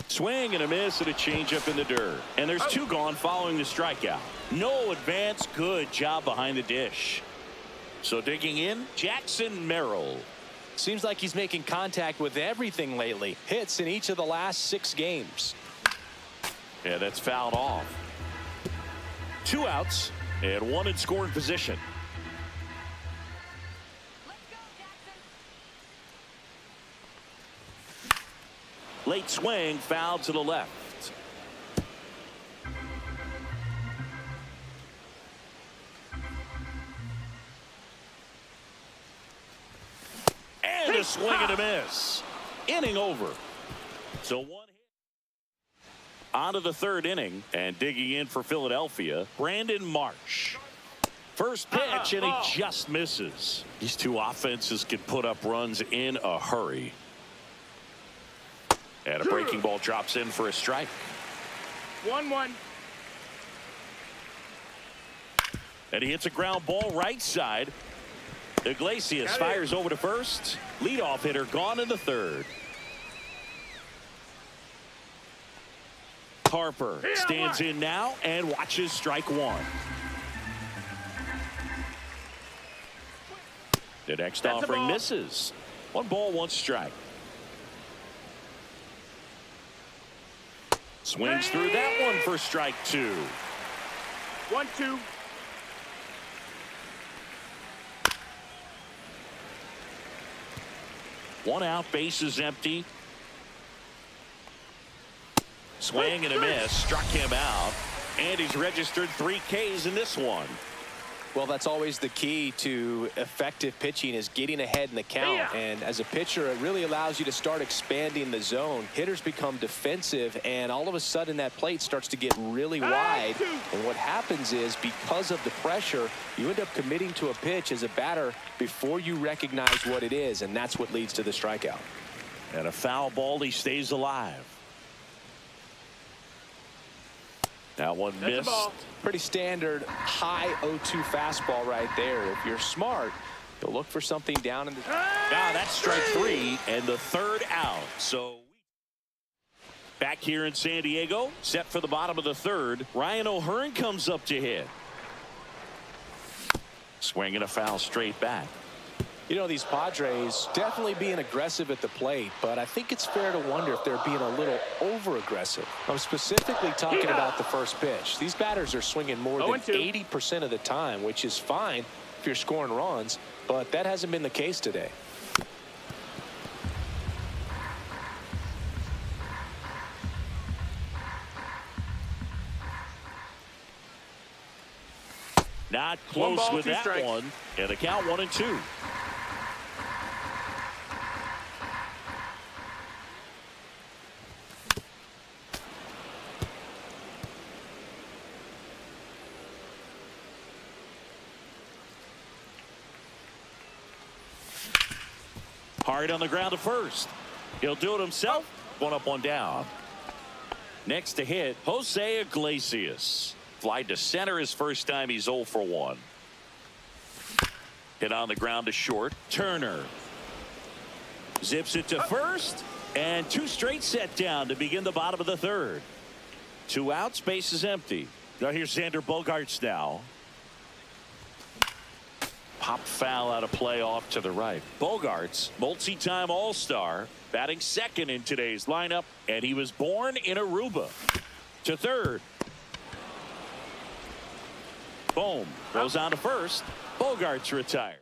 [SPEAKER 1] Swing and a miss and a changeup in the dirt. And there's 2 gone following the strikeout. No advance. Good job behind the dish. So digging in, Jackson Merrill.
[SPEAKER 2] Seems like he's making contact with everything lately. Hits in each of the last 6 games.
[SPEAKER 1] Yeah, that's fouled off. 2 outs and 1 in scoring position.
[SPEAKER 4] Let's go, Jackson.
[SPEAKER 1] Late swing, foul to the left. a swing and a miss. Inning over. So one hit. On to the third inning, and digging in for Philadelphia, Brandon Marsh. First pitch, and he just misses. These two offenses can put up runs in a hurry. And a breaking ball drops in for a strike.
[SPEAKER 5] 1-1.
[SPEAKER 1] And he hits a ground ball right side. Iglesias fires over to first. Leadoff hitter gone in the third. Harper stands in now and watches strike one. The next offering misses. 1 ball, 1 strike. Swings through that one for strike 2.
[SPEAKER 5] 1-2.
[SPEAKER 1] One out, bases empty. Swing and a miss, struck him out, and he's registered 3 Ks in this one.
[SPEAKER 2] Well, that's always the key to effective pitching, is getting ahead in the count. And as a pitcher, it really allows you to start expanding the zone. Hitters become defensive, and all of a sudden that plate starts to get really wide. And what happens is, because of the pressure, you end up committing to a pitch as a batter before you recognize what it is, and that's what leads to the strikeout.
[SPEAKER 1] And a foul ball, he stays alive. That one missed.
[SPEAKER 2] Pretty standard high 0-2 fastball right there. If you're smart, you'll look for something down in the...
[SPEAKER 1] That's strike 3 and the third out. So back here in San Diego, set for the bottom of the third. Ryan O'Hearn comes up to hit. Swing and a foul straight back.
[SPEAKER 2] You know, these Padres definitely being aggressive at the plate, but I think it's fair to wonder if they're being a little over-aggressive. I'm specifically talking about the first pitch. These batters are swinging more than 80% of the time, which is fine if you're scoring runs, but that hasn't been the case today.
[SPEAKER 1] Not close with that one, and the count 1-2. Hard on the ground to first. He'll do it himself. 1 up, 1 down. Next to hit, Jose Iglesias. Fly to center his first time. He's 0 for 1. Hit on the ground to short. Turner zips it to first, and 2 straight set down to begin the bottom of the third. 2 outs, base is empty. Now here's Xander Bogaerts now. Pop foul out of play off to the right. Bogaerts, multi-time All-Star, batting second in today's lineup, and he was born in Aruba. To third. Boom. Goes on to first. Bogaerts retired.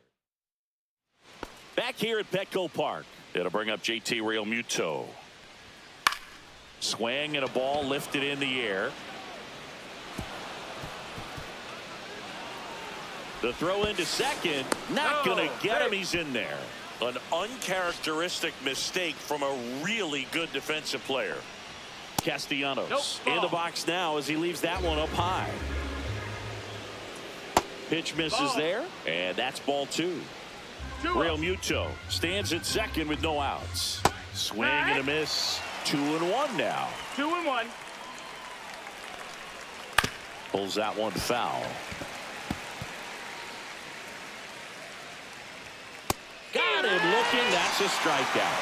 [SPEAKER 1] Back here at Petco Park. It'll bring up JT Realmuto. Swing and a ball lifted in the air. The throw into second, not going to get him. He's in there. An uncharacteristic mistake from a really good defensive player. Castellanos in the box now as he leaves that one up high. Pitch misses there, and that's ball 2. Realmuto stands at second with no outs. Swing and a miss. 2-1 now.
[SPEAKER 5] 2-1.
[SPEAKER 1] Pulls that one foul. Got him looking. That's a strikeout.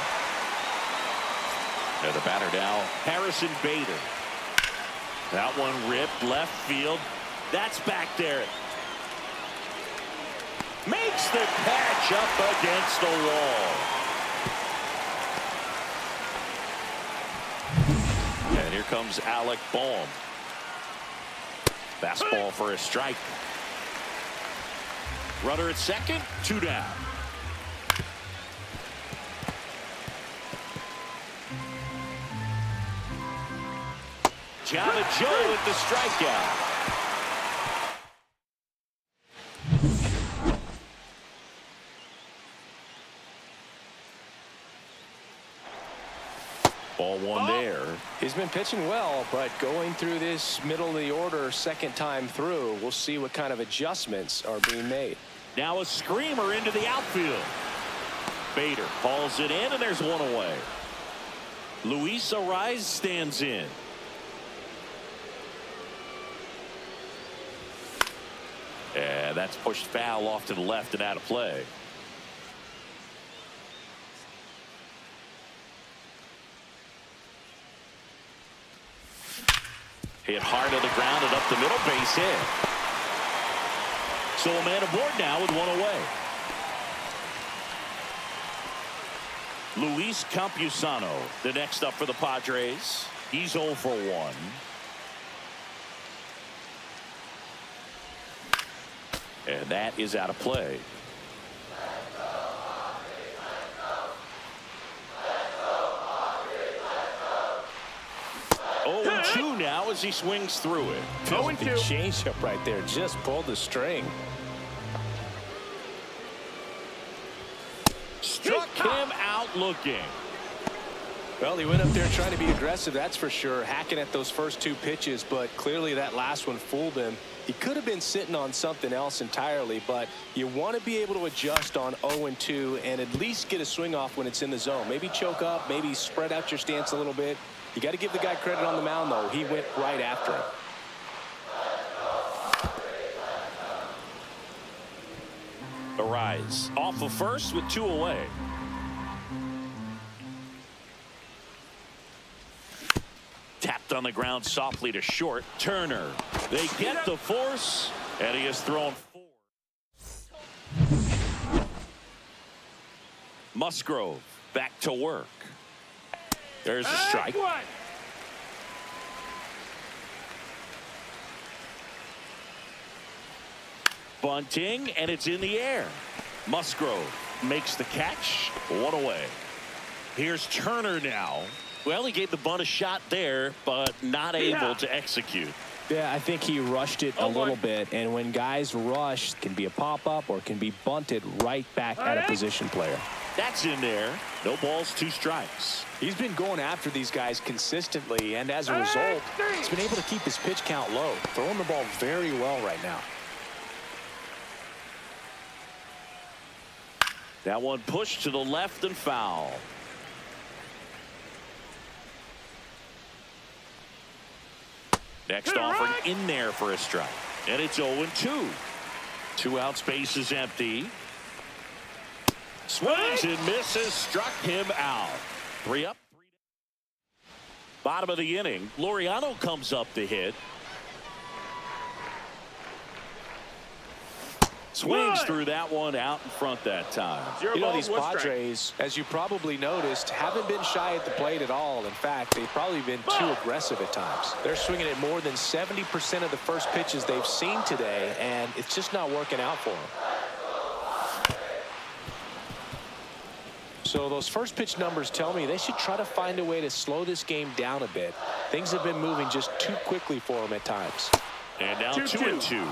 [SPEAKER 1] And the batter now, Harrison Bader. That one ripped left field. That's back there. Makes the catch up against the wall. And here comes Alec Bohm. Fastball for a strike. Runner at second, 2 down. Java Joe with the strikeout. Ball one there.
[SPEAKER 2] He's been pitching well, but going through this middle of the order second time through, we'll see what kind of adjustments are being made.
[SPEAKER 1] Now a screamer into the outfield. Bader hauls it in, and there's one away. Luis Ariz stands in. And that's pushed foul off to the left and out of play. Hit hard on the ground and up the middle, base hit. So a man aboard now with one away. Luis Campusano, the next up for the Padres. He's 0 for 1. And that is out of play. Oh, 2 now as he swings through it.
[SPEAKER 2] The changeup right there just pulled the string.
[SPEAKER 1] Struck him out looking.
[SPEAKER 2] Well, he went up there trying to be aggressive, that's for sure, hacking at those first 2 pitches, but clearly that last one fooled him. He could have been sitting on something else entirely, but you want to be able to adjust on 0-2 and at least get a swing off when it's in the zone. Maybe choke up, maybe spread out your stance a little bit. You got to give the guy credit on the mound, though. He went right after him.
[SPEAKER 1] Ariz off of first with 2 away. Tapped on the ground softly to short. Turner. They get the force, and he has thrown 4. Musgrove back to work. There's a strike. Bunting, and it's in the air. Musgrove makes the catch. 1 away. Here's Turner now. Well, he gave the bunt a shot there, but not able to execute.
[SPEAKER 2] Yeah, I think he rushed it a little bit, and when guys rush, it can be a pop-up or it can be bunted right back at a position player.
[SPEAKER 1] That's in there. No balls, 2 strikes.
[SPEAKER 2] He's been going after these guys consistently, and as a result, he's been able to keep his pitch count low, throwing the ball very well right now.
[SPEAKER 1] That one pushed to the left and foul. Next offering in there for a strike. And it's 0-2. 2 outs, base is empty. Swings and misses, struck him out. 3 up, 3 down. Bottom of the inning, Laureano comes up to hit. Swings through that one out in front that time.
[SPEAKER 2] You know, these Padres, as you probably noticed, haven't been shy at the plate at all. In fact, they've probably been too aggressive at times. They're swinging at more than 70% of the first pitches they've seen today, and it's just not working out for them. So those first pitch numbers tell me they should try to find a way to slow this game down a bit. Things have been moving just too quickly for them at times.
[SPEAKER 1] And now 2-2.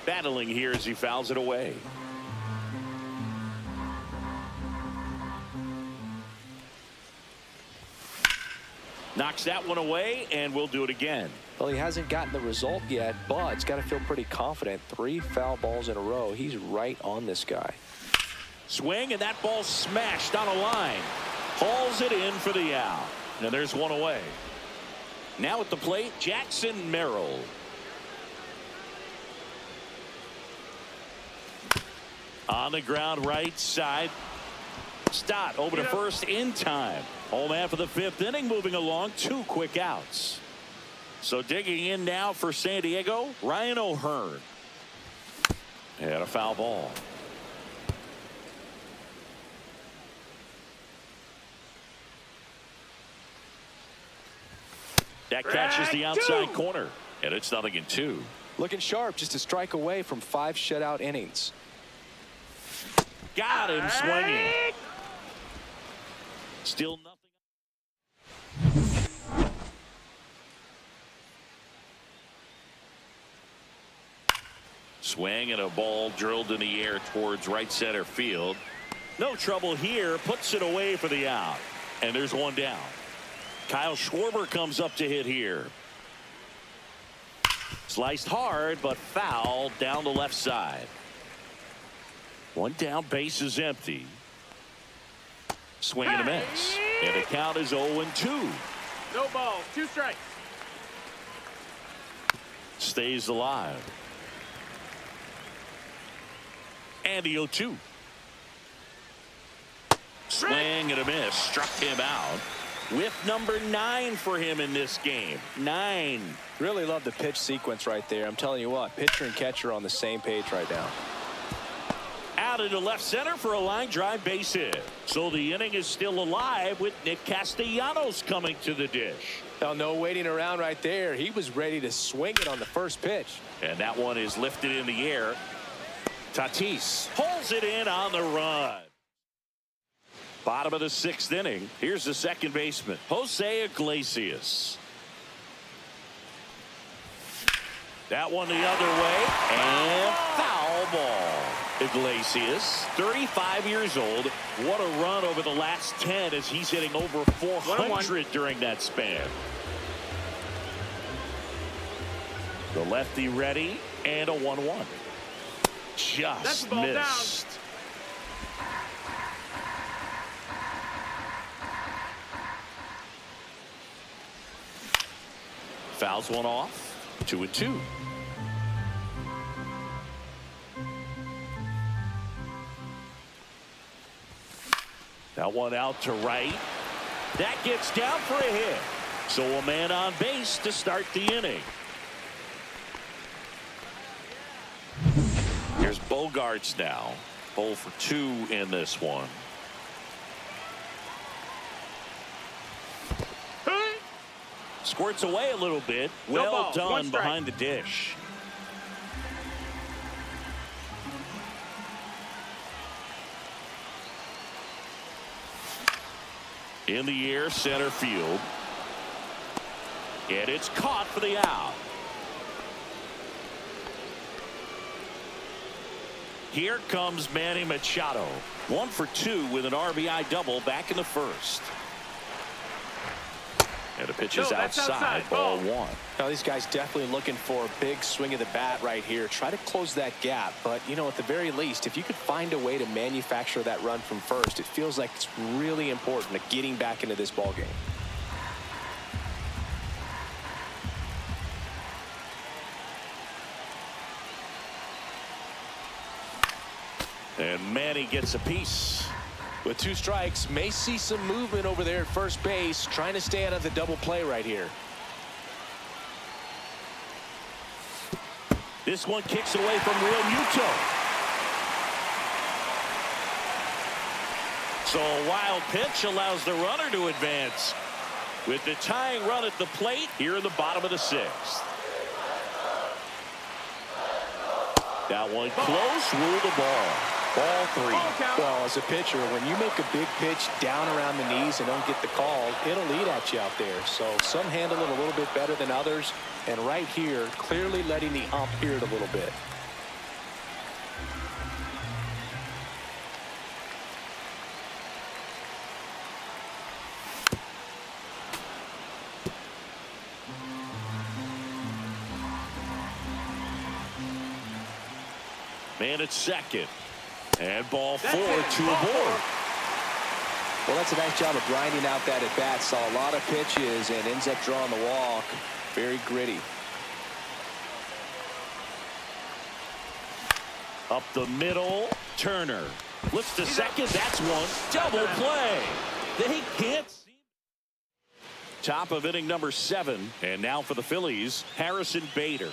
[SPEAKER 1] Battling here as he fouls it away. Knocks that one away, and we'll do it again.
[SPEAKER 2] Well, he hasn't gotten the result yet, but he's got to feel pretty confident. 3 foul balls in a row. He's right on this guy.
[SPEAKER 1] Swing, and that ball smashed on a line. Hauls it in for the out. And there's one away. Now at the plate, Jackson Merrill. On the ground, right side. Stott over to first in time. Home man for the 5th inning, moving along. 2 quick outs. So digging in now for San Diego, Ryan O'Hearn. And a foul ball. That catches the outside corner, and it's 0-2.
[SPEAKER 2] Looking sharp, just a strike away from 5 shutout innings.
[SPEAKER 1] Got him swinging. Still nothing. Swing and a ball drilled in the air towards right center field. No trouble here. Puts it away for the out. And there's one down. Kyle Schwarber comes up to hit here. Sliced hard, but foul down the left side. One down, base is empty. Swing and a miss. And the count is 0-2.
[SPEAKER 5] No balls, 2 strikes.
[SPEAKER 1] Stays alive. And the 0-2. Swing and a miss. Struck him out. Whip number 9 for him in this game. 9.
[SPEAKER 2] Really love the pitch sequence right there. I'm telling you what, pitcher and catcher are on the same page right now.
[SPEAKER 1] Out into left center for a line drive base hit. So the inning is still alive with Nick Castellanos coming to the dish.
[SPEAKER 2] Now, no waiting around right there. He was ready to swing it on the first pitch.
[SPEAKER 1] And that one is lifted in the air. Tatis pulls it in on the run. Bottom of the 6th inning. Here's the second baseman, Jose Iglesias. That one the other way, and foul ball. Iglesias, 35 years old. What a run over the last 10 as he's hitting over 400 during that span. The lefty ready, and a 1-1. Just missed. Fouls one off. 2-2. That one out to right. That gets down for a hit. So a man on base to start the inning. Here's Bogaerts now. 0 for 2 in this one. Squirts away a little bit. Well done behind the dish. In the air, center field. And it's caught for the out. Here comes Manny Machado. 1 for 2 with an RBI double back in the first. And the pitch is outside. Ball 1.
[SPEAKER 2] Now these guys definitely looking for a big swing of the bat right here. Try to close that gap. But, you know, at the very least, if you could find a way to manufacture that run from first, it feels like it's really important to getting back into this ball game.
[SPEAKER 1] And Manny gets a piece.
[SPEAKER 2] With 2 strikes, may see some movement over there at first base, trying to stay out of the double play right here.
[SPEAKER 1] This one kicks it away from Real Muto. So a wild pitch allows the runner to advance. With the tying run at the plate here in the bottom of the 6th. That one close, rule the ball. Ball 3.
[SPEAKER 2] Well, as a pitcher, when you make a big pitch down around the knees and don't get the call, it'll eat at you out there. So some handle it a little bit better than others. And right here, clearly letting the ump hear it a little bit.
[SPEAKER 1] Man at second. And ball 4 to a board.
[SPEAKER 2] Well, that's a nice job of grinding out that at bat. Saw a lot of pitches and ends up drawing the walk. Very gritty.
[SPEAKER 1] Up the middle, Turner. Looks to second. That's one. Double play. They can't see. Top of inning number 7. And now for the Phillies, Harrison Bader.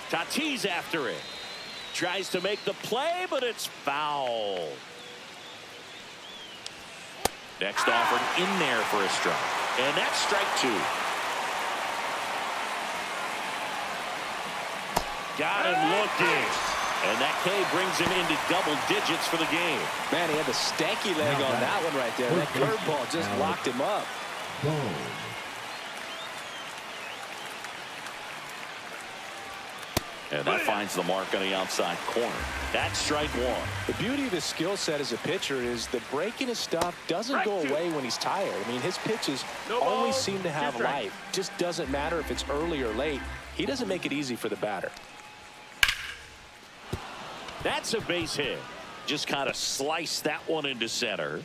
[SPEAKER 1] Tatis after it. Tries to make the play, but it's foul. Next offered in there for a strike. And that's strike 2. Got him looking. And that K brings him into double digits for the game.
[SPEAKER 2] Man, he had the stanky leg on that one right there. That curveball just locked him up.
[SPEAKER 1] And that finds the mark on the outside corner. That's strike one.
[SPEAKER 2] The beauty of his skill set as a pitcher is the break in his stuff doesn't go away when he's tired. I mean, his pitches always seem to have life. Just doesn't matter if it's early or late. He doesn't make it easy for the batter.
[SPEAKER 1] That's a base hit. Just kind of sliced that one into center.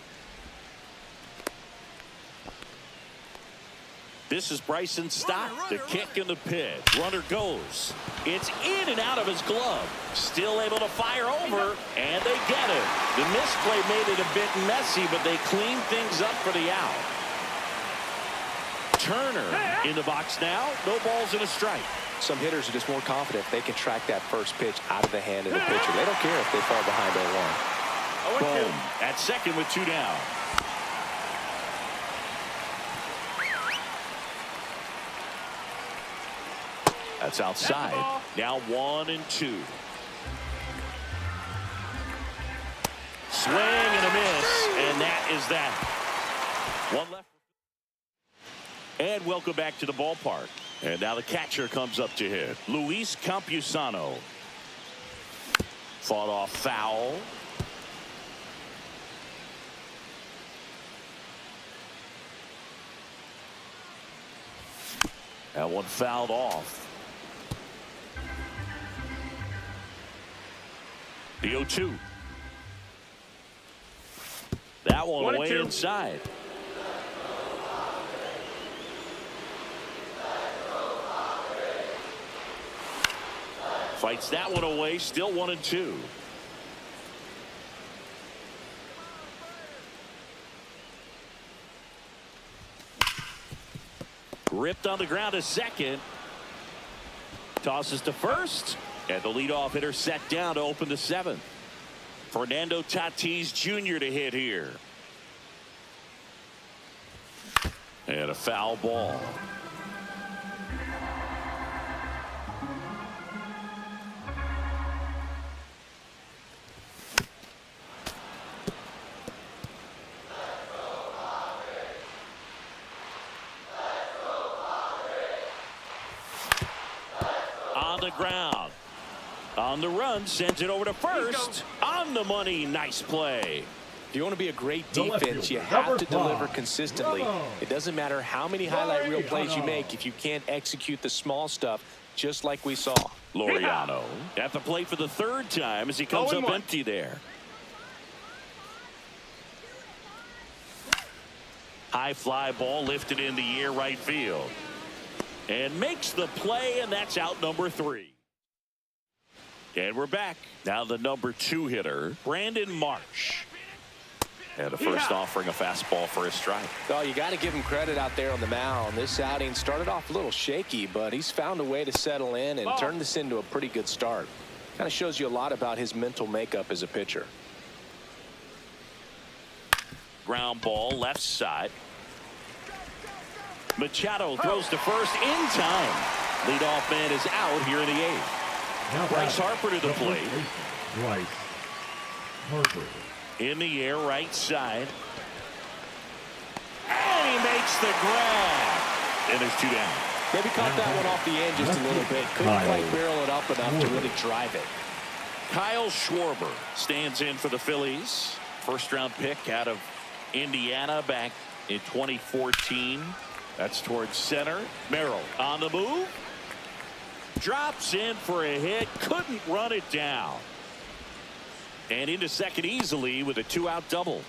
[SPEAKER 1] This is Bryson's stop. The kick and the pitch. Runner goes. It's in and out of his glove. Still able to fire over, and they get it. The misplay made it a bit messy, but they cleaned things up for the out. Turner in the box now. No balls and a strike.
[SPEAKER 2] Some hitters are just more confident they can track that first pitch out of the hand of the pitcher. They don't care if they fall behind 0-1.
[SPEAKER 1] Boom. At second with 2 down. That's outside. Now 1-2. Swing and a miss, and that is that. One left. And welcome back to the ballpark. And now the catcher comes up to hit. Luis Campusano. Fought off foul. That one fouled off. The 0-2. That one way inside. Fights that one away. Still 1-2. Ripped on the ground to second. Tosses to first. And the leadoff hitter set down to open the 7th. Fernando Tatis Jr. to hit here. And a foul ball. On the ground. On the run, sends it over to first. On the money, nice play.
[SPEAKER 2] If you want to be a great defense, you have to deliver consistently. It doesn't matter how many highlight reel plays you make if you can't execute the small stuff, just like we saw.
[SPEAKER 1] Laureano at the plate for the 3rd time as he comes up empty there. High fly ball lifted in the air right field. And makes the play, and that's out number 3. And we're back. Now the number 2 hitter, Brandon Marsh. And a first offering a fastball for a strike.
[SPEAKER 2] Oh, you got to give him credit out there on the mound. This outing started off a little shaky, but he's found a way to settle in and turn this into a pretty good start. Kind of shows you a lot about his mental makeup as a pitcher.
[SPEAKER 1] Ground ball left side. Machado throws to first in time. Leadoff man is out here in the 8th. Bryce Harper to the plate.
[SPEAKER 3] Bryce Harper.
[SPEAKER 1] In the air, right side. And he makes the grab. And there's 2 down.
[SPEAKER 2] Maybe caught that one off the end just a little bit. Couldn't quite barrel it up enough to really drive it.
[SPEAKER 1] Kyle Schwarber stands in for the Phillies. First-round pick out of Indiana back in 2014. That's towards center. Merrill on the move. Drops in for a hit. Couldn't run it down. And into second easily with a 2-out double.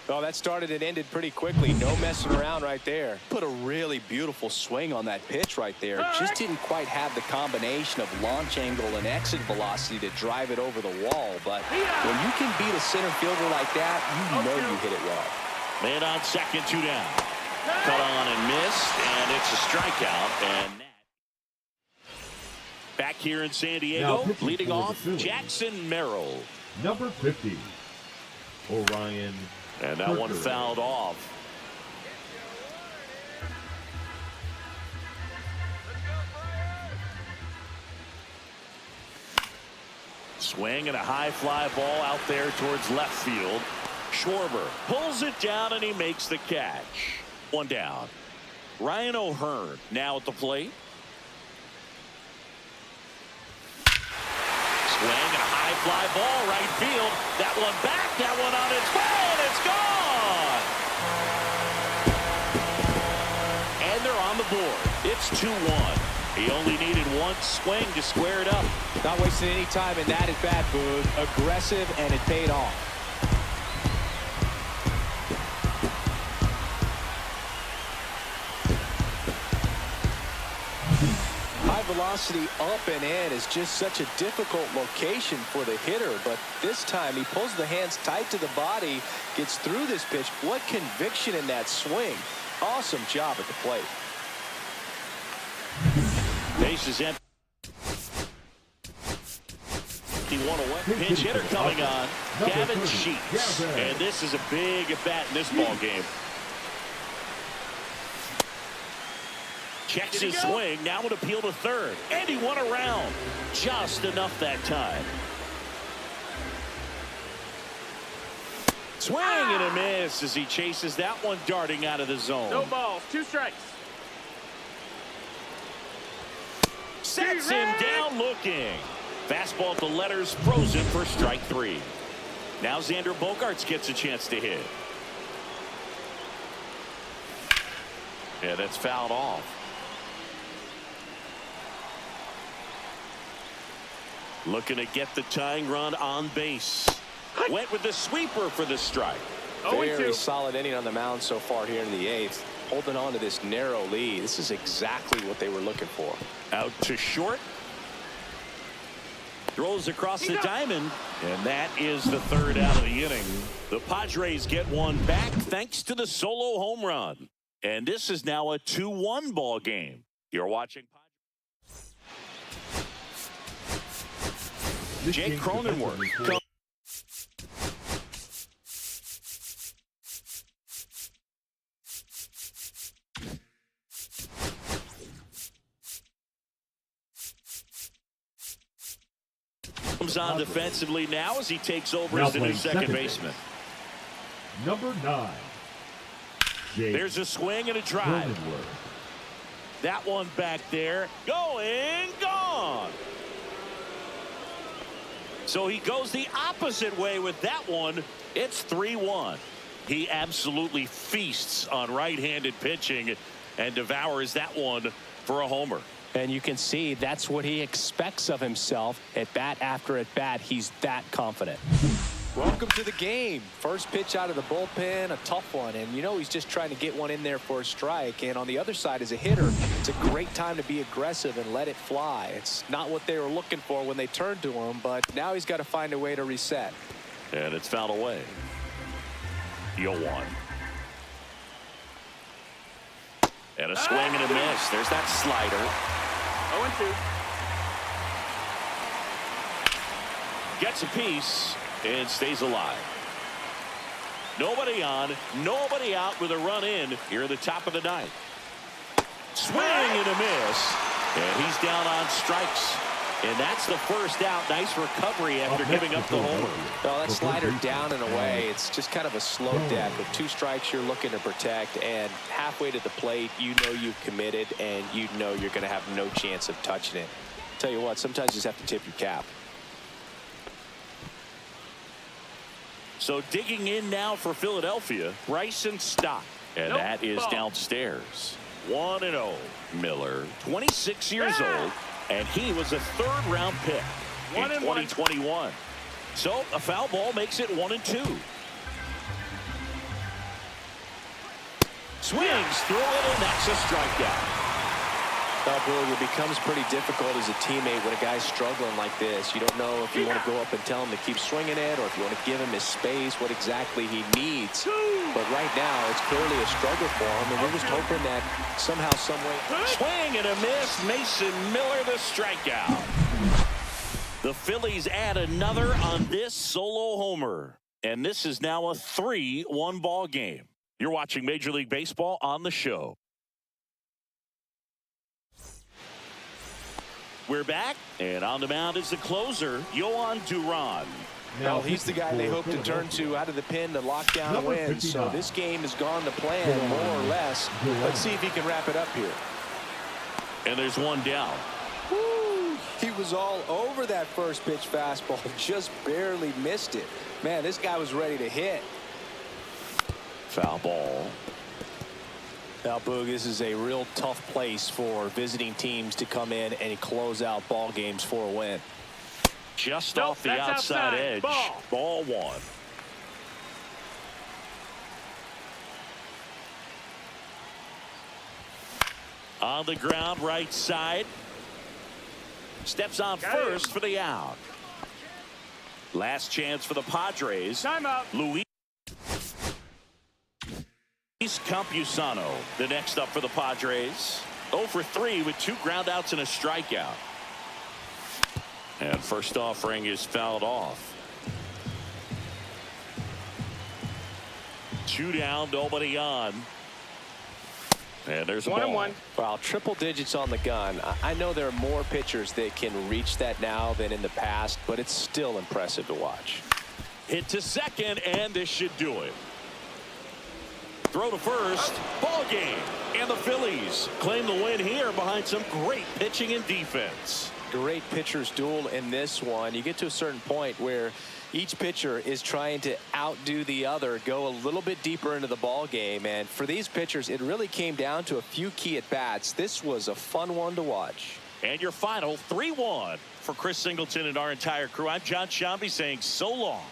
[SPEAKER 2] Oh, that started and ended pretty quickly. No messing around right there. Put a really beautiful swing on that pitch right there. Just didn't quite have the combination of launch angle and exit velocity to drive it over the wall. But when you can beat a center fielder like that, you know you hit it well.
[SPEAKER 1] Man on second, 2 down. Cut on and missed, and it's a strikeout. And back here in San Diego, leading off, Jackson Merrill.
[SPEAKER 3] Number 50, Orion.
[SPEAKER 1] And that one fouled off. Swing and a high fly ball out there towards left field. Schwarber pulls it down and he makes the catch. One down. Ryan O'Hearn now at the plate. Swing and a high fly ball right field. That one back, that one on its way, and it's gone. And they're on the board. It's 2-1. He only needed one swing to square it up.
[SPEAKER 2] Not wasting any time in that at-bat, Boog. Aggressive, and it paid off. High velocity up and in is just such a difficult location for the hitter, but this time he pulls the hands tight to the body, gets through this pitch. What conviction in that swing. Awesome job at the plate.
[SPEAKER 1] Base is empty. One away. Pinch hitter coming on. Gavin Sheets. And this is a big at bat in this ball game. Checks his swing. Now would appeal to third. And he won around. Just enough that time. Swing and a miss as he chases that one darting out of the zone.
[SPEAKER 5] No balls, 2 strikes.
[SPEAKER 1] Sets him down looking. Fastball at the letters, frozen for strike 3. Now Xander Bogaerts gets a chance to hit. Yeah, that's fouled off. Looking to get the tying run on base. Went with the sweeper for the strike.
[SPEAKER 2] Very solid inning on the mound so far here in the 8th. Holding on to this narrow lead. This is exactly what they were looking for.
[SPEAKER 1] Out to short. Throws across the diamond. And that is the 3rd out of the inning. The Padres get one back thanks to the solo home run. And this is now a 2-1 ball game. You're watching Jake Cronenworth. Comes on defensively now as he takes over as the new second baseman.
[SPEAKER 3] Number 9.
[SPEAKER 1] There's a swing and a drive. That one back there. Going, gone. So he goes the opposite way with that one. It's 3-1. He absolutely feasts on right-handed pitching and devours that one for a homer.
[SPEAKER 2] And you can see that's what he expects of himself at bat after at bat. He's that confident. Welcome to the game. First pitch out of the bullpen, a tough one. And you know he's just trying to get one in there for a strike. And on the other side, as a hitter, it's a great time to be aggressive and let it fly. It's not what they were looking for when they turned to him, but now he's got to find a way to reset.
[SPEAKER 1] And it's fouled away. 0-1. And a swing and a miss. There's that slider.
[SPEAKER 5] 0-2.
[SPEAKER 1] Gets a piece and stays alive. Nobody on, nobody out with a run in here at the top of the 9th. Swing and a miss. And he's down on strikes. And that's the first out. Nice recovery after giving up the homer.
[SPEAKER 2] Well, that slider down and away. It's just kind of a slow death. With 2 strikes, you're looking to protect. And halfway to the plate, you know you've committed. And you know you're going to have no chance of touching it. Tell you what, sometimes you just have to tip your cap.
[SPEAKER 1] So digging in now for Philadelphia, Bryson Stott. And that is downstairs. 1-0. Miller, 26 years old. And he was a 3rd-round pick in 2021. So a foul ball makes it 1-2. Swings through it, and that's a strikeout.
[SPEAKER 2] Well, Boog, it becomes pretty difficult as a teammate when a guy's struggling like this. You don't know if you want to go up and tell him to keep swinging it or if you want to give him his space, what exactly he needs. But right now, it's clearly a struggle for him, and we're just hoping that somehow, some way.
[SPEAKER 1] Swing and a miss. Mason Miller, the strikeout. The Phillies add another on this solo homer. And this is now a 3-1 ball game. You're watching Major League Baseball on the show. We're back, and on the mound is the closer, Yohan Duran.
[SPEAKER 2] Well, he's the guy they hope to turn to out of the pen to lock down wins. So this game has gone to plan, more or less. Let's see if he can wrap it up here.
[SPEAKER 1] And there's one down.
[SPEAKER 2] Woo! He was all over that first pitch fastball, just barely missed it. Man, this guy was ready to hit.
[SPEAKER 1] Foul ball.
[SPEAKER 2] Now, Boog, this is a real tough place for visiting teams to come in and close out ball games for a win.
[SPEAKER 1] Just off the outside edge. Ball one. On the ground, right side. Steps on first for the out. Last chance for the Padres.
[SPEAKER 5] Timeout.
[SPEAKER 1] Luis Campusano, the next up for the Padres. 0 for 3 with 2 groundouts and a strikeout. And first offering is fouled off. 2 down, nobody on. And there's a ball.
[SPEAKER 5] 1-1.
[SPEAKER 2] Wow, triple digits on the gun. I know there are more pitchers that can reach that now than in the past, but it's still impressive to watch.
[SPEAKER 1] Hit to second, and this should do it. Throw to first. Ball game. And the Phillies claim the win here behind some great pitching and defense.
[SPEAKER 2] Great pitchers duel in this one. You get to a certain point where each pitcher is trying to outdo the other, go a little bit deeper into the ball game. And for these pitchers, it really came down to a few key at-bats. This was a fun one to watch.
[SPEAKER 1] And your final 3-1 for Chris Singleton and our entire crew. I'm John Shambi saying so long.